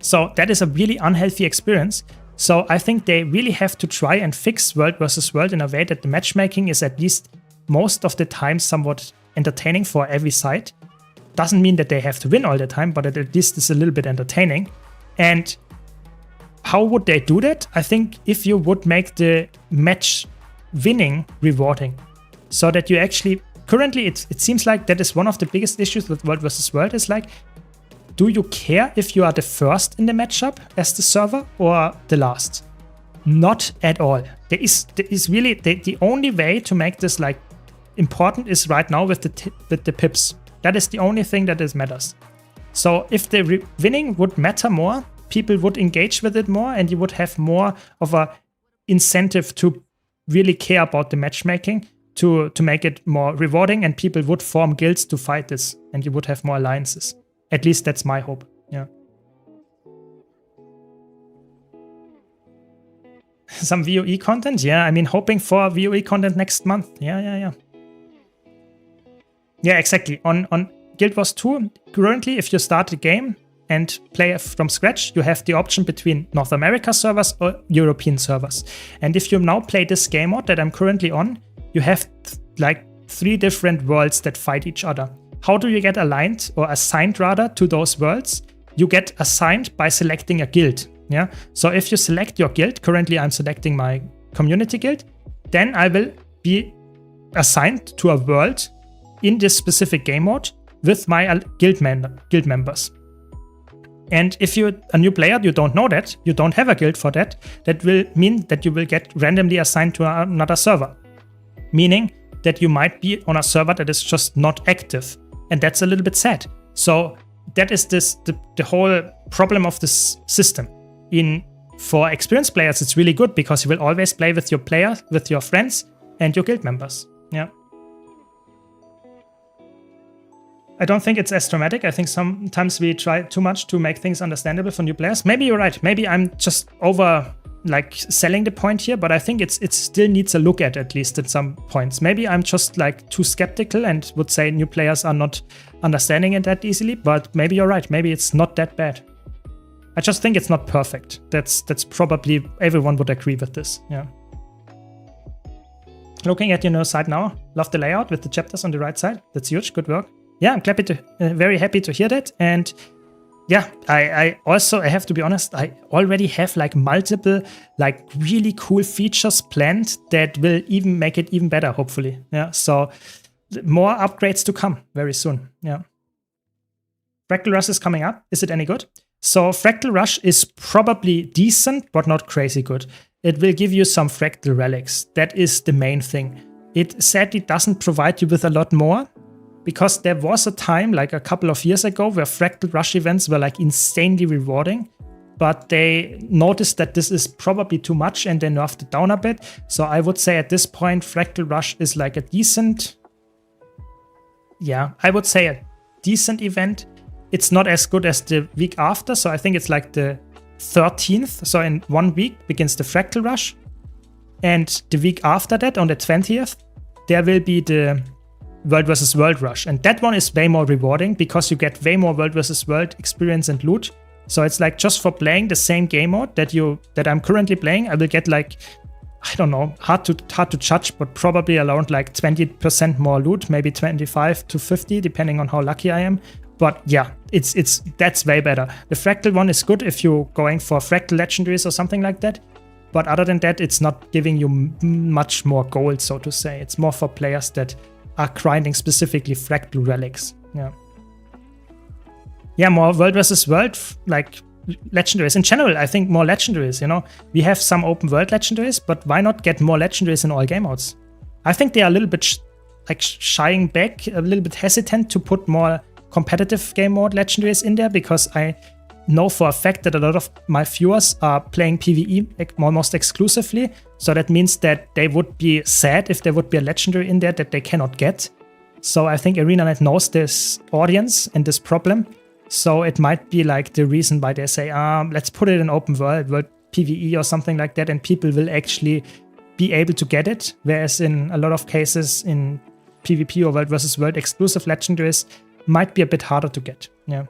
So that is a really unhealthy experience. So I think they really have to try and fix World versus World in a way that the matchmaking is at least most of the time somewhat entertaining for every side. Doesn't mean that they have to win all the time, but at least it's a little bit entertaining. And how would they do that? I think if you would make the match winning rewarding, so that you actually, currently it seems like that is one of the biggest issues with World versus World is do you care if you are the first in the matchup as the server or the last? Not at all. There is really the only way to make this important is right now with the pips. That is the only thing that matters. So if the winning would matter more, people would engage with it more, and you would have more of a incentive to really care about the matchmaking to make it more rewarding, and people would form guilds to fight this, and you would have more alliances. At least that's my hope. Yeah. Some VOE content? Yeah, I mean, hoping for VOE content next month. Yeah. Yeah, exactly. On Guild Wars 2, currently, if you start the game and play from scratch, you have the option between North America servers or European servers. And if you now play this game mode that I'm currently on, you have 3 different worlds that fight each other. How do you get aligned, or assigned rather, to those worlds? You get assigned by selecting a guild. Yeah. So if you select your guild, currently I'm selecting my community guild, then I will be assigned to a world in this specific game mode with my guild members. And if you're a new player, you don't know that, you don't have a guild for that, that will mean that you will get randomly assigned to another server. Meaning that you might be on a server that is just not active. And that's a little bit sad. So that is the whole problem of this system. For experienced players, it's really good because you will always play with your players, with your friends and your guild members. Yeah. I don't think it's as dramatic. I think sometimes we try too much to make things understandable for new players. Maybe you're right. Maybe I'm just over selling the point here, but I think it still needs a look at least at some points. Maybe I'm just too skeptical and would say new players are not understanding it that easily, but maybe you're right. Maybe it's not that bad. I just think it's not perfect. That's probably everyone would agree with this. Yeah. Looking at your site now, love the layout with the chapters on the right side. That's huge. Good work. Yeah, I'm very happy to hear that. And yeah, I also, I have to be honest, I already have multiple really cool features planned that will even make it even better, hopefully. Yeah, so more upgrades to come very soon. Yeah. Fractal Rush is coming up. Is it any good? So Fractal Rush is probably decent, but not crazy good. It will give you some fractal relics. That is the main thing. It sadly doesn't provide you with a lot more, because there was a time, a couple of years ago, where Fractal Rush events were insanely rewarding, but they noticed that this is probably too much and they nerfed it down a bit. So I would say at this point, Fractal Rush is a decent, I would say a decent event. It's not as good as the week after, so I think it's the 13th. So in 1 week begins the Fractal Rush, and the week after that, on the 20th, there will be the World vs. World Rush. And that one is way more rewarding because you get way more World vs. World experience and loot. So it's just for playing the same game mode that I'm currently playing, I will get I don't know, hard to judge, but probably around 20% more loot, maybe 25 to 50, depending on how lucky I am. But yeah, that's way better. The Fractal one is good if you're going for Fractal Legendaries or something like that. But other than that, it's not giving you much more gold, so to say. It's more for players that are grinding specifically Fractal relics. Yeah. Yeah, more World vs. World, legendaries. In general, I think more legendaries, We have some open world legendaries, but why not get more legendaries in all game modes? I think they are a little bit shying back, a little bit hesitant to put more competitive game mode legendaries in there, because I know for a fact that a lot of my viewers are playing PvE almost exclusively. So that means that they would be sad if there would be a legendary in there that they cannot get. So I think ArenaNet knows this audience and this problem. So it might be like the reason why they say, let's put it in open world PvE or something like that, and people will actually be able to get it. Whereas in a lot of cases in PvP or world versus world, exclusive legendaries might be a bit harder to get. Yeah.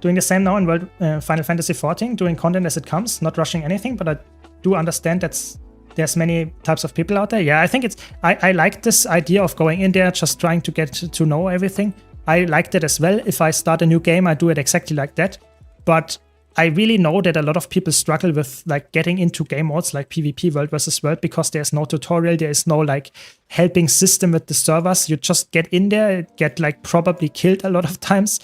Doing the same now in World Final Fantasy XIV, doing content as it comes, not rushing anything, but I do understand there's many types of people out there. Yeah, I think I like this idea of going in there, just trying to get to know everything. I like that as well. If I start a new game, I do it exactly like that. But I really know that a lot of people struggle with like getting into game modes like PvP world versus world because there's no tutorial, there is no like helping system with the servers. You just get in there, get like probably killed a lot of times.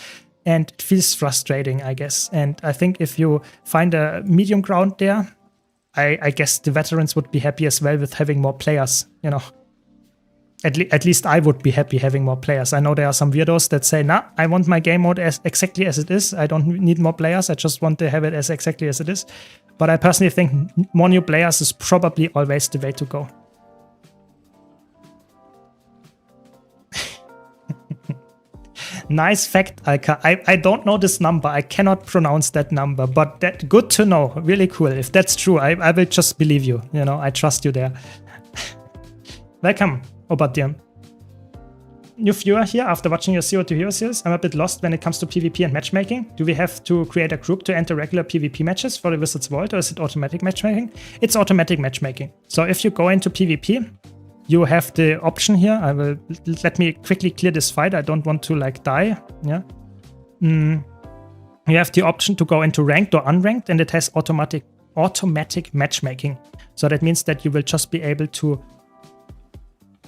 And it feels frustrating, I guess. And I think if you find a medium ground there, I guess the veterans would be happy as well with having more players, you know. At least I would be happy having more players. I know there are some weirdos that say, nah, I want my game mode exactly as it is. I don't need more players. I just want to have it as exactly as it is. But I personally think more new players is probably always the way to go. Nice fact, Alka. I don't know this number. I cannot pronounce that number, but that good to know. Really cool. If that's true, I will just believe you. You know, I trust you there. Welcome, Obadian. New viewer here after watching your CO2 Hero series. I'm a bit lost when it comes to PvP and matchmaking. Do we have to create a group to enter regular PvP matches for the Wizard's Vault, or is it automatic matchmaking? It's automatic matchmaking. So if you go into PvP, you have the option here. Let me quickly clear this fight. I don't want to like die. Yeah. You have the option to go into ranked or unranked, and it has automatic matchmaking. So that means that you will just be able to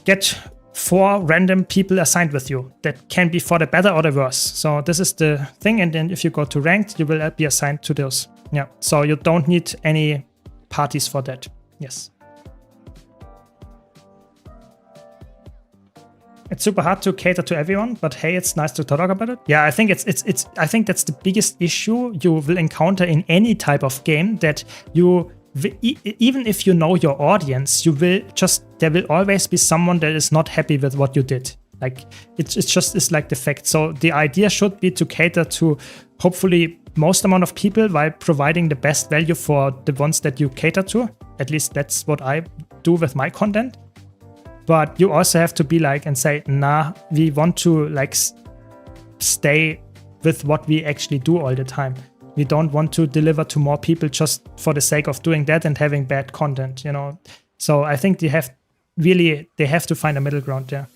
get 4 random people assigned with you. That can be for the better or the worse. So this is the thing. And then if you go to ranked, you will be assigned to those. Yeah. So you don't need any parties for that. Yes. It's super hard to cater to everyone, but hey, it's nice to talk about it. Yeah, I think I think that's the biggest issue you will encounter in any type of game, that you, even if you know your audience, there will always be someone that is not happy with what you did. Like it's like the fact. So the idea should be to cater to hopefully most amount of people while providing the best value for the ones that you cater to. At least that's what I do with my content. But you also have to be like and say, nah, we want to like stay with what we actually do all the time. We don't want to deliver to more people just for the sake of doing that and having bad content, you know. So I think they have to find a middle ground there.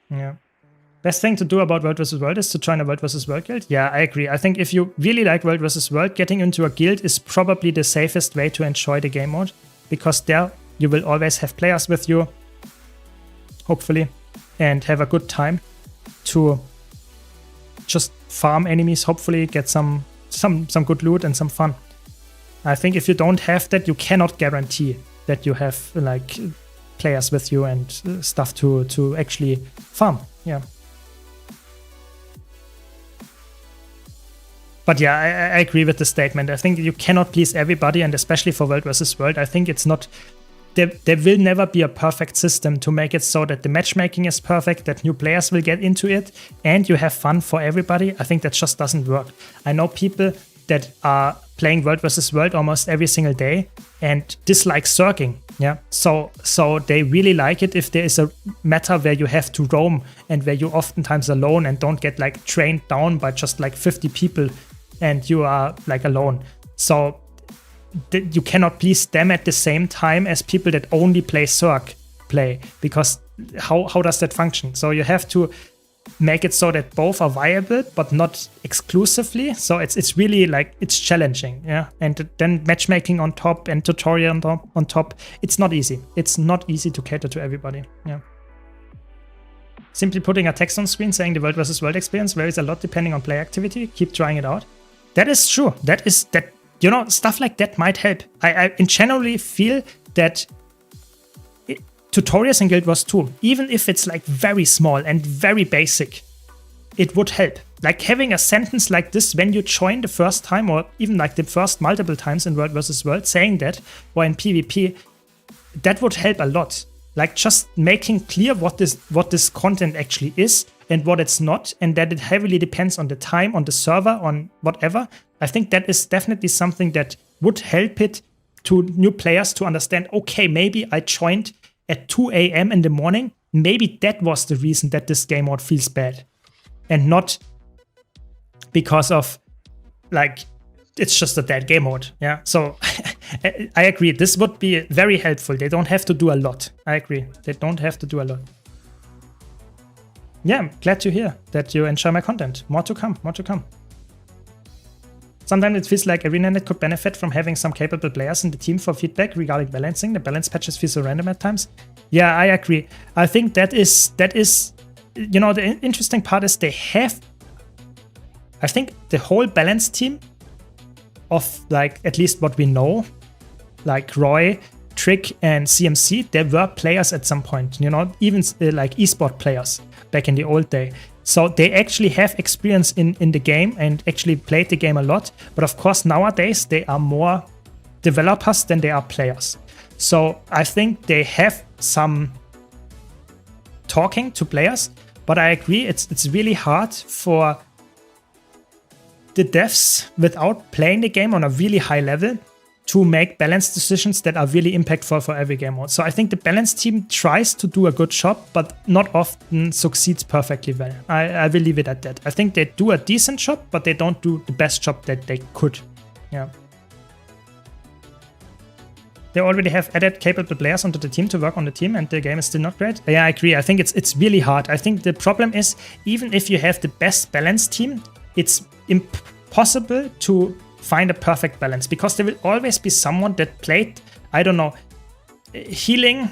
Yeah. Best thing to do about World vs. World is to join a World vs. World guild. Yeah, I agree. I think if you really like World vs. World, getting into a guild is probably the safest way to enjoy the game mode, because there you will always have players with you, hopefully, and have a good time to just farm enemies, hopefully get some good loot and some fun. I think if you don't have that, you cannot guarantee that you have like players with you and stuff to actually farm. Yeah. But yeah, I agree with the statement. I think you cannot please everybody, and especially for World vs. World, I think it's not. There will never be a perfect system to make it so that the matchmaking is perfect, that new players will get into it, and you have fun for everybody. I think that just doesn't work. I know people that are playing World vs. World almost every single day and dislike Zerging. Yeah, so they really like it if there is a meta where you have to roam and where you're oftentimes alone and don't get like trained down by just like 50 people and you are like alone. So you cannot please them at the same time as people that only play Zerg play, because how does that function? So you have to make it so that both are viable but not exclusively. So it's really like it's challenging, yeah. And then matchmaking on top and tutorial on top, it's not easy. It's not easy to cater to everybody, yeah. Simply putting a text on screen saying the World vs. World experience varies a lot depending on play activity. Keep trying it out. That is true. That you know, stuff like that might help. I generally feel that tutorials in Guild Wars 2, even if it's like very small and very basic, it would help. Like having a sentence like this when you join the first time, or even like the first multiple times in World vs. World, saying that, or in PvP, that would help a lot. Like just making clear what this content actually is and what it's not, and that it heavily depends on the time, on the server, on whatever. I think that is definitely something that would help it to new players to understand, okay, maybe I joined at 2 a.m. in the morning. Maybe that was the reason that this game mode feels bad. And not because of, like, it's just a dead game mode. Yeah, so I agree. This would be very helpful. They don't have to do a lot. I agree. They don't have to do a lot. Yeah, I'm glad to hear that you enjoy my content. More to come, more to come. Sometimes it feels like ArenaNet could benefit from having some capable players in the team for feedback regarding balancing. The balance patches feel so random at times. Yeah, I agree. I think that is, you know, the interesting part is they have, I think the whole balance team of, like, at least what we know, like Roy, Trick, and CMC, there were players at some point, you know, even like esport players back in the old day. So they actually have experience in the game and actually played the game a lot. But of course, nowadays, they are more developers than they are players. So I think they have some talking to players, but I agree, it's really hard for the devs without playing the game on a really high level to make balance decisions that are really impactful for every game mode. So I think the balance team tries to do a good job, but not often succeeds perfectly well. I will leave it at that. I think they do a decent job, but they don't do the best job that they could. Yeah. They already have added capable players onto the team to work on the team, and the game is still not great. Yeah, I agree. I think it's really hard. I think the problem is, even if you have the best balance team, it's impossible to find a perfect balance, because there will always be someone that played, I don't know, healing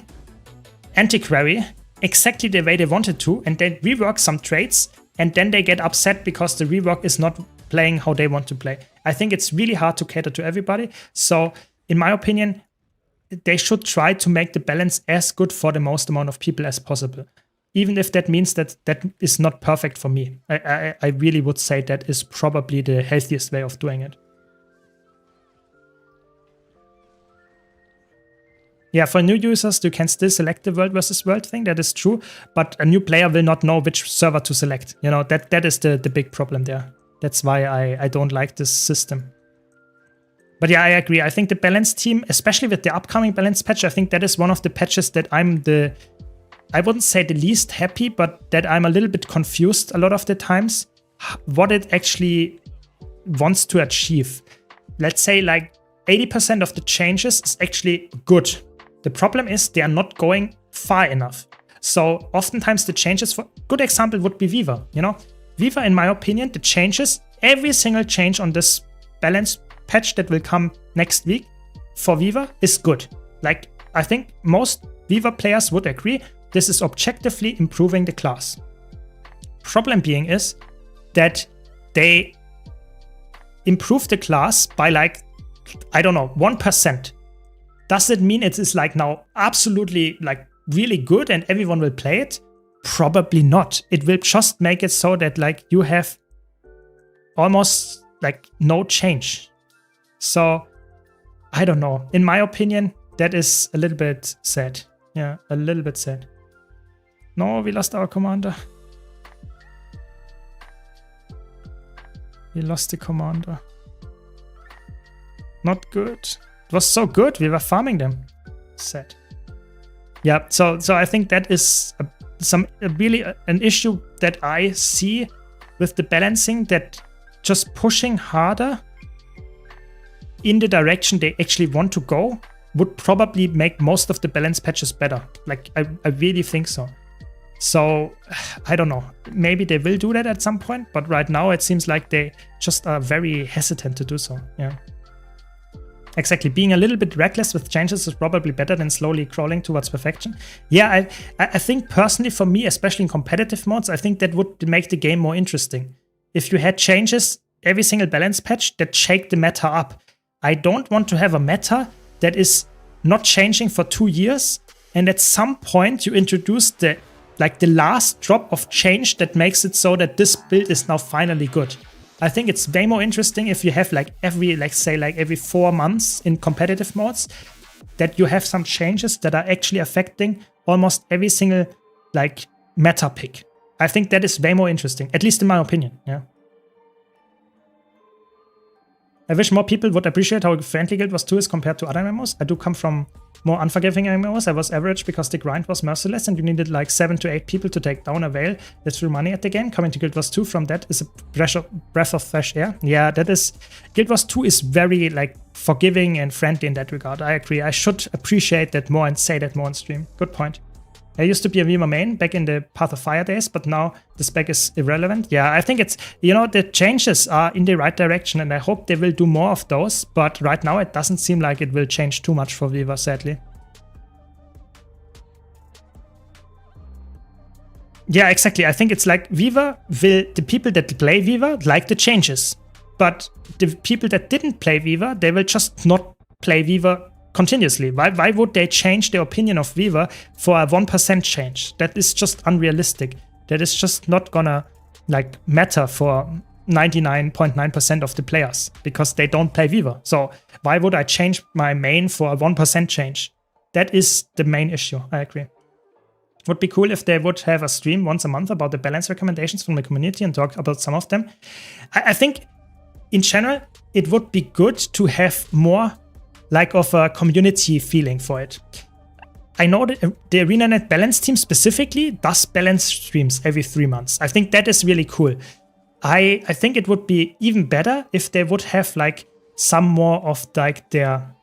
antiquary exactly the way they wanted to, and they rework some traits, and then they get upset because the rework is not playing how they want to play. I think it's really hard to cater to everybody. So in my opinion, they should try to make the balance as good for the most amount of people as possible. Even if that means that that is not perfect for me. I really would say that is probably the healthiest way of doing it. Yeah, for new users, you can still select the World vs. World thing. That is true, but a new player will not know which server to select. You know, that is the big problem there. That's why I don't like this system. But yeah, I agree. I think the balance team, especially with the upcoming balance patch, I think that is one of the patches that I wouldn't say the least happy, but that I'm a little bit confused a lot of the times what it actually wants to achieve. Let's say like 80% of the changes is actually good. The problem is they are not going far enough. So oftentimes the changes, for good example would be Viva. You know, Viva, in my opinion, the changes, every single change on this balance patch that will come next week for Viva is good. Like, I think most Viva players would agree this is objectively improving the class. Problem being is that they improve the class by like, I don't know, 1%. Does it mean it is like now absolutely like really good and everyone will play it? Probably not. It will just make it so that like you have almost like no change. So I don't know. In my opinion, that is a little bit sad. Yeah, a little bit sad. No, we lost our commander. We lost the commander. Not good. It was so good. We were farming them. Sad. Yeah, so I think that is really an issue that I see with the balancing, that just pushing harder in the direction they actually want to go would probably make most of the balance patches better. Like, I really think so. So, I don't know. Maybe they will do that at some point, but right now it seems like they just are very hesitant to do so. Yeah. Exactly. Being a little bit reckless with changes is probably better than slowly crawling towards perfection. Yeah, I think personally for me, especially in competitive modes, I think that would make the game more interesting. If you had changes every single balance patch that shake the meta up. I don't want to have a meta that is not changing for 2 years and at some point you introduce the last drop of change that makes it so that this build is now finally good. I think it's way more interesting if you have like every 4 months in competitive modes that you have some changes that are actually affecting almost every single like meta pick. I think that is way more interesting, at least in my opinion. Yeah. I wish more people would appreciate how friendly Guild Wars 2 is compared to other MMOs. I do come from more unforgiving MMOs. I was average because the grind was merciless and you needed like 7 to 8 people to take down a whale that threw money at the game. Coming to Guild Wars 2 from that is a breath of fresh air. Yeah, that is... Guild Wars 2 is very like forgiving and friendly in that regard. I agree. I should appreciate that more and say that more on stream. Good point. I used to be a Weaver main back in the Path of Fire days, but now the spec is irrelevant. Yeah, I think it's, the changes are in the right direction and I hope they will do more of those, but right now it doesn't seem like it will change too much for Weaver, sadly. Yeah, exactly. I think it's like Weaver the people that play Weaver like the changes, but the people that didn't play Weaver, they will just not play Weaver continuously. Why would they change their opinion of Weaver for a 1% change? That is just unrealistic. That is just not gonna like matter for 99.9% of the players because they don't play Weaver. So why would I change my main for a 1% change? That is the main issue. I agree. Would be cool if they would have a stream once a month about the balance recommendations from the community and talk about some of them. I think in general it would be good to have more like of a community feeling for it. I know that the ArenaNet balance team specifically does balance streams every 3 months. I think that is really cool. I think it would be even better if they would have like some more of like their...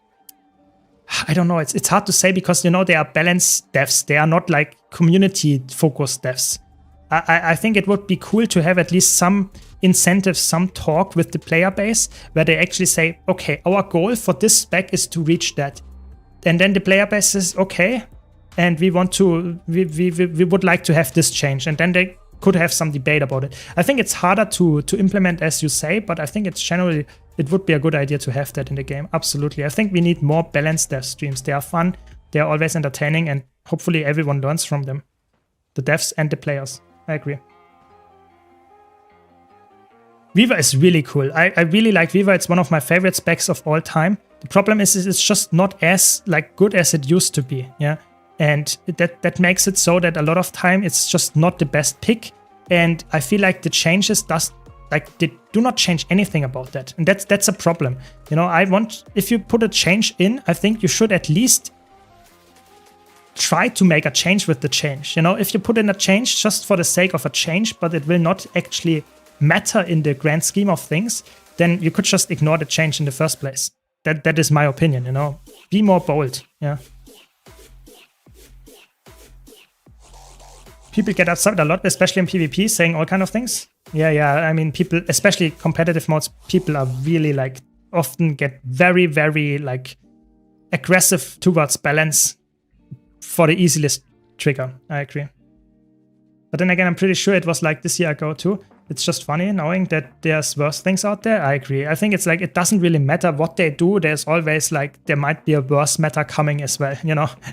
I don't know, it's hard to say because, they are balance devs. They are not like community-focused devs. I think it would be cool to have at least some incentives, some talk with the player base where they actually say, okay, our goal for this spec is to reach that. And then the player base says, okay, and we would like to have this change. And then they could have some debate about it. I think it's harder to implement, as you say, but I think it's generally, it would be a good idea to have that in the game. Absolutely. I think we need more balanced dev streams. They are fun, they are always entertaining, and hopefully everyone learns from them. The devs and the players. I agree. Weaver is really cool. I really like Weaver. It's one of my favorite specs of all time. The problem is it's just not as like good as it used to be. Yeah, and that makes it so that a lot of time it's just not the best pick. And I feel like the changes they do not change anything about that, and that's a problem. If you put a change in, I think you should at least try to make a change with the change. If you put in a change just for the sake of a change, but it will not actually matter in the grand scheme of things, then you could just ignore the change in the first place. That is my opinion, Be more bold, yeah. People get upset a lot, especially in PvP, saying all kind of things. Yeah, I mean, people, especially competitive modes, people are really like, often get very, very like aggressive towards balance for the easiest trigger. I agree. But then again, I'm pretty sure it was like this year ago too. It's just funny knowing that there's worse things out there. I agree. I think it's like, it doesn't really matter what they do. There's always like, there might be a worse meta coming as well,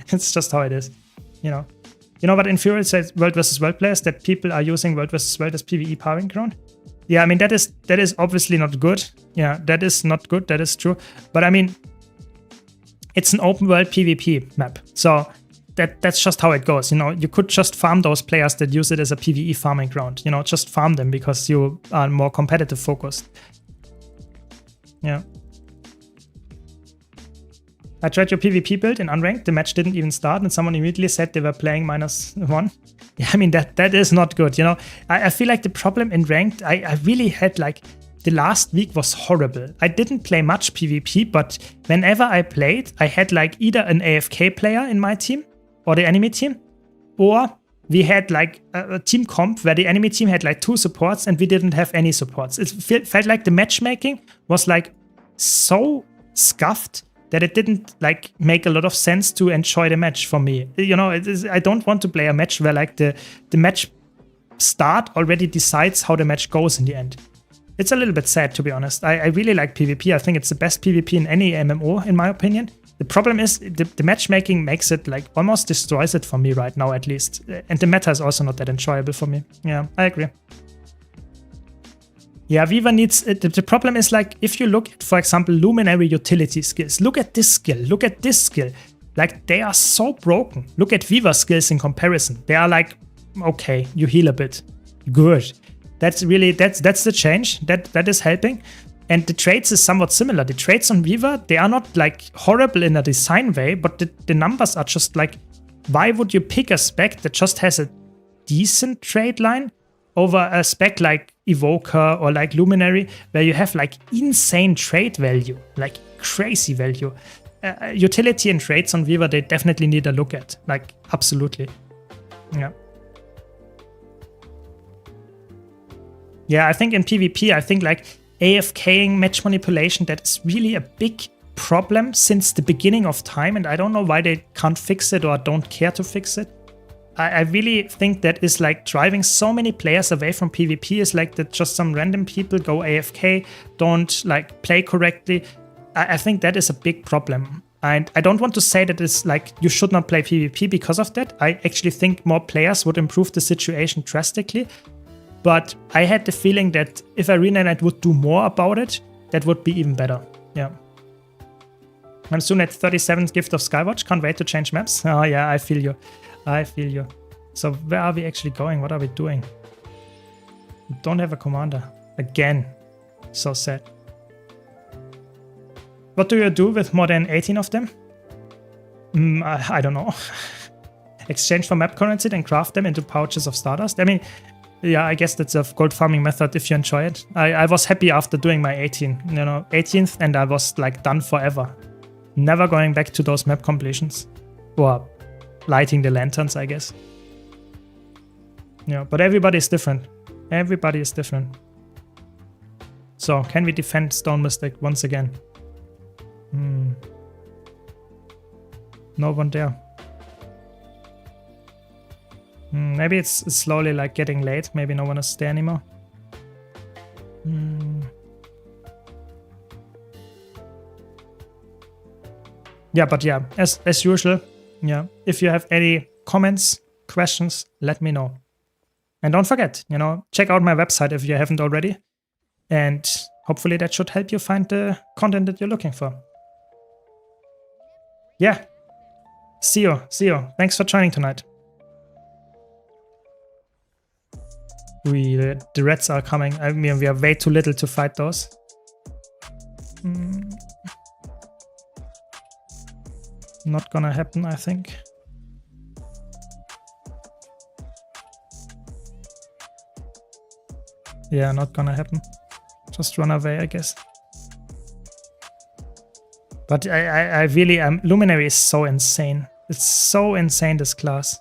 It's just how it is, what infuriates says World vs. World players, that people are using World vs. World as PvE powering ground. Yeah, I mean, that is obviously not good. Yeah, that is not good. That is true. But I mean, it's an open world PvP map. So that's just how it goes. You could just farm those players that use it as a PvE farming ground. Just farm them because you are more competitive focused. Yeah. I tried your PvP build in unranked. The match didn't even start, and someone immediately said they were playing -1. Yeah, I mean, that is not good. I feel like the problem in ranked, I really had like, the last week was horrible. I didn't play much PvP, but whenever I played, I had like either an AFK player in my team or the enemy team, or we had like a team comp where the enemy team had like 2 supports and we didn't have any supports. It felt like the matchmaking was like so scuffed that it didn't like make a lot of sense to enjoy the match for me. I don't want to play a match where like the match start already decides how the match goes in the end. It's a little bit sad, to be honest. I really like PvP. I think it's the best PvP in any MMO, in my opinion. The problem is the matchmaking makes it like almost destroys it for me right now, at least. And the meta is also not that enjoyable for me. Yeah, I agree. Yeah, Viva needs... The problem is like, if you look at, for example, Luminary utility skills, look at this skill, look at this skill. Like, they are so broken. Look at Viva skills in comparison. They are like, okay, you heal a bit. Good. That's really, that's the change. That is helping. And the traits is somewhat similar. The traits on Viva, they are not like horrible in a design way, but the numbers are just like, why would you pick a spec that just has a decent trait line over a spec like Evoker or like Luminary, where you have like insane trait value, like crazy value. Utility and traits on Viva, they definitely need a look at, like absolutely. Yeah. Yeah, I think in PvP, I think like AFKing, match manipulation, that is really a big problem since the beginning of time, and I don't know why they can't fix it or don't care to fix it. I really think that is like driving so many players away from PvP, is like that just some random people go AFK, don't like play correctly. I think that is a big problem. And I don't want to say that it's like you should not play PvP because of that. I actually think more players would improve the situation drastically. But I had the feeling that if ArenaNet would do more about it, that would be even better. Yeah. I'm soon at 37th Gift of Skywatch. Can't wait to change maps. Oh yeah, I feel you. I feel you. So where are we actually going? What are we doing? We don't have a commander. Again. So sad. What do you do with more than 18 of them? I don't know. Exchange for map currency, then craft them into pouches of Stardust. I mean, yeah, I guess that's a gold farming method if you enjoy it. I was happy after doing my 18th, and I was like done forever. Never going back to those map completions. Or lighting the lanterns, I guess. Yeah, but everybody is different. Everybody is different. So, can we defend Stone Mystic once again? No one there. Maybe it's slowly like getting late. Maybe no one is there anymore. Yeah, but yeah, as usual, yeah. If you have any comments, questions, let me know. And don't forget, check out my website if you haven't already. And hopefully that should help you find the content that you're looking for. Yeah. See you. Thanks for joining tonight. The rats are coming. I mean, we are way too little to fight those. Not gonna happen, I think. Yeah, not gonna happen. Just run away, I guess. But I really am. Luminary is so insane. It's so insane, this class.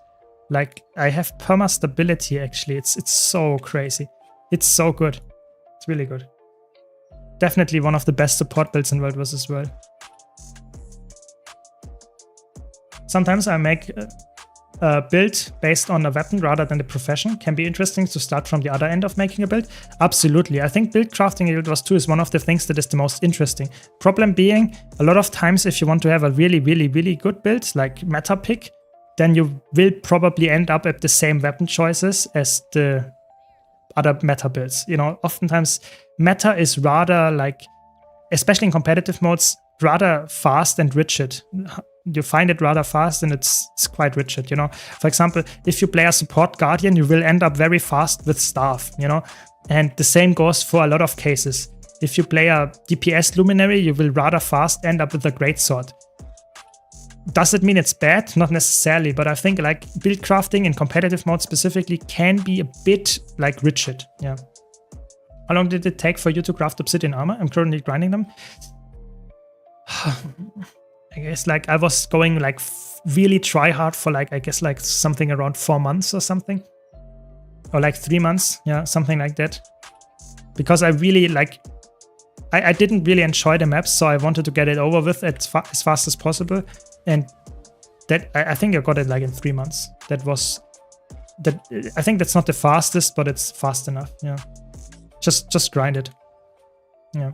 Like, I have perma stability actually. It's so crazy. It's so good. It's really good. Definitely one of the best support builds in World vs. World. Sometimes I make a build based on a weapon rather than the profession. Can be interesting to start from the other end of making a build. Absolutely. I think build crafting in Guild Wars 2 is one of the things that is the most interesting. Problem being, a lot of times if you want to have a really good build, like meta pick, then you will probably end up at the same weapon choices as the other meta builds. Oftentimes meta is rather like, especially in competitive modes, rather fast and rigid. You find it rather fast and it's quite rigid, For example, if you play a support guardian, you will end up very fast with staff, And the same goes for a lot of cases. If you play a DPS luminary, you will rather fast end up with a greatsword. Does it mean it's bad? Not necessarily, but I think like build crafting in competitive mode specifically can be a bit like rigid, yeah. How long did it take for you to craft obsidian armor? I'm currently grinding them. I guess like I was going like really try hard for like, I guess like something around 4 months or something. Or like 3 months, yeah, something like that. Because I really like, I didn't really enjoy the maps, so I wanted to get it over with as fast as possible. And that I think I got it like in 3 months. I think that's not the fastest, but it's fast enough, yeah. Just grind it. Yeah.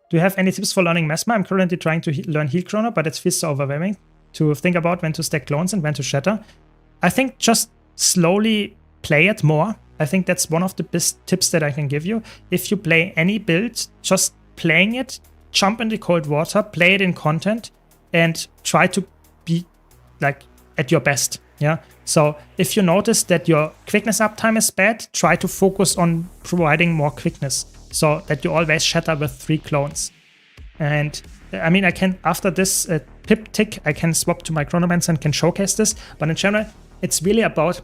Do you have any tips for learning Mesmer? I'm currently trying to learn Heal Chrono, but it feels so overwhelming to think about when to stack clones and when to shatter. I think just slowly play it more. I think that's one of the best tips that I can give you. If you play any build, just playing it, jump in the cold water, play it in content, and try to be like at your best. Yeah. So if you notice that your quickness uptime is bad, try to focus on providing more quickness so that you always shatter with 3 clones. And I mean, I can, after this pip tick, I can swap to my Chronomancer and can showcase this. But in general, it's really about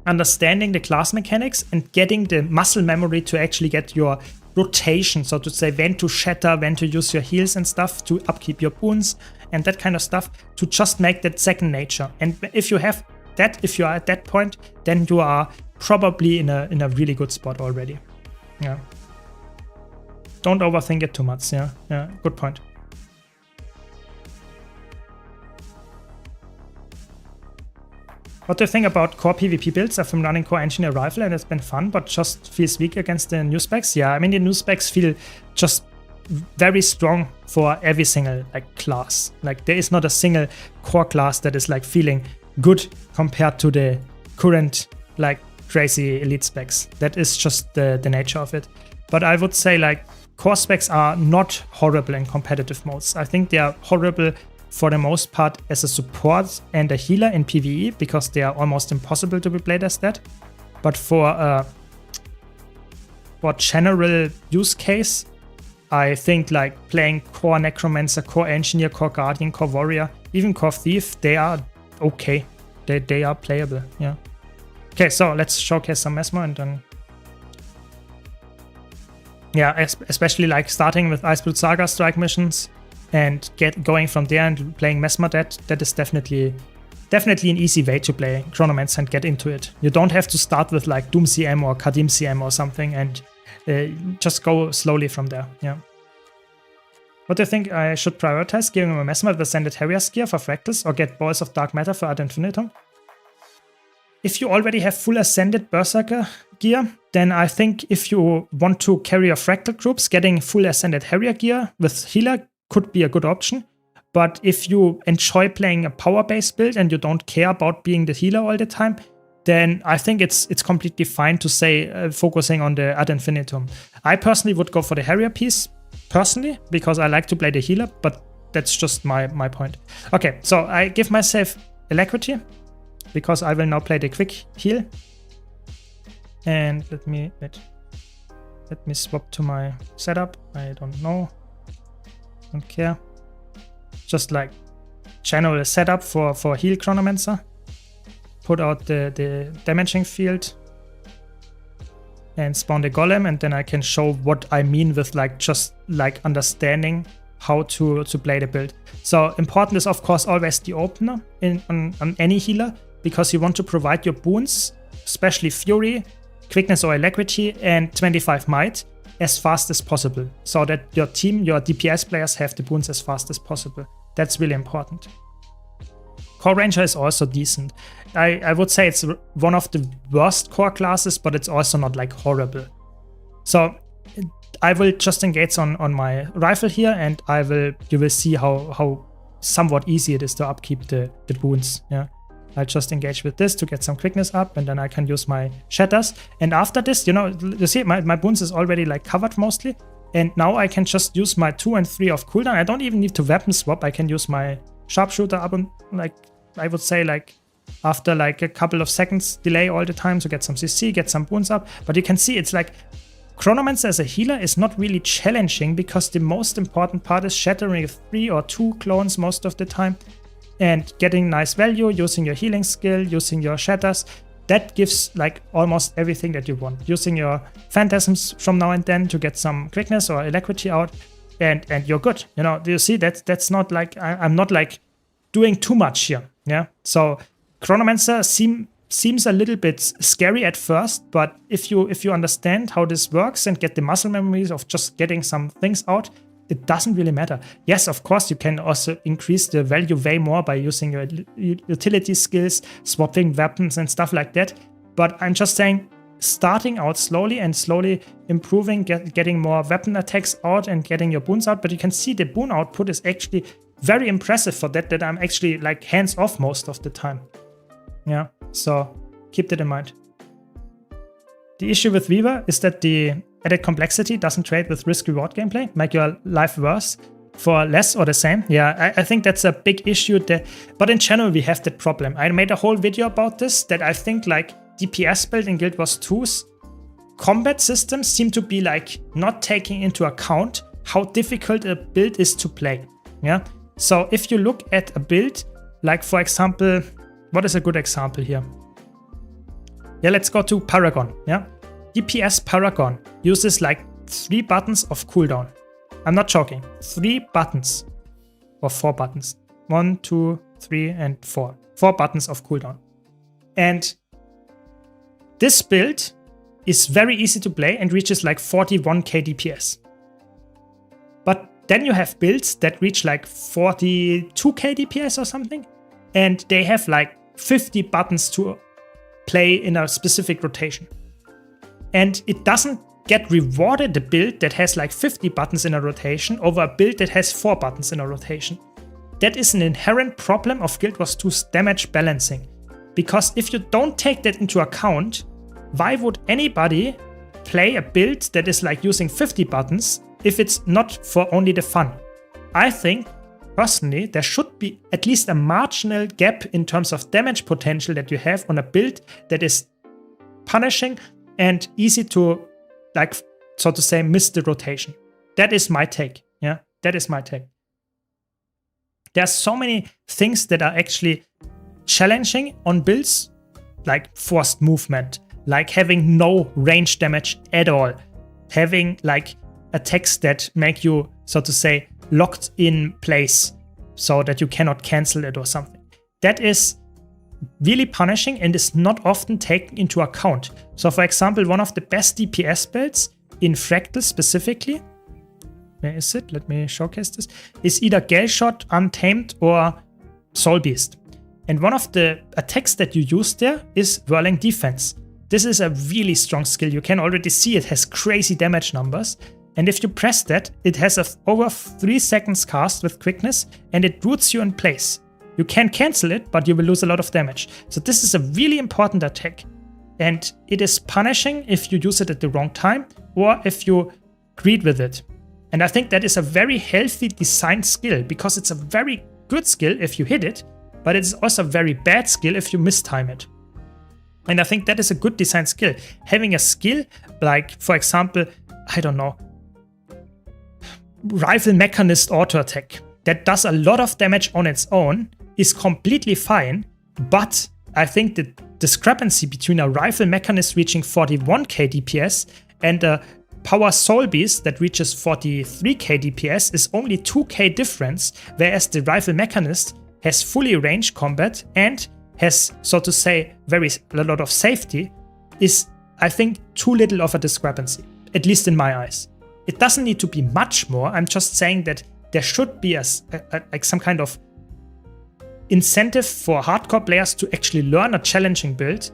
understanding the class mechanics and getting the muscle memory to actually get your rotation, so to say, when to shatter, when to use your heals and stuff to upkeep your boons and that kind of stuff, to just make that second nature. And if you have that, if you are at that point, then you are probably in a really good spot already. Yeah. Don't overthink it too much. Yeah. Yeah. Good point. What do you think about core PvP builds? I've been running core engineer rifle and it's been fun, but just feels weak against the new specs. Yeah, I mean, the new specs feel just very strong for every single like class. Like there is not a single core class that is like feeling good compared to the current like crazy elite specs. That is just the nature of it. But I would say like core specs are not horrible in competitive modes. I think they are horrible for the most part as a support and a healer in PvE because they are almost impossible to be played as that. But for general use case, I think like playing core Necromancer, core Engineer, core Guardian, core Warrior, even core Thief, they are okay. They are playable, yeah. Okay, so let's showcase some Mesmer and then... Yeah, especially like starting with Iceblood Saga strike missions and going from there and playing Mesmer, that is definitely an easy way to play Chronomancer and get into it. You don't have to start with like Doom CM or Kadim CM or something and just go slowly from there. Yeah. What do you think I should prioritize? Giving my Mesmer the Ascended Harriers gear for Fractals or get Balls of Dark Matter for Ad Infinitum? If you already have full Ascended Berserker gear, then I think if you want to carry your Fractal groups, getting full Ascended Harrier gear with healer could be a good option. But if you enjoy playing a power-based build and you don't care about being the healer all the time, then I think it's completely fine to say focusing on the Ad Infinitum. I personally would go for the Harrier piece, personally, because I like to play the healer, but that's just my point. Okay, so I give myself Alacrity, because I will now play the quick heal. And let me swap to my setup. I don't know. Don't care. Just like general setup for heal Chronomancer. Put out the damaging field and spawn the golem, and then I can show what I mean with like just like understanding how to play the build. So important is of course always the opener on any healer, because you want to provide your boons, especially Fury, Quickness or Alacrity, and 25 Might as fast as possible, so that your team, your DPS players have the boons as fast as possible. That's really important. Core Ranger is also decent. I would say it's one of the worst core classes, but it's also not like horrible. So I will just engage on my rifle here, and you will see how somewhat easy it is to upkeep the boons. Yeah. I'll just engage with this to get some quickness up, and then I can use my shatters. And after this, you see my boons is already like covered mostly. And now I can just use my 2 and 3 of cooldown. I don't even need to weapon swap. I can use my sharpshooter up and like, I would say like after like a couple of seconds delay all the time to get some CC, get some boons up. But you can see it's like Chronomancer as a healer is not really challenging, because the most important part is shattering 3 or 2 clones most of the time and getting nice value, using your healing skill, using your shatters. That gives like almost everything that you want. Using your phantasms from now and then to get some quickness or alacrity out, and you're good. Do you see that's not like I'm not like doing too much here. Yeah. So Chronomancer seems a little bit scary at first, but if you understand how this works and get the muscle memories of just getting some things out, it doesn't really matter. Yes, of course, you can also increase the value way more by using your utility skills, swapping weapons and stuff like that. But I'm just saying, starting out slowly and slowly improving, getting more weapon attacks out and getting your boons out. But you can see the boon output is actually very impressive for that I'm actually like hands off most of the time. Yeah, so keep that in mind. The issue with Weaver is that the added complexity doesn't trade with risk-reward gameplay, make your life worse for less or the same. Yeah, I think that's a big issue there. But in general, we have that problem. I made a whole video about this, that I think like DPS build in Guild Wars 2's combat systems seem to be like not taking into account how difficult a build is to play. Yeah. So if you look at a build, like for example, what is a good example here? Yeah, let's go to Paragon. Yeah. DPS Paragon uses like 3 buttons of cooldown. I'm not joking. 3 buttons. Or 4 buttons. 1, 2, 3, and 4. 4 buttons of cooldown. And this build is very easy to play and reaches like 41k DPS. But then you have builds that reach like 42k DPS or something. And they have like 50 buttons to play in a specific rotation. And it doesn't get rewarded the build that has like 50 buttons in a rotation over a build that has 4 buttons in a rotation. That is an inherent problem of Guild Wars 2's damage balancing. Because if you don't take that into account, why would anybody play a build that is like using 50 buttons if it's not for only the fun? I think, personally, there should be at least a marginal gap in terms of damage potential that you have on a build that is punishing and easy to, like, so to say, miss the rotation. That is my take. Yeah, that is my take. There's so many things that are actually challenging on builds, like forced movement, like having no range damage at all, having like attacks that make you, so to say, locked in place so that you cannot cancel it or something. That is really punishing and is not often taken into account. So for example, one of the best DPS builds in Fractal specifically, where is it? Let me showcase this, is either Gale-Shot, Untamed, or Soul Beast. And one of the attacks that you use there is Whirling Defense. This is a really strong skill. You can already see it has crazy damage numbers. And if you press that, it has a over 3 seconds cast with quickness and it roots you in place. You can cancel it, but you will lose a lot of damage. So this is a really important attack. And it is punishing if you use it at the wrong time or if you greed with it. And I think that is a very healthy design skill because it's a very good skill if you hit it, but it's also a very bad skill if you mistime it. And I think that is a good design skill. Having a skill like, for example, I don't know, Rifle Mechanist auto attack that does a lot of damage on its own is completely fine, but I think the discrepancy between a Rifle Mechanist reaching 41k DPS and a Power Soul Beast that reaches 43k DPS is only 2k difference, whereas the Rifle Mechanist has fully ranged combat and has, so to say, a lot of safety, is, I think, too little of a discrepancy, at least in my eyes. It doesn't need to be much more. I'm just saying that there should be like some kind of incentive for hardcore players to actually learn a challenging build.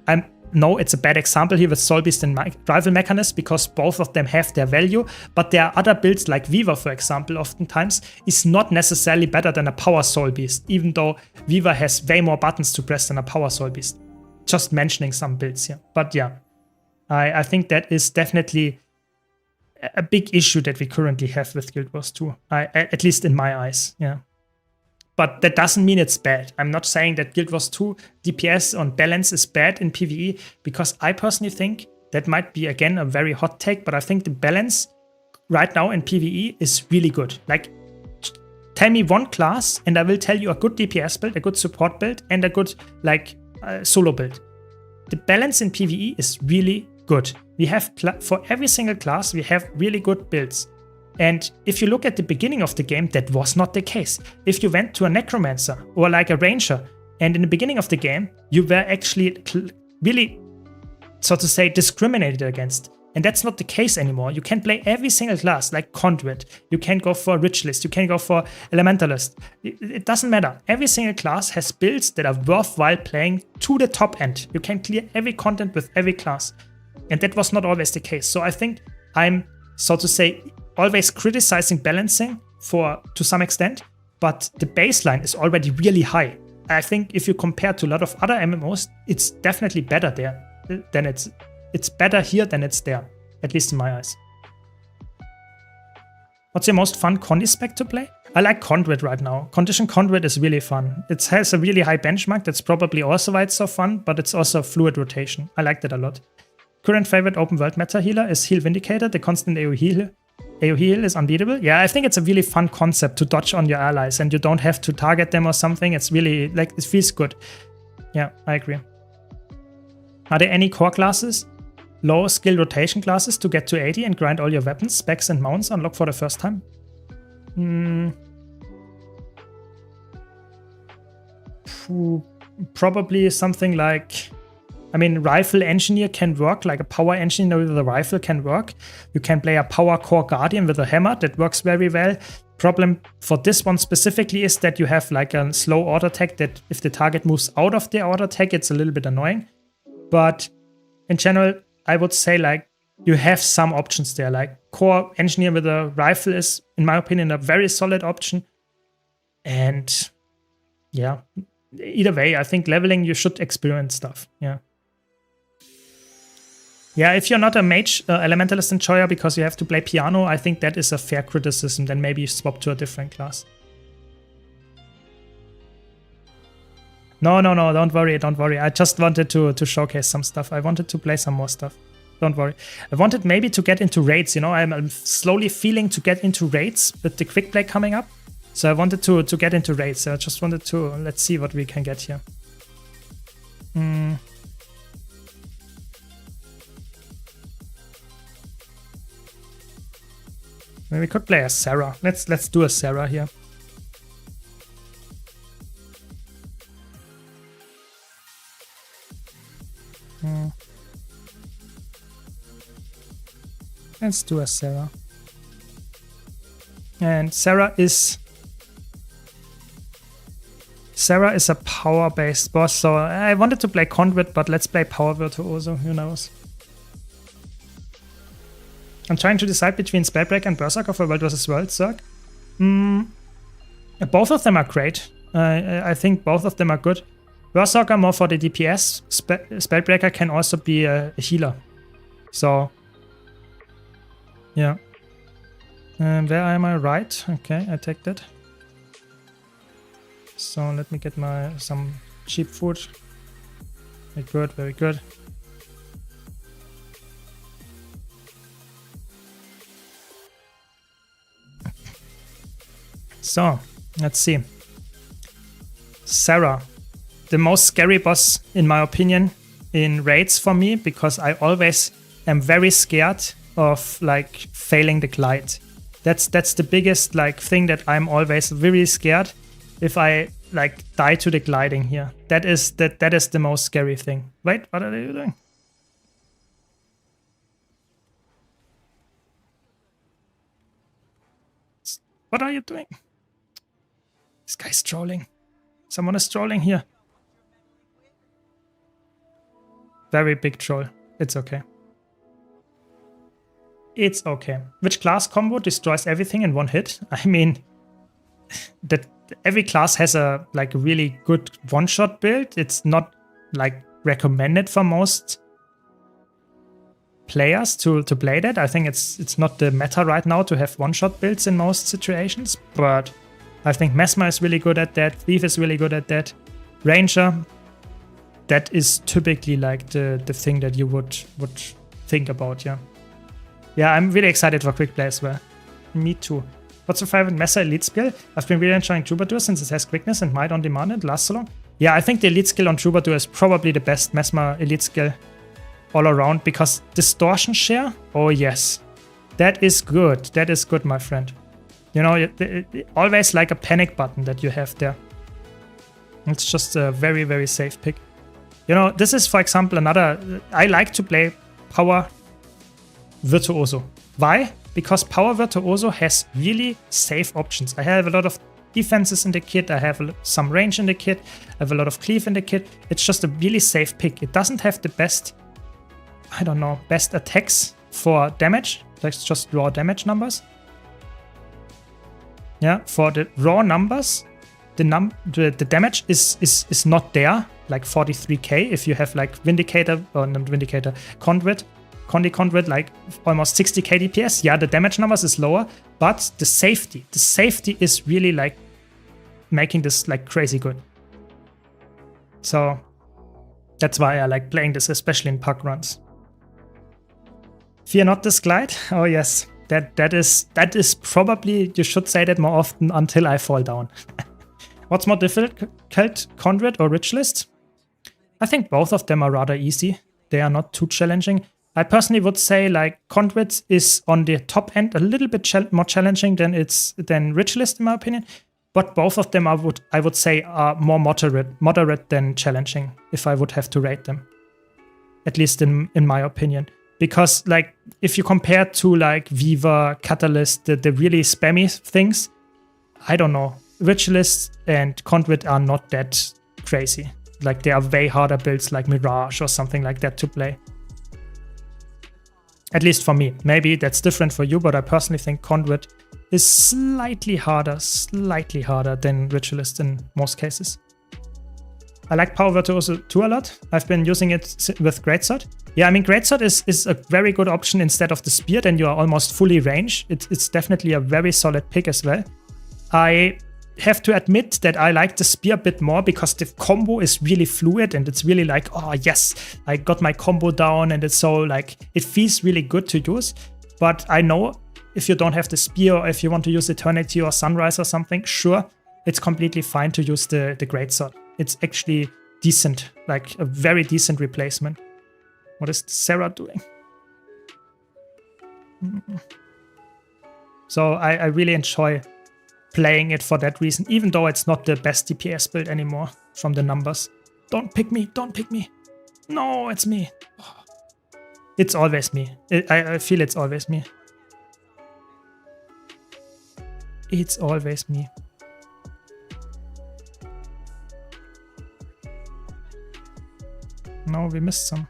I know it's a bad example here with Soul Beast and Rifle Mechanist because both of them have their value, but there are other builds like Weaver, for example, oftentimes is not necessarily better than a Power Soul Beast, even though Weaver has way more buttons to press than a Power Soul Beast. Just mentioning some builds here. But yeah, I think that is definitely a big issue that we currently have with Guild Wars 2, at least in my eyes. Yeah. But that doesn't mean it's bad. I'm not saying that Guild Wars 2 DPS on balance is bad in PvE, because I personally think that might be, again, a very hot take, but I think the balance right now in PvE is really good. Like, tell me one class and I will tell you a good DPS build, a good support build, and a good like solo build. The balance in PvE is really good. We have, for every single class, we have really good builds. And if you look at the beginning of the game, that was not the case. If you went to a Necromancer or like a Ranger, and in the beginning of the game, you were actually really, so to say, discriminated against. And that's not the case anymore. You can play every single class, like Conduit. You can go for Ritualist. You can go for Elementalist. It doesn't matter. Every single class has builds that are worthwhile playing to the top end. You can clear every content with every class. And that was not always the case. So I think I'm, so to say, always criticizing balancing to some extent, but the baseline is already really high. I think if you compare to a lot of other MMOs, it's definitely better there than it's better here than it's there, at least in my eyes. What's your most fun Condi spec to play? I like Conduit right now. Condition Conduit is really fun. It has a really high benchmark. That's probably also why it's so fun, but it's also fluid rotation. I like that a lot. Current favorite open world meta healer is Heal Vindicator. The constant AoE heal is unbeatable. Yeah, I think it's a really fun concept to dodge on your allies and you don't have to target them or something. It's really, like, it feels good. Yeah, I agree. Are there any core classes, low skill rotation classes to get to 80 and grind all your weapons, specs and mounts unlock for the first time? Probably something like, I mean, rifle engineer can work, like a power engineer with a rifle can work. You can play a power core guardian with a hammer, that works very well. Problem for this one specifically is that you have like a slow auto attack that if the target moves out of the auto attack, it's a little bit annoying. But in general, I would say like you have some options there. Like core engineer with a rifle is, in my opinion, a very solid option. And yeah, either way, I think leveling, you should experience stuff. Yeah. Yeah, if you're not a mage elementalist enjoyer because you have to play piano, I think that is a fair criticism. Then maybe you swap to a different class. No, don't worry. I just wanted to showcase some stuff. I wanted to play some more stuff. Don't worry. I wanted maybe to get into raids, you know, I'm slowly feeling to get into raids with the quick play coming up. So I wanted to get into raids. So I just wanted to, let's see what we can get here. Maybe we could play a Sarah. Let's do a Sarah here. Let's do a Sarah. And Sarah is a power-based boss, so I wanted to play Conduit, but let's play Power Virtuoso, who knows. I'm trying to decide between Spellbreaker and Berserker for World vs. World, Zerg. Both of them are great. I think both of them are good. Berserker more for the DPS. Spellbreaker can also be a healer. So, yeah. Where am I? Right. Okay, I take that. So let me get some cheap food. Very good, very good. So, let's see. Sarah, the most scary boss in my opinion in raids for me, because I always am very scared of like failing the glide. That's the biggest like thing that I'm always really scared if I like die to the gliding here. That is the most scary thing. Wait, what are you doing? What are you doing? This guy's trolling. Someone is trolling here. Very big troll. It's okay. It's okay. Which class combo destroys everything in one hit? I mean, that every class has a like really good one-shot build. It's not like recommended for most players to play that. I think it's not the meta right now to have one-shot builds in most situations, but I think Mesmer is really good at that. Thief is really good at that. Ranger, that is typically like the thing that you would think about, yeah. Yeah, I'm really excited for quick play as well. Me too. What's your favorite Messer elite skill? I've been really enjoying Troubadour since it has quickness and might on demand and lasts so long. Yeah, I think the elite skill on Troubadour is probably the best Mesmer elite skill all around, because distortion share, oh yes. That is good. That is good, my friend. You know, always like a panic button that you have there. It's just a very, very safe pick. You know, this is, for example, another... I like to play Power Virtuoso. Why? Because Power Virtuoso has really safe options. I have a lot of defenses in the kit, I have some range in the kit, I have a lot of cleave in the kit. It's just a really safe pick. It doesn't have the best I don't know, best attacks for damage. Let's just raw damage numbers. Yeah, for the raw numbers, the damage is not there, like 43k. If you have like Vindicator, or not Vindicator, Conduit, like almost 60k DPS, yeah, the damage numbers is lower, but the safety is really like making this like crazy good. So that's why I like playing this, especially in puck runs. Fear not this glide. Oh yes, that is probably, you should say that more often until I fall down. What's more difficult, Conduit or Rich List? I think both of them are rather easy. They are not too challenging. I personally would say like Conduit is on the top end a little bit more challenging than Rich List in my opinion. But both of them I would say are more moderate than challenging if I would have to rate them. At least in my opinion. Because like if you compare to like Viva, Catalyst, the really spammy things, I don't know. Rich List and Conduit are not that crazy. Like they are way harder builds like Mirage or something like that to play. At least for me. Maybe that's different for you, but I personally think Conduit is slightly harder than Ritualist in most cases. I like Power Virtuoso 2 a lot. I've been using it with Greatsword. Yeah, I mean, Greatsword is a very good option instead of the Spear, then you are almost fully ranged. It's definitely a very solid pick as well. I have to admit that I like the Spear a bit more because the combo is really fluid and it's really like, oh yes, I got my combo down and it's so like, it feels really good to use. But I know if you don't have the Spear or if you want to use Eternity or Sunrise or something, sure, it's completely fine to use the Greatsword. It's actually decent, like a very decent replacement. What is Sarah doing? So I really enjoy playing it for that reason, even though it's not the best DPS build anymore from the numbers. Don't pick me, don't pick me. No, it's me. It's always me. I feel it's always me. It's always me. No, we missed some.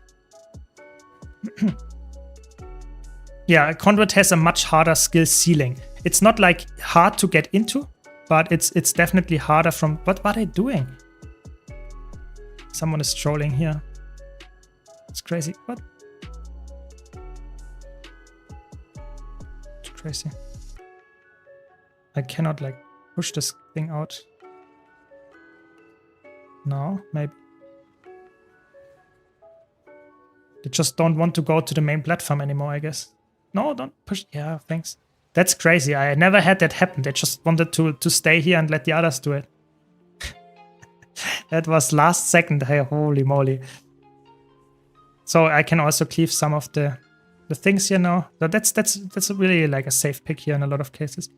Yeah, Conduit has a much harder skill ceiling. It's not like hard to get into, but it's definitely harder from... What are they doing? Someone is trolling here. It's crazy. What? It's crazy. I cannot like push this thing out. No, maybe. They just don't want to go to the main platform anymore, I guess. No, don't push. Yeah, thanks. That's crazy. I never had that happen. They just wanted to stay here and let the others do it. That was last second. Hey, holy moly. So I can also cleave some of the things here now. So that's really like a safe pick here in a lot of cases.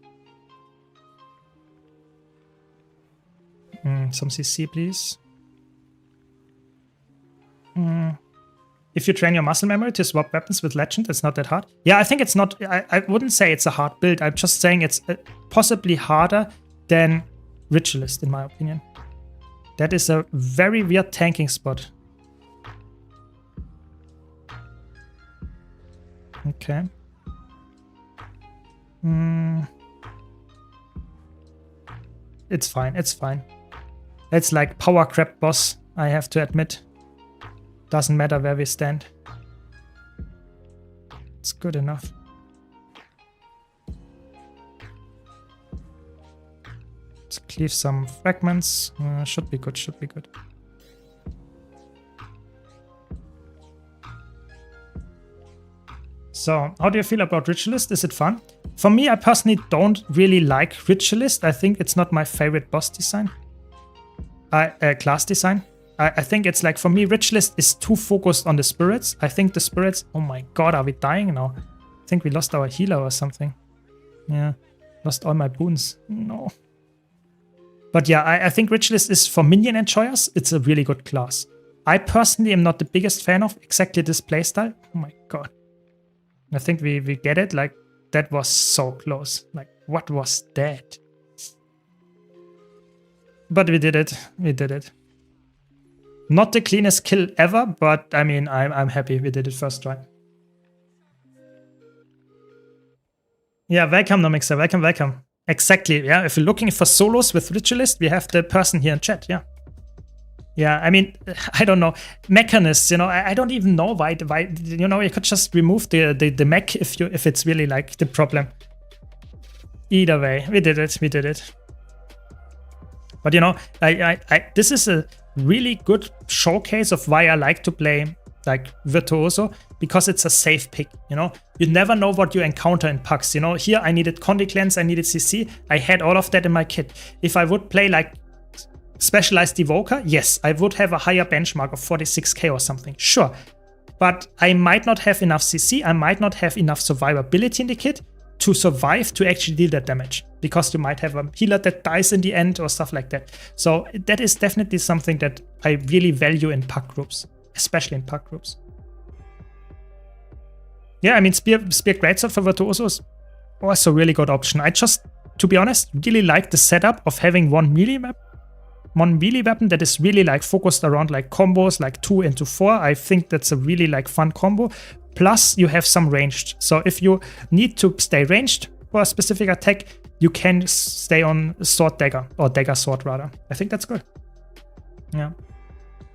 Some CC, please. If you train your muscle memory to swap weapons with Legend, it's not that hard. Yeah, I think it's not... I wouldn't say it's a hard build. I'm just saying it's possibly harder than Ritualist, in my opinion. That is a very weird tanking spot. Okay. It's fine, it's fine. It's like power crap boss, I have to admit. Doesn't matter where we stand. It's good enough. Let's cleave some fragments. Should be good, should be good. So, how do you feel about Ritualist? Is it fun? For me, I personally don't really like Ritualist. I think it's not my favorite boss design. Class design. I think it's like, for me, Ritualist is too focused on the spirits. I think the spirits... Oh my god, are we dying now? I think we lost our healer or something. Yeah, lost all my boons. No. But yeah, I think Ritualist is, for minion enjoyers, it's a really good class. I personally am not the biggest fan of exactly this playstyle. Oh my god. I think we get it. Like, that was so close. Like, what was that? But we did it. We did it. Not the cleanest kill ever, but I mean, I'm happy we did it first try. Yeah, welcome, Nomixer. Welcome, welcome. Exactly, yeah. If you're looking for solos with Ritualist, we have the person here in chat, yeah. Yeah, I mean, I don't know. Mechanists, you know, I don't even know why, you know, you could just remove the mech if it's really like the problem. Either way, we did it. But you know, this is a really good showcase of why I like to play like Virtuoso, because it's a safe pick, you know? You never know what you encounter in packs, you know? Here I needed Conde Cleanse, I needed CC, I had all of that in my kit. If I would play like Specialized Evoker, yes, I would have a higher benchmark of 46k or something, sure. But I might not have enough CC, I might not have enough survivability in the kit to survive to actually deal that damage, because you might have a healer that dies in the end or stuff like that. So that is definitely something that I really value in pack groups, especially in pack groups. Yeah, I mean, Spear Greatsword for Virtuoso is also a really good option. I just, to be honest, really like the setup of having one melee weapon that is really like focused around like combos like 2 into 4. I think that's a really like fun combo. Plus you have some ranged. So if you need to stay ranged for a specific attack, you can stay on sword dagger, or dagger sword rather. I think that's good. Yeah.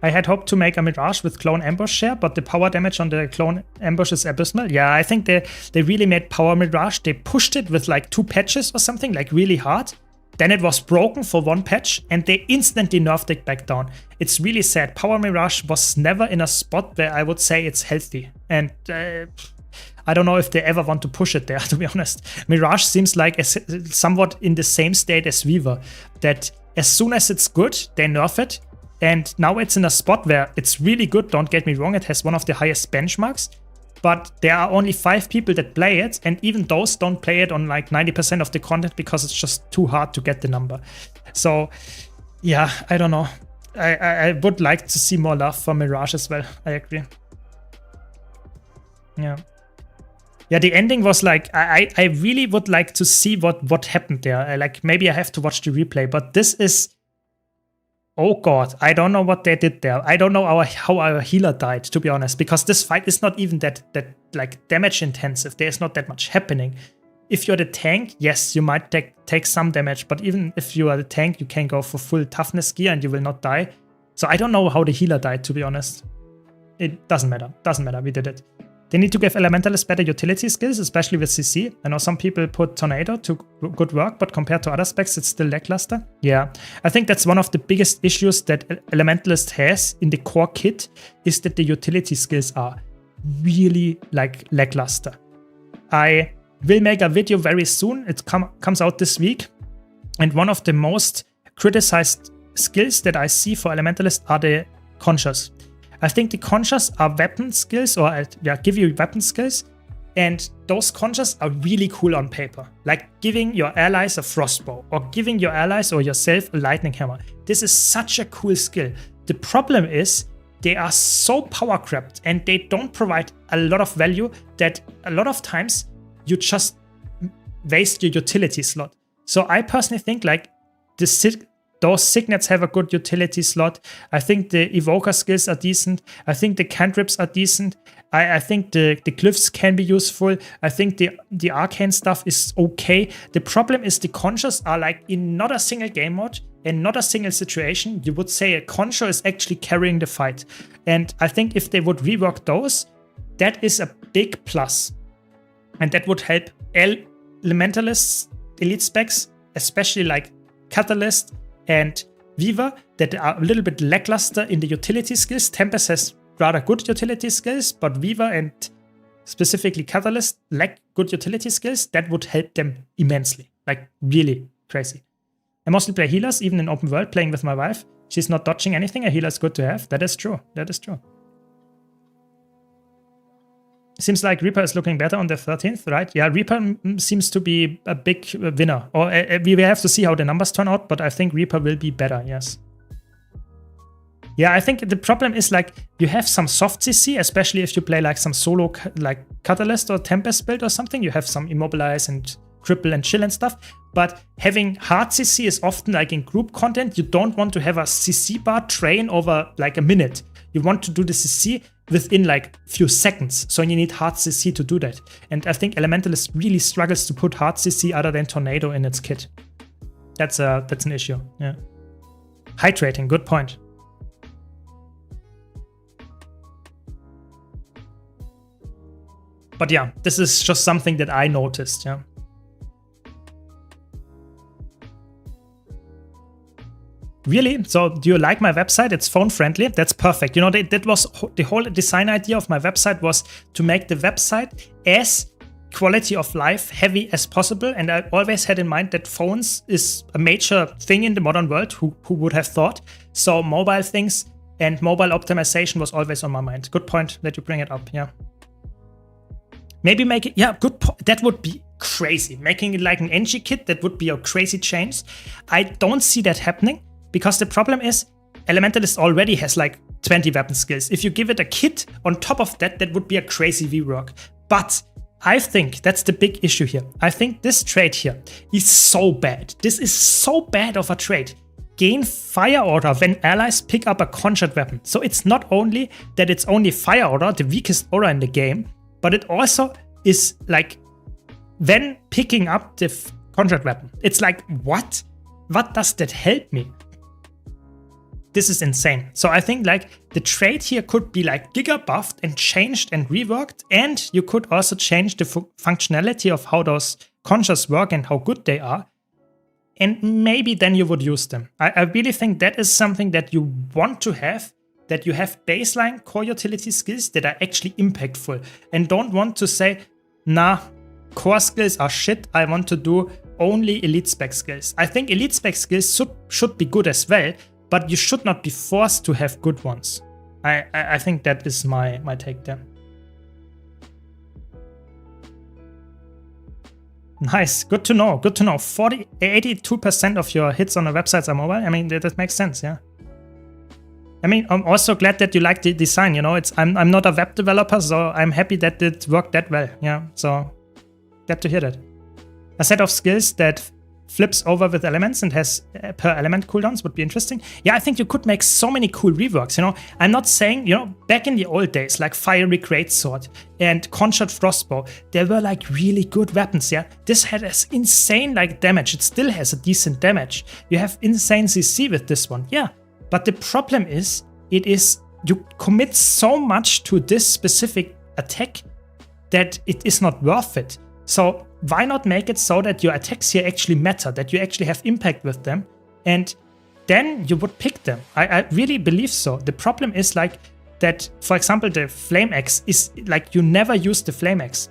I had hoped to make a Mirage with Clone Ambush share, but the power damage on the Clone Ambush is abysmal. Yeah, I think they really made Power Mirage. They pushed it with like 2 patches or something, like really hard. Then it was broken for 1 patch, and they instantly nerfed it back down. It's really sad. Power Mirage was never in a spot where I would say it's healthy. And I don't know if they ever want to push it there, to be honest. Mirage seems like somewhat in the same state as Weaver, that as soon as it's good, they nerf it. And now it's in a spot where it's really good, don't get me wrong, it has one of the highest benchmarks, but there are only 5 people that play it, and even those don't play it on like 90% of the content because it's just too hard to get the number. So yeah, I don't know. I would like to see more love for Mirage as well, I agree. Yeah. Yeah, the ending was like, I really would like to see what happened there. Like, maybe I have to watch the replay, but this is, oh god, I don't know what they did there. I don't know how our healer died, to be honest, because this fight is not even that like damage intensive. There's not that much happening. If you're the tank, yes, you might take some damage, but even if you are the tank, you can go for full toughness gear and you will not die. So I don't know how the healer died, to be honest. It doesn't matter. Doesn't matter. We did it. They need to give Elementalists better utility skills, especially with CC. I know some people put Tornado to good work, but compared to other specs, it's still lackluster. Yeah, I think that's one of the biggest issues that Elementalist has in the core kit, is that the utility skills are really like lackluster. I will make a video very soon. It comes out this week. And one of the most criticized skills that I see for Elementalists are the Conscious. I think the Conscious are weapon skills, or give you weapon skills, and those Conscious are really cool on paper. Like giving your allies a Frostbow, or giving your allies or yourself a Lightning Hammer. This is such a cool skill. The problem is they are so power crept and they don't provide a lot of value that a lot of times you just waste your utility slot. So I personally think like those signets have a good utility slot. I think the evoker skills are decent. I think the cantrips are decent. I think the glyphs can be useful. I think the arcane stuff is okay. The problem is the Conscious are like in not a single game mode and not a single situation, you would say a Concho is actually carrying the fight. And I think if they would rework those, that is a big plus. And that would help Elementalists, elite specs, especially like Catalyst and Weaver, that are a little bit lackluster in the utility skills. Tempest has rather good utility skills, but Weaver and specifically Catalyst lack good utility skills. That would help them immensely, like really crazy. I mostly play healers, even in open world, playing with my wife. She's not dodging anything. A healer is good to have. That is true. That is true. Seems like Reaper is looking better on the 13th, right? Yeah, Reaper seems to be a big winner. Or we will have to see how the numbers turn out, but I think Reaper will be better, yes. Yeah, I think the problem is like you have some soft CC, especially if you play like some solo like Catalyst or Tempest build or something. You have some Immobilize and Cripple and Chill and stuff. But having hard CC is often like in group content, you don't want to have a CC bar train over like a minute. You want to do the CC within like few seconds. So you need hard CC to do that. And I think Elementalist really struggles to put hard CC other than Tornado in its kit. That's an issue, yeah. Hydrating, good point. But yeah, this is just something that I noticed, yeah. Really? So do you like my website? It's phone friendly. That's perfect. You know, that was the whole design idea of my website, was to make the website as quality of life heavy as possible. And I always had in mind that phones is a major thing in the modern world. Who would have thought? So mobile things and mobile optimization was always on my mind. Good point that you bring it up. Yeah. Maybe make it, yeah, good point. That would be crazy. Making it like an NG kit, that would be a crazy change. I don't see that happening. Because the problem is, Elementalist already has like 20 weapon skills. If you give it a kit on top of that, that would be a crazy rework. But I think that's the big issue here. I think this trait here is so bad. This is so bad of a trait. Gain fire order when allies pick up a conjured weapon. So it's not only that it's only fire order, the weakest aura in the game, but it also is like when picking up the conjured weapon. It's like, what? What does that help me? This is insane. So I think like the trait here could be like giga buffed and changed and reworked, and you could also change the functionality of how those conjures work and how good they are. And maybe then you would use them. I really think that is something that you want to have, that you have baseline core utility skills that are actually impactful, and don't want to say, nah, core skills are shit, I want to do only elite spec skills. I think elite spec skills should be good as well, but you should not be forced to have good ones. I think that is my take there. Nice, good to know, good to know. 82% of your hits on the websites are mobile. I mean, that makes sense, yeah. I mean, I'm also glad that you like the design, you know. I'm not a web developer, so I'm happy that it worked that well, yeah. So, glad to hear that. A set of skills that flips over with elements and has per element cooldowns would be interesting. Yeah, I think you could make so many cool reworks, you know. I'm not saying, you know, back in the old days, like Fiery Greatsword and Conjured Frostbow, they were like really good weapons, yeah. This had this insane like damage. It still has a decent damage. You have insane CC with this one, yeah. But the problem is, you commit so much to this specific attack that it is not worth it. So why not make it so that your attacks here actually matter, that you actually have impact with them, and then you would pick them. I really believe so. The problem is like that, for example, the Flame Axe is like you never use the Flame Axe.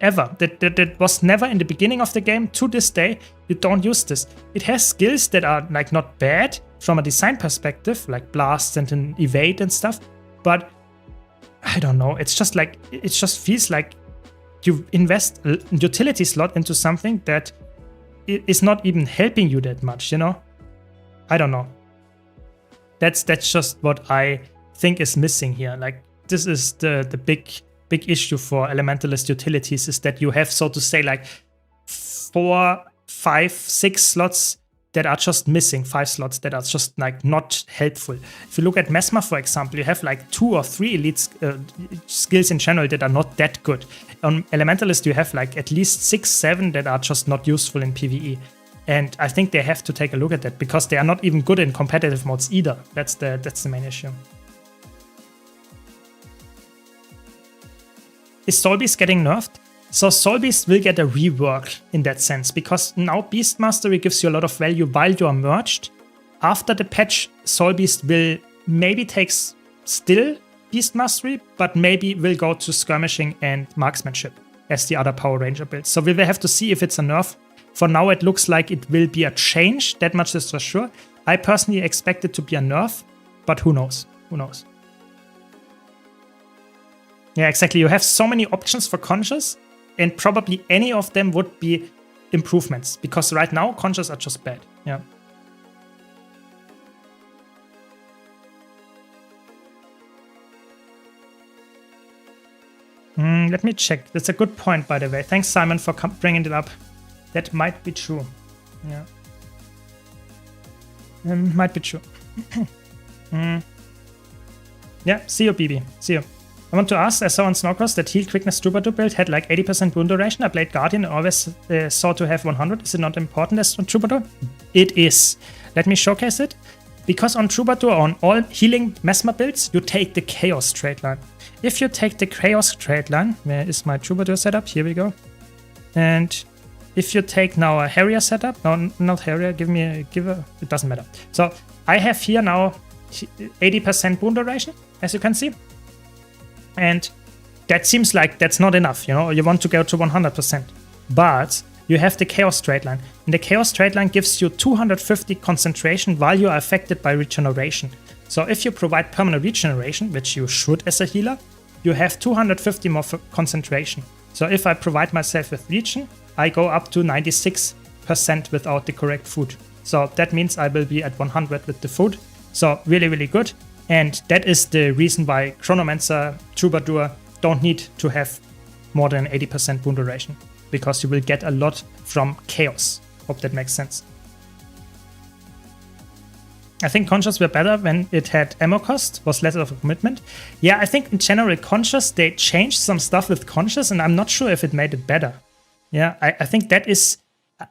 Ever. That was never in the beginning of the game. To this day, you don't use this. It has skills that are like not bad from a design perspective, like blasts and an evade and stuff, but I don't know. It's just like, it just feels like you invest a utility slot into something that is not even helping you that much, you know? I don't know. That's just what I think is missing here. Like, this is the big issue for Elementalist utilities, is that you have, so to say, like 4, 5, 6 slots that are just missing, 5 slots that are just like not helpful. If you look at Mesmer, for example, you have like 2 or 3 elite skills in general that are not that good. On Elementalist, you have like at least 6, 7 that are just not useful in PvE. And I think they have to take a look at that, because they are not even good in competitive modes either. That's the main issue. Is Soul Beast getting nerfed? So Soul Beast will get a rework in that sense, because now Beast Mastery gives you a lot of value while you are merged. After the patch, Soul Beast will maybe take still Beast Mastery, but maybe will go to Skirmishing and Marksmanship as the other Power Ranger builds. So we will have to see if it's a nerf. For now, it looks like it will be a change, that much is for sure. I personally expect it to be a nerf, but who knows? Who knows? Yeah, exactly. You have so many options for conjures, and probably any of them would be improvements, because right now conjures are just bad. Yeah. Let me check. That's a good point, by the way. Thanks, Simon, for bringing it up. That might be true. Yeah. Might be true. Yeah, see you, BB. See you. I want to ask, I saw on Snorkos that Heal Quickness Troubadour build had like 80% wound duration. I played Guardian and always saw to have 100. Is it not important as on Troubadour? It is. Let me showcase it. Because on Troubadour, on all healing Mesmer builds, you take the Chaos straight line. If you take the Chaos straight line, where is my Troubadour setup? Here we go. And if you take now a Harrier setup, no, not Harrier, it doesn't matter. So I have here now 80% wound duration, as you can see. And that seems like that's not enough, you know, you want to go to 100%. But you have the Chaos straight line. And the Chaos straight line gives you 250 concentration while you are affected by regeneration. So if you provide permanent regeneration, which you should as a healer, you have 250 more concentration. So if I provide myself with regen, I go up to 96% without the correct food. So that means I will be at 100 with the food. So really, really good. And that is the reason why Chronomancer, Troubadour don't need to have more than 80% wound duration, because you will get a lot from Chaos. Hope that makes sense. I think Conscious were better when it had ammo cost, was less of a commitment. Yeah, I think in general Conscious, they changed some stuff with Conscious and I'm not sure if it made it better. Yeah, I think that is,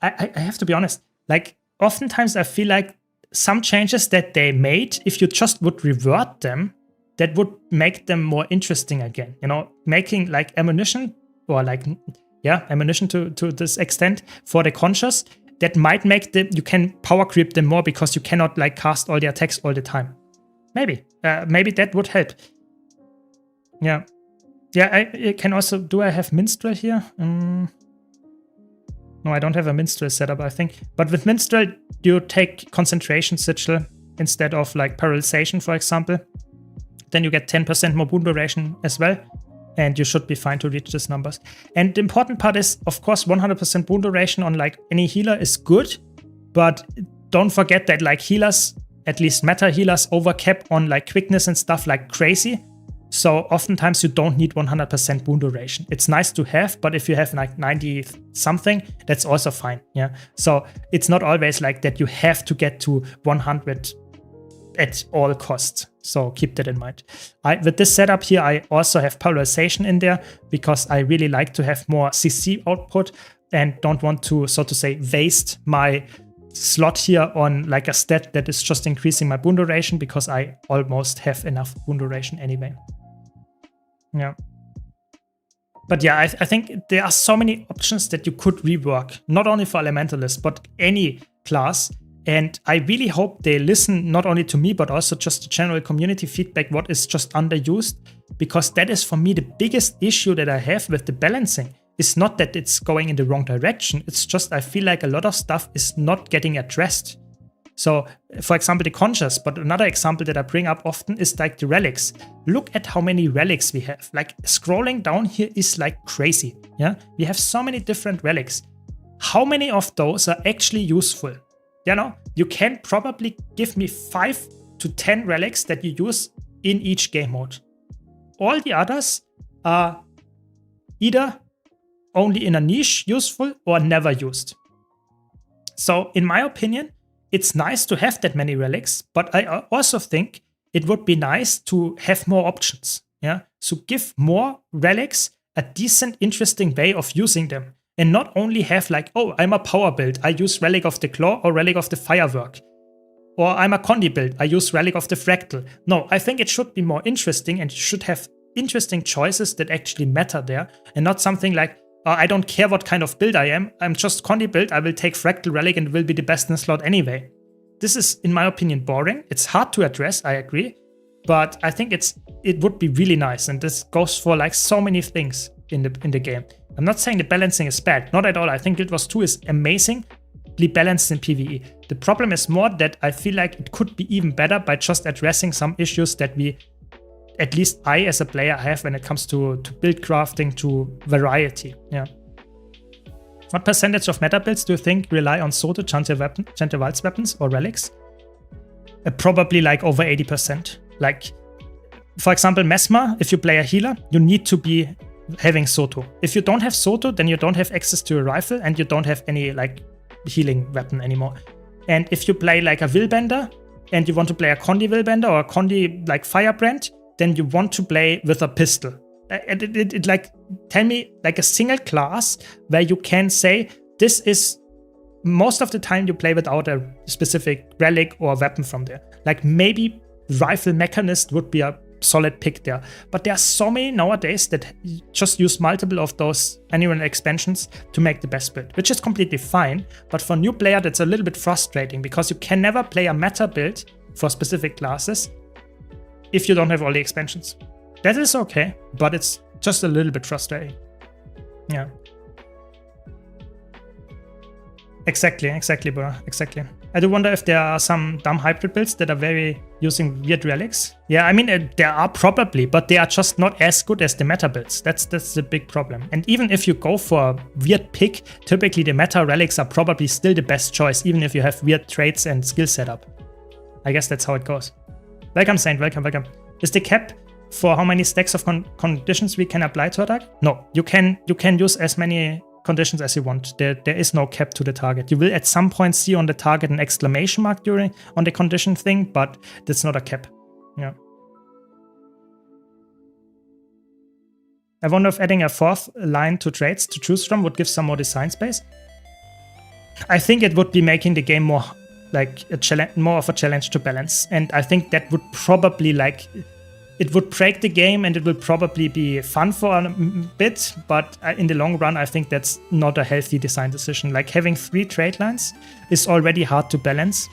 I have to be honest, like oftentimes I feel like some changes that they made, if you just would revert them, that would make them more interesting again. You know, making like ammunition or like, yeah, ammunition to this extent for the Conscious, that might make them, you can power creep them more because you cannot like cast all the attacks all the time. Maybe that would help. Yeah. Yeah, I can also, do I have Minstrel here? No, I don't have a Minstrel setup, I think. But with Minstrel, you take Concentration Sigil instead of like Paralyzation, for example. Then you get 10% more wound duration as well. And you should be fine to reach these numbers. And the important part is, of course, 100% wound duration on like any healer is good. But don't forget that like healers, at least meta healers, overcap on like quickness and stuff like crazy. So oftentimes you don't need 100% wound duration. It's nice to have, but if you have like 90 something, that's also fine. Yeah. So it's not always like that you have to get to 100 at all costs. So keep that in mind. With this setup here, I also have polarization in there because I really like to have more CC output and don't want to, so to say, waste my slot here on like a stat that is just increasing my wound duration because I almost have enough wound duration anyway. Yeah. But yeah, I think there are so many options that you could rework, not only for Elementalists, but any class. And I really hope they listen not only to me, but also just the general community feedback, what is just underused, because that is for me the biggest issue that I have with the balancing. It's not that it's going in the wrong direction. It's just I feel like a lot of stuff is not getting addressed. So, for example, the Conscious, but another example that I bring up often is like the relics. Look at how many relics we have. Like scrolling down here is like crazy. Yeah, we have so many different relics. How many of those are actually useful? You know, you can probably give me 5 to 10 relics that you use in each game mode. All the others are either only in a niche useful or never used. So in my opinion, it's nice to have that many relics, but I also think it would be nice to have more options. Yeah, so give more relics a decent, interesting way of using them. And not only have like, oh, I'm a power build, I use Relic of the Claw or Relic of the Firework. Or I'm a Condi build, I use Relic of the Fractal. No, I think it should be more interesting and you should have interesting choices that actually matter there. And not something like, I don't care what kind of build I am, I'm just Condi build, I will take Fractal Relic and it will be the best in the slot anyway. This is, in my opinion, boring. It's hard to address, I agree. But I think it would be really nice. And this goes for like so many things in the game. I'm not saying the balancing is bad, not at all. I think Guild Wars 2 is amazingly balanced in PvE. The problem is more that I feel like it could be even better by just addressing some issues that at least I as a player have when it comes to build crafting, to variety. Yeah. What percentage of meta builds do you think rely on Soto, Gentle Waltz weapons or relics? Probably like over 80%. Like, for example, Mesmer, if you play a healer, you need to be having Soto. If you don't have Soto, then you don't have access to a rifle and you don't have any like healing weapon anymore. And if you play like a Willbender and you want to play a Condi Willbender or a Condi like Firebrand, then you want to play with a pistol. It like, tell me like a single class where you can say this is most of the time you play without a specific relic or weapon from there. Like maybe Rifle Mechanist would be a solid pick there. But there are so many nowadays that just use multiple of those annual expansions to make the best build, which is completely fine. But for a new player, that's a little bit frustrating because you can never play a meta build for specific classes if you don't have all the expansions. That is okay, but it's just a little bit frustrating. Yeah. Exactly, bro. Exactly. I do wonder if there are some dumb hybrid builds that are very using weird relics. Yeah, I mean, there are probably, but they are just not as good as the meta builds. That's the big problem. And even if you go for a weird pick, typically the meta relics are probably still the best choice, even if you have weird traits and skill setup. I guess that's how it goes. Welcome, Saint. Welcome. Is the cap for how many stacks of conditions we can apply to attack? No, you can use as many conditions as you want. There is no cap to the target. You will at some point see on the target an exclamation mark on the condition thing, but that's not a cap. Yeah. I wonder if adding a fourth line to traits to choose from would give some more design space. I think it would be making the game more like more of a challenge to balance, and I think that would probably like it would break the game and it will probably be fun for a bit, but in the long run, I think that's not a healthy design decision. Like having 3 trait lines is already hard to balance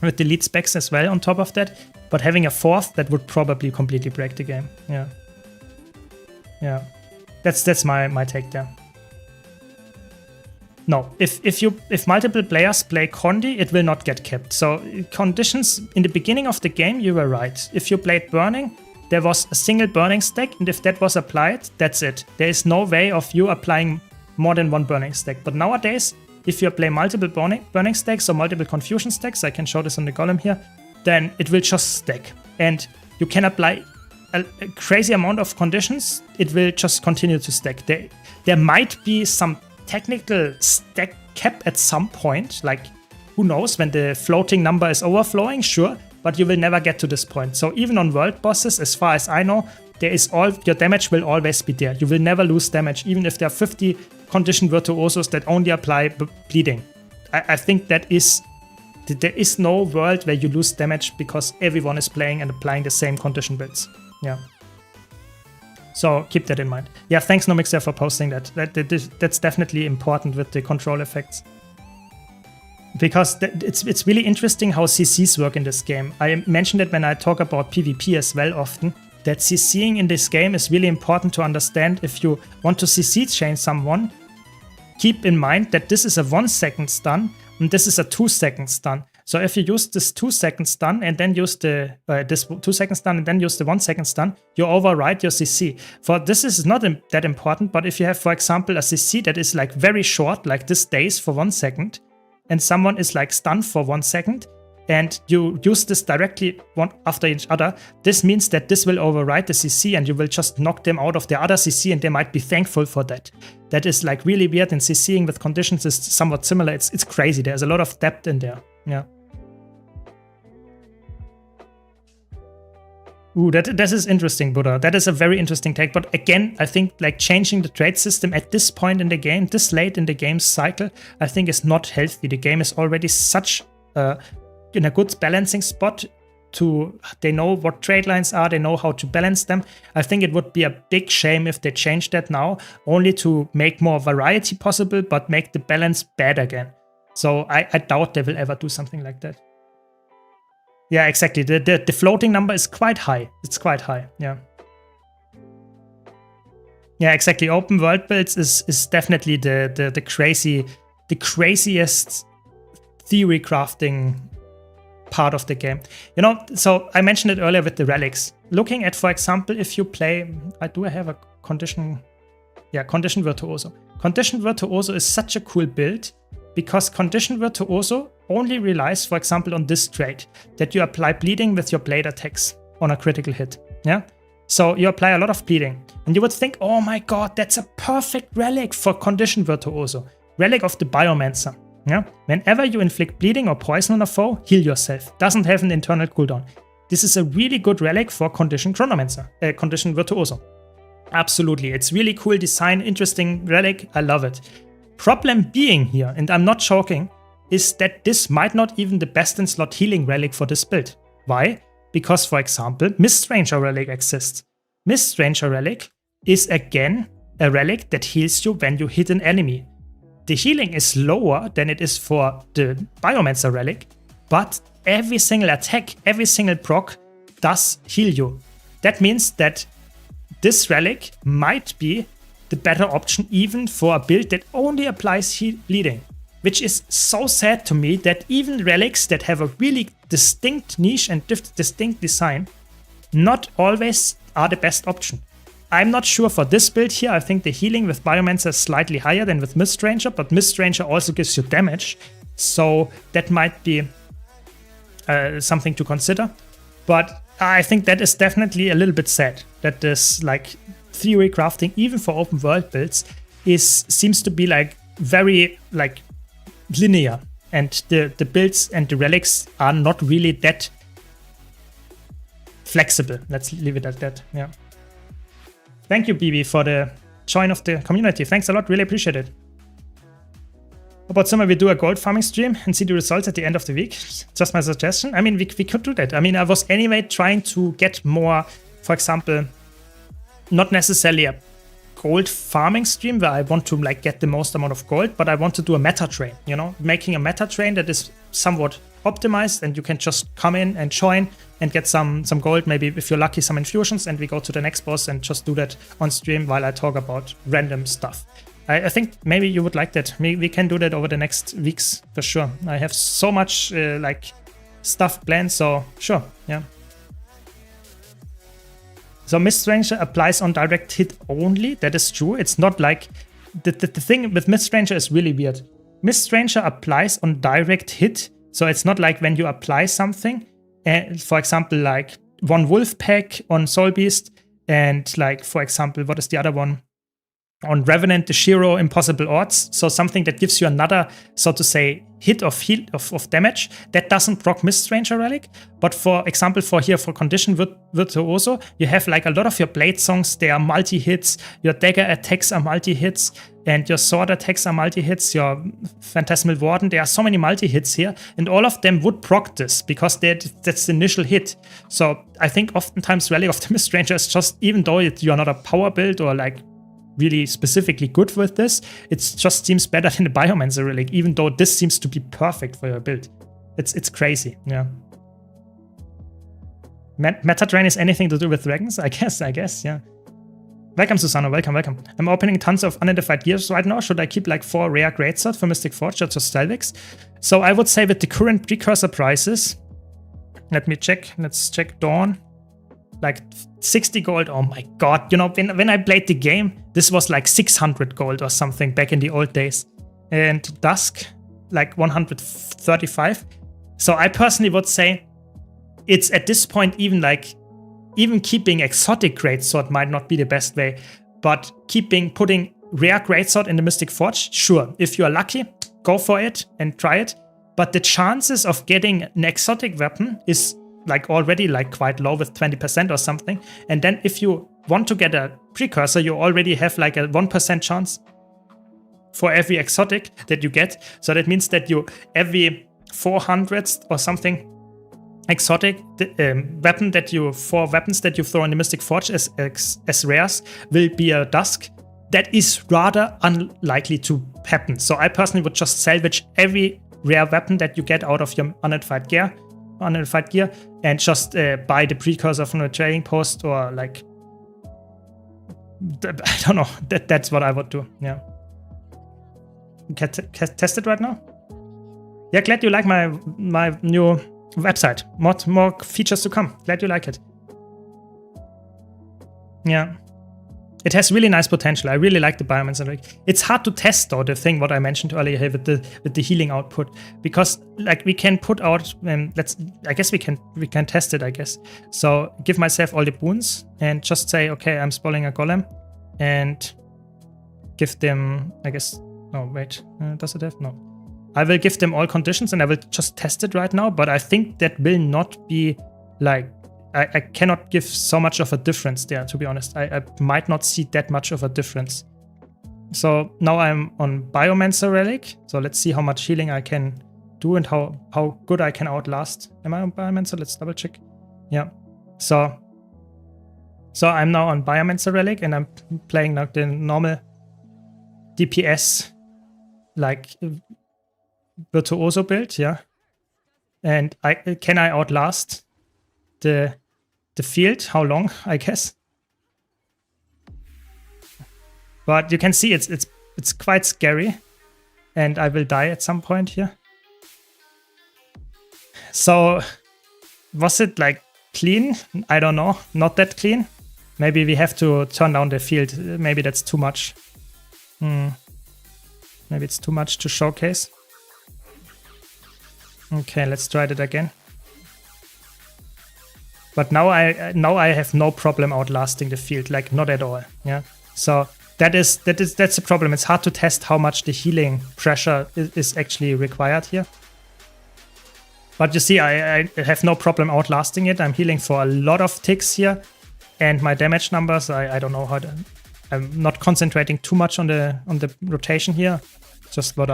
with the lead specs as well on top of that, but having a 4th, that would probably completely break the game. Yeah. That's my take there. No, if multiple players play Condi, it will not get kept. So conditions in the beginning of the game, you were right. If you played Burning, there was a single Burning stack, and if that was applied, that's it. There is no way of you applying more than 1 Burning stack. But nowadays, if you play multiple burning stacks or multiple Confusion stacks, I can show this on the column here, then it will just stack. And you can apply a crazy amount of conditions, it will just continue to stack. There might be some technical stack cap at some point, like who knows, when the floating number is overflowing, sure, but you will never get to this point. So even on world bosses, as far as I know, your damage will always be there. You will never lose damage, even if there are 50 condition virtuosos that only apply bleeding. I think there is no world where you lose damage because everyone is playing and applying the same condition builds. Yeah. So keep that in mind. Yeah, thanks Nomixer for posting that. That's definitely important with the control effects. Because it's really interesting how CCs work in this game. I mentioned it when I talk about PvP as well often, that CCing in this game is really important to understand. If you want to CC chain someone, keep in mind that this is a 1 second stun and this is a 2 second stun. So if you use this 2 second stun and then use the this 2 second stun and then use the 1 second stun, you override your CC. For this is not that important, but if you have, for example, a CC that is like very short, like this stays for 1 second, and someone is like stunned for 1 second, and you use this directly one after each other, this means that this will override the CC and you will just knock them out of the other CC, and they might be thankful for that. That is like really weird, and CCing with conditions is somewhat similar. It's crazy. There's a lot of depth in there. Yeah. Ooh, that is interesting, Buddha. That is a very interesting take. But again, I think like changing the trade system at this point in the game, this late in the game's cycle, I think is not healthy. The game is already such in a good balancing spot they know what trade lines are, they know how to balance them. I think it would be a big shame if they changed that now, only to make more variety possible, but make the balance bad again. So I doubt they will ever do something like that. Yeah, exactly. The floating number is quite high. It's quite high. Yeah. Yeah, exactly. Open world builds is definitely the craziest theory crafting part of the game. You know, so I mentioned it earlier with the relics. Looking at, for example, if you play, I have a condition. Yeah, Condition Virtuoso. Condition Virtuoso is such a cool build because Condition Virtuoso only relies, for example, on this trait, that you apply bleeding with your blade attacks on a critical hit. Yeah. So you apply a lot of bleeding. And you would think, oh my god, that's a perfect relic for Condition Virtuoso. Relic of the Biomancer. Yeah? Whenever you inflict bleeding or poison on a foe, heal yourself. Doesn't have an internal cooldown. This is a really good relic for Condition Condition Virtuoso. Absolutely. It's really cool design, interesting relic. I love it. Problem being here, and I'm not joking, is that this might not even the best in slot healing relic for this build. Why? Because, for example, Mistranger Relic exists. Mistranger Relic is again a relic that heals you when you hit an enemy. The healing is lower than it is for the Biomancer Relic, but every single attack, every single proc does heal you. That means that this relic might be the better option even for a build that only applies bleeding. Which is so sad to me that even relics that have a really distinct niche and distinct design not always are the best option. I'm not sure for this build here. I think the healing with Biomancer is slightly higher than with Mistranger, but Mistranger also gives you damage. So that might be something to consider. But I think that is definitely a little bit sad that this like theory crafting, even for open world builds, seems to be like very like linear, and the builds and the relics are not really that flexible. Let's leave it at that. Yeah. Thank you, BB, for the join of the community. Thanks a lot. Really appreciate it. How about summer we do a gold farming stream and see the results at the end of the week? Just my suggestion. I mean, we could do that. I mean, I was anyway trying to get more, for example, not necessarily a gold farming stream where I want to like get the most amount of gold, but I want to do a meta train, you know, making a meta train that is somewhat optimized and you can just come in and join and get some gold, maybe if you're lucky some infusions, and we go to the next boss and just do that on stream while I talk about random stuff. I think maybe you would like that. We can do that over the next weeks for sure. I have so much like stuff planned, so sure, yeah. So Mistranger applies on direct hit only. That is true. It's not like the thing with Mistranger is really weird. Mistranger applies on direct hit. So it's not like when you apply something, for example, like one Wolf Pack on Soul Beast, and like, for example, what is the other one? On Revenant, the Shiro Impossible Odds. So something that gives you another, so to say, hit of damage that doesn't proc Mistranger Relic. But for example, for Condition Virtuoso, you have like a lot of your blade songs, they are multi-hits, your dagger attacks are multi-hits, and your sword attacks are multi-hits, your Phantasmal Warden, there are so many multi-hits here, and all of them would proc this, because that's the initial hit. So I think oftentimes Relic of the Mistranger is just, even though you're not a power build or like really specifically good with this, it just seems better than the Biomancer Relic, even though this seems to be perfect for your build. It's crazy, yeah. Meta Train is anything to do with dragons? I guess, yeah. Welcome, Susano, welcome. I'm opening tons of unidentified gears right now. Should I keep like 4 rare greatsword for Mystic Forge or just Stelvix? So I would say with the current precursor prices, let me check, let's check Dawn. Like 60 gold, oh my god, you know, when I played the game, this was like 600 gold or something back in the old days. And Dusk, like 135. So I personally would say it's at this point even keeping exotic greatsword might not be the best way, but putting rare greatsword in the Mystic Forge, sure, if you are lucky, go for it and try it. But the chances of getting an exotic weapon is like already like quite low with 20% or something. And then if you want to get a precursor, you already have like a 1% chance for every exotic that you get. So that means that you every 400th or something exotic weapon that you 4 weapons that you throw in the Mystic Forge as rares will be a Dusk. That is rather unlikely to happen. So I personally would just salvage every rare weapon that you get out of your unidentified gear and just buy the precursor from a trading post, or like I don't know. That's what I would do. Yeah. Can test it right now. Yeah, glad you like my new website. More features to come. Glad you like it. Yeah. It has really nice potential. I really like the Biomancer relic. It's hard to test though, the thing what I mentioned earlier here with the healing output, because like we can put out I guess we can test it, I guess. So give myself all the boons and just say, okay, I'm spawning a golem and give them, I guess, oh wait, does it have? No. I will give them all conditions and I will just test it right now, but I think that will not be like, I cannot give so much of a difference there, to be honest. I might not see that much of a difference. So now I'm on Biomancer Relic. So let's see how much healing I can do and how good I can outlast. Am I on Biomancer? Let's double check. Yeah. So I'm now on Biomancer Relic and I'm playing like the normal DPS, like Virtuoso build, yeah. And can I outlast the field? How long, I guess. But you can see it's quite scary, and I will die at some point here. So was it like clean? I don't know. Not that clean. Maybe we have to turn down the field. Maybe that's too much. Maybe it's too much to showcase. Okay, let's try that again. But now I have no problem outlasting the field, like not at all. Yeah. So that's the problem. It's hard to test how much the healing pressure is actually required here. But you see, I have no problem outlasting it. I'm healing for a lot of ticks here, and my damage numbers, I don't know how to. I'm not concentrating too much on the rotation here. Just what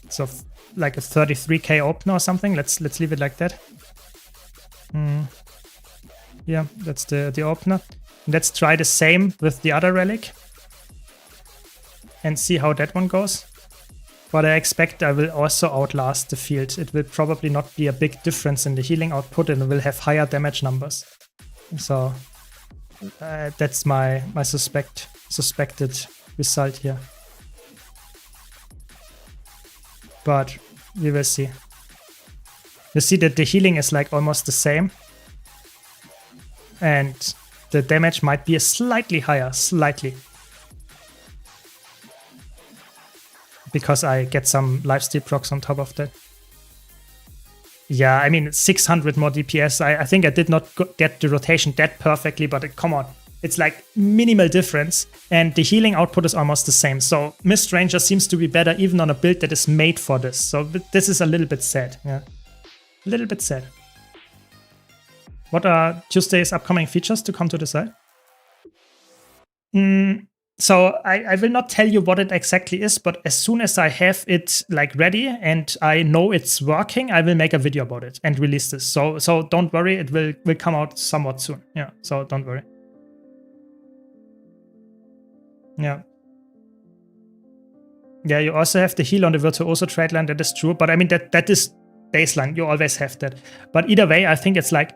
so like a 33k opener or something. Let's leave it like that. Yeah, that's the opener. Let's try the same with the other relic and see how that one goes. But I expect I will also outlast the field. It will probably not be a big difference in the healing output, and it will have higher damage numbers. So that's my suspected result here. But we will see. You see that the healing is like almost the same. And the damage might be slightly higher, slightly. Because I get some lifesteal procs on top of that. Yeah, I mean, 600 more DPS. I think I did not get the rotation that perfectly, but come on. It's like minimal difference. And the healing output is almost the same. So Mist Ranger seems to be better even on a build that is made for this. So this is a little bit sad. Yeah, a little bit sad. What are Tuesday's upcoming features to come to the site? So I will not tell you what it exactly is, but as soon as I have it like ready and I know it's working, I will make a video about it and release this. So don't worry, it will come out somewhat soon. Yeah, so don't worry. Yeah. Yeah, you also have the heal on the Virtuoso trade line, that is true. But I mean, that is baseline, you always have that. But either way, I think it's like,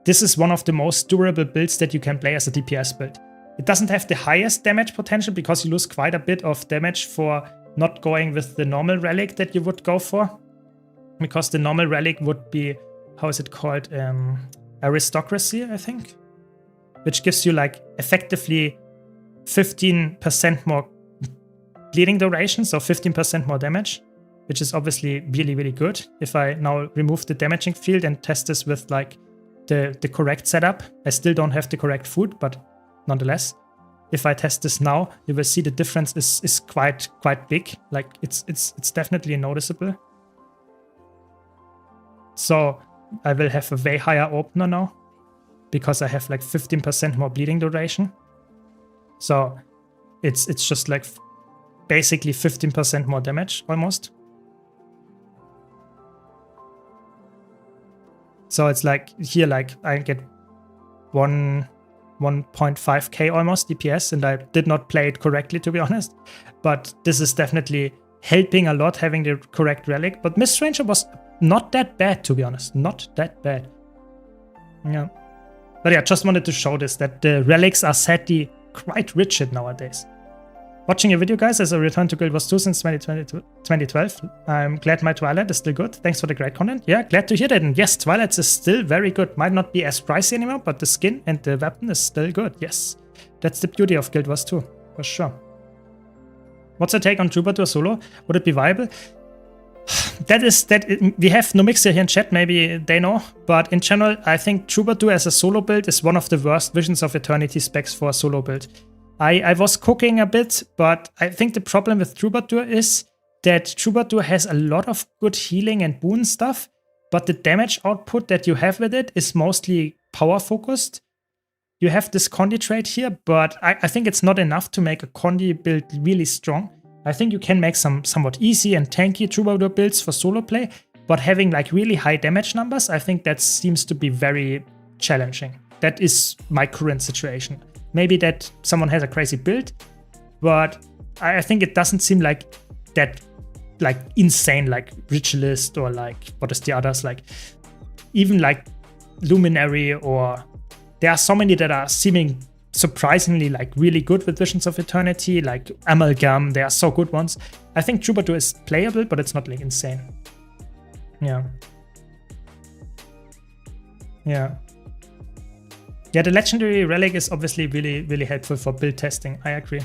this is one of the most durable builds that you can play as a DPS build. It doesn't have the highest damage potential because you lose quite a bit of damage for not going with the normal relic that you would go for. Because the normal relic would be, how is it called? Aristocracy, I think. Which gives you like effectively 15% more bleeding duration, so 15% more damage. Which is obviously really, really good. If I now remove the damaging field and test this with like the correct setup, I still don't have the correct food, but nonetheless, if I test this now, you will see the difference is quite big. Like it's definitely noticeable. So I will have a way higher opener now because I have like 15% more bleeding duration. So it's just like basically 15% more damage almost. So it's like here, like I get 1.5k almost DPS, and I did not play it correctly, to be honest. But this is definitely helping a lot having the correct relic. But Mist Ranger was not that bad, to be honest. Not that bad. Yeah. But yeah, just wanted to show this, that the relics are sadly quite rigid nowadays. Watching your video, guys, as I returned to Guild Wars 2 since 2012. I'm glad my Twilight is still good. Thanks for the great content. Yeah, glad to hear that. And yes, Twilight is still very good. Might not be as pricey anymore, but the skin and the weapon is still good. Yes. That's the beauty of Guild Wars 2, for sure. What's your take on Troubadour solo? Would it be viable? We have no mixer here in chat, maybe they know, but in general, I think Troubadour as a solo build is one of the worst Visions of Eternity specs for a solo build. I was cooking a bit, but I think the problem with Troubadour is that Troubadour has a lot of good healing and boon stuff, but the damage output that you have with it is mostly power focused. You have this Condi trait here, but I think it's not enough to make a Condi build really strong. I think you can make some somewhat easy and tanky Troubadour builds for solo play, but having like really high damage numbers, I think that seems to be very challenging. That is my current situation. Maybe that someone has a crazy build, but I think it doesn't seem like that like insane like Ritualist or like what is the others, like even like Luminary, or there are so many that are seeming surprisingly like really good with Visions of Eternity, like Amalgam. They are so good ones. I think Troubadour is playable, but it's not like insane. Yeah, the legendary relic is obviously really helpful for build testing. I agree.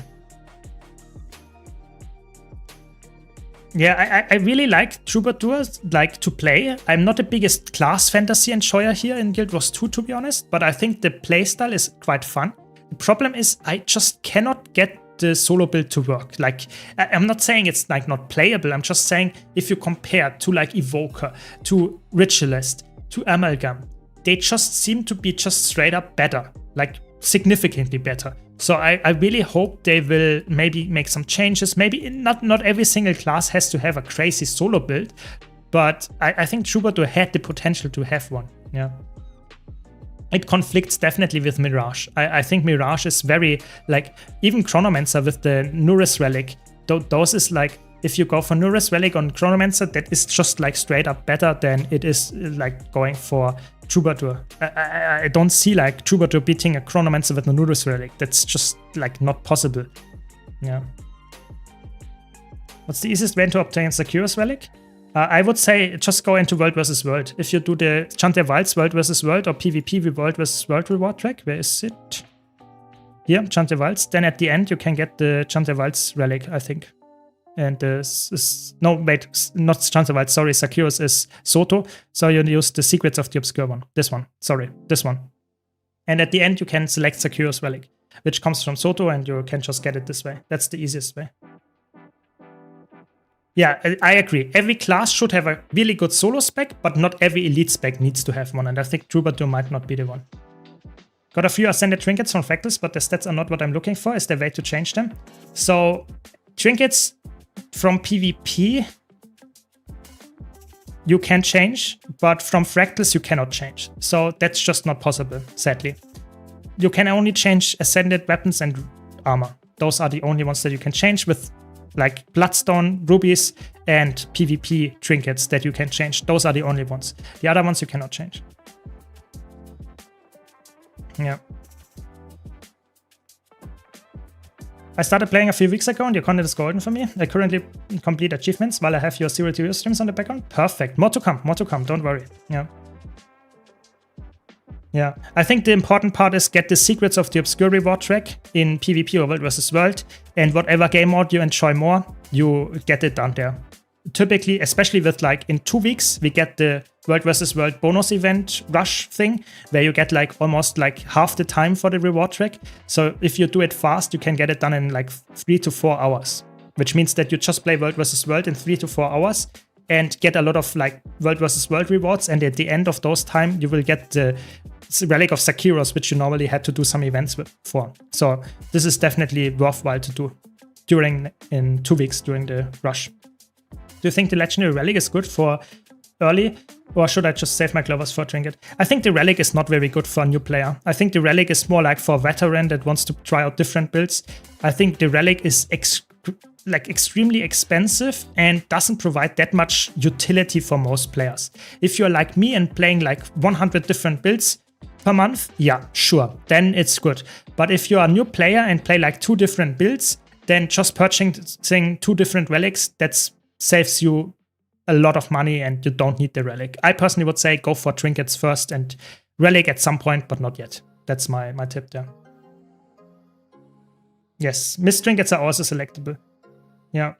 Yeah, I really like Troubadour like to play. I'm not the biggest class fantasy enjoyer here in Guild Wars 2, to be honest, but I think the playstyle is quite fun. The problem is I just cannot get the solo build to work. Like, I'm not saying it's like not playable. I'm just saying if you compare to like Evoker, to Ritualist, to Amalgam, they just seem to be just straight up better, like significantly better. So I really hope they will maybe make some changes. Maybe not every single class has to have a crazy solo build, but I think Troubadour had the potential to have one. Yeah. It conflicts definitely with Mirage. I think Mirage is very, like, even Chronomancer with the Nuris Relic, those is like, if you go for Nuris Relic on Chronomancer, that is just like straight up better than it is like going for Troubadour. I don't see like Troubadour beating a Chronomancer with a Nuris Relic. That's just like not possible. Yeah. What's the easiest way to obtain Sakura's Relic? I would say just go into World vs. World. If you do the Chant Wilds World vs. World or PvP World vs. World reward track, where is it? Here, Chant Wilds. Then at the end you can get the Chant Wilds Relic, I think. And no, wait, not Chant Wilds, sorry, Sakura's is Soto. So you use the Secrets of the Obscure one. This one, sorry, this one. And at the end you can select Sakura's Relic, which comes from Soto, and you can just get it this way. That's the easiest way. Yeah, I agree. Every class should have a really good solo spec, but not every elite spec needs to have one, and I think Troubadour might not be the one. Got a few Ascended Trinkets from Fractals, but the stats are not what I'm looking for. Is there a way to change them? So, Trinkets from PvP you can change, but from Fractals you cannot change. So that's just not possible, sadly. You can only change Ascended Weapons and Armor. Those are the only ones that you can change, with like Bloodstone, Rubies, and PvP trinkets that you can change. Those are the only ones. The other ones you cannot change. Yeah. I started playing a few weeks ago and your content is golden for me. I currently complete achievements while I have your 0-2 streams on the background. Perfect. More to come, don't worry. Yeah. Yeah, I think the important part is get the Secrets of the Obscure reward track in PvP or World vs. World, and whatever game mode you enjoy more, you get it done there. Typically, especially with like in 2 weeks, we get the World vs. World bonus event rush thing, where you get like almost like half the time for the reward track. So if you do it fast, you can get it done in like 3 to 4 hours, which means that you just play World vs. World in 3 to 4 hours and get a lot of like World vs. World rewards. And at the end of those time, you will get the Relic of Sakiros, which you normally had to do some events for. So this is definitely worthwhile to do in 2 weeks during the rush. Do you think the Legendary Relic is good for early, or should I just save my Clovers for a trinket? I think the Relic is not very good for a new player. I think the Relic is more like for a veteran that wants to try out different builds. I think the Relic is extremely expensive and doesn't provide that much utility for most players. If you're like me and playing like 100 different builds per month, yeah, sure, then it's good. But if you're a new player and play like 2 different builds, then just purchasing 2 different relics, that saves you a lot of money and you don't need the relic. I personally would say go for trinkets first and relic at some point, but not yet. That's my tip there. Yes, mist trinkets are also selectable. Yeah.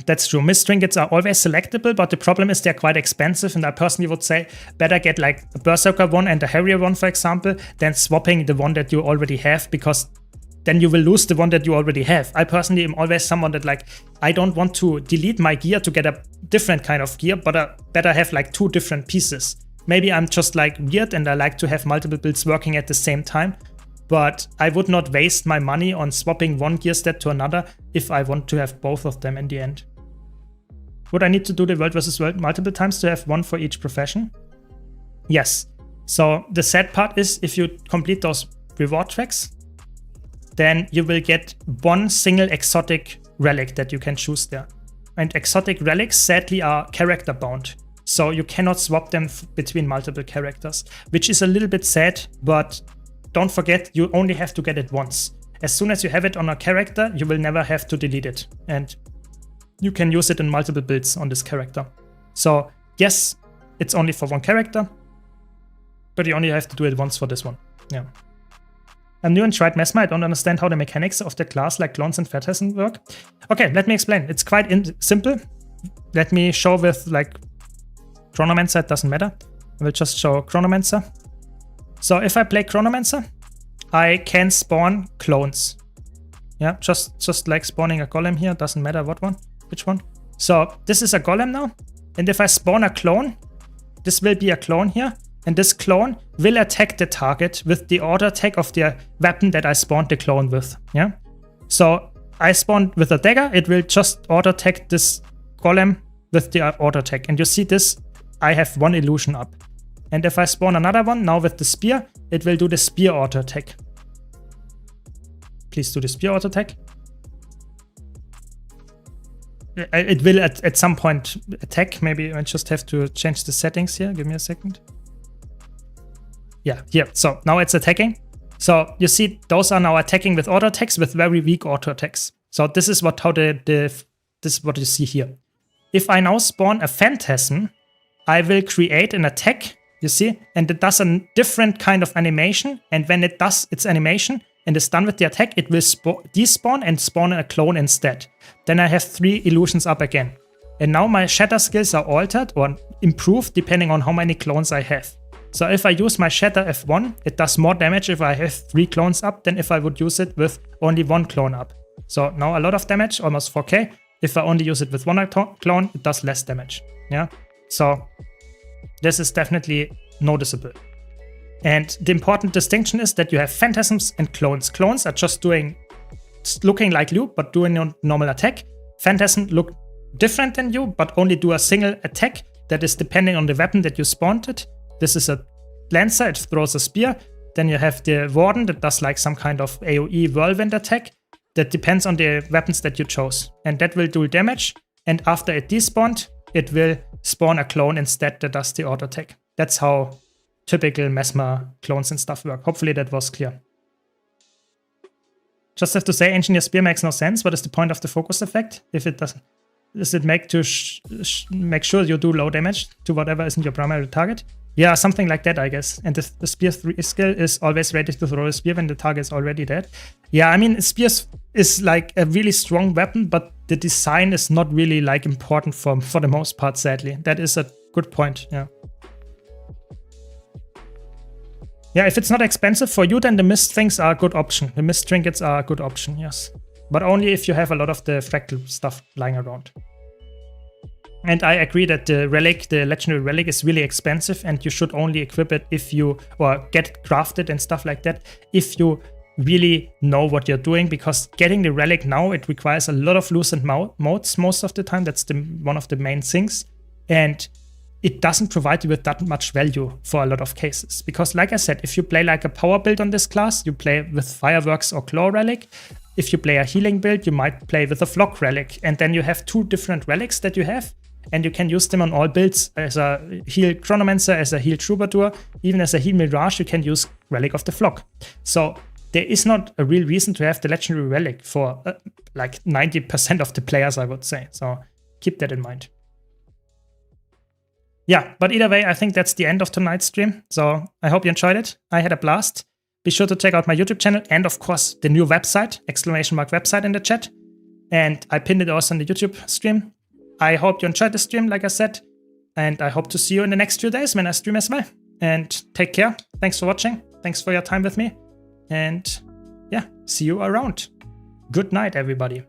That's true. Mist trinkets are always selectable, but the problem is they're quite expensive, and I personally would say better get like a Berserker one and a Harrier one, for example, than swapping the one that you already have, because then you will lose the one that you already have. I personally am always someone that like, I don't want to delete my gear to get a different kind of gear, but I better have like 2 different pieces. Maybe I'm just like weird and I like to have multiple builds working at the same time, but I would not waste my money on swapping one gear set to another if I want to have both of them in the end. Would I need to do the world versus world multiple times to have one for each profession? Yes. So the sad part is if you complete those reward tracks, then you will get one single exotic relic that you can choose there. And exotic relics sadly are character bound. So you cannot swap them between multiple characters, which is a little bit sad, but don't forget, you only have to get it once. As soon as you have it on a character, you will never have to delete it. And you can use it in multiple builds on this character. So yes, it's only for one character, but you only have to do it once for this one. Yeah. I'm new and tried Mesmer. I don't understand how the mechanics of the class like clones and Phantasm work. Okay, let me explain. It's quite simple. Let me show with like Chronomancer, it doesn't matter. I will just show Chronomancer. So if I play Chronomancer, I can spawn clones. Yeah, just like spawning a golem here, doesn't matter which one. So this is a golem now, and if I spawn a clone, this will be a clone here, and this clone will attack the target with the auto attack of the weapon that I spawned the clone with. Yeah. So I spawned with a dagger, it will just auto attack this golem with the auto attack, and you see this, I have one illusion up. And if I spawn another one now with the spear, it will do the spear auto attack. Please do the spear auto attack. It will at some point attack. Maybe I just have to change the settings here. Give me a second. Yeah, here. So now it's attacking. So you see, those are now attacking with auto attacks with very weak auto attacks. So this is what this is what you see here. If I now spawn a Phantasm, I will create an attack. You see, and it does a different kind of animation. And when it does its animation and is done with the attack, it will despawn and spawn a clone instead. Then I have 3 illusions up again. And now my shatter skills are altered or improved depending on how many clones I have. So if I use my shatter F1, it does more damage if I have 3 clones up than if I would use it with only 1 clone up. So now a lot of damage, almost 4k. If I only use it with 1 clone, it does less damage. Yeah. So this is definitely noticeable. And the important distinction is that you have Phantasms and clones. Clones are just looking like you, but doing a normal attack. Phantasms look different than you, but only do a single attack that is depending on the weapon that you spawned it. This is a Lancer, it throws a spear. Then you have the Warden that does like some kind of AoE whirlwind attack that depends on the weapons that you chose. And that will do damage. And after it despawned, it will spawn a clone instead that does the auto attack. That's how typical Mesmer clones and stuff work. Hopefully that was clear. Just have to say, Engineer Spear makes no sense. What is the point of the focus effect? If it doesn't, does it make to make sure you do low damage to whatever isn't your primary target? Yeah, something like that, I guess. And the Spear 3 skill is always ready to throw a spear when the target is already dead. Yeah, I mean, Spears is like a really strong weapon, but the design is not really like important for the most part, sadly. That is a good point, yeah. Yeah, if it's not expensive for you, then the mist things are a good option. The mist trinkets are a good option, yes. But only if you have a lot of the fractal stuff lying around. And I agree that the relic, the legendary relic, is really expensive, and you should only equip it if you, or get crafted and stuff like that, if you really know what you're doing, because getting the relic now, it requires a lot of loosened modes most of the time. That's one of the main things. And it doesn't provide you with that much value for a lot of cases. Because like I said, if you play like a power build on this class, you play with Fireworks or Claw Relic. If you play a healing build, you might play with a Flock Relic. And then you have 2 different relics that you have. And you can use them on all builds as a heal Chronomancer, as a heal Troubadour, even as a heal Mirage, you can use Relic of the Flock. So there is not a real reason to have the legendary relic for like 90% of the players, I would say. So keep that in mind. Yeah, but either way, I think that's the end of tonight's stream. So I hope you enjoyed it. I had a blast. Be sure to check out my YouTube channel and, of course, the new website, !website in the chat. And I pinned it also on the YouTube stream. I hope you enjoyed the stream, like I said. And I hope to see you in the next few days when I stream as well. And take care. Thanks for watching. Thanks for your time with me. And yeah, see you around. Good night, everybody.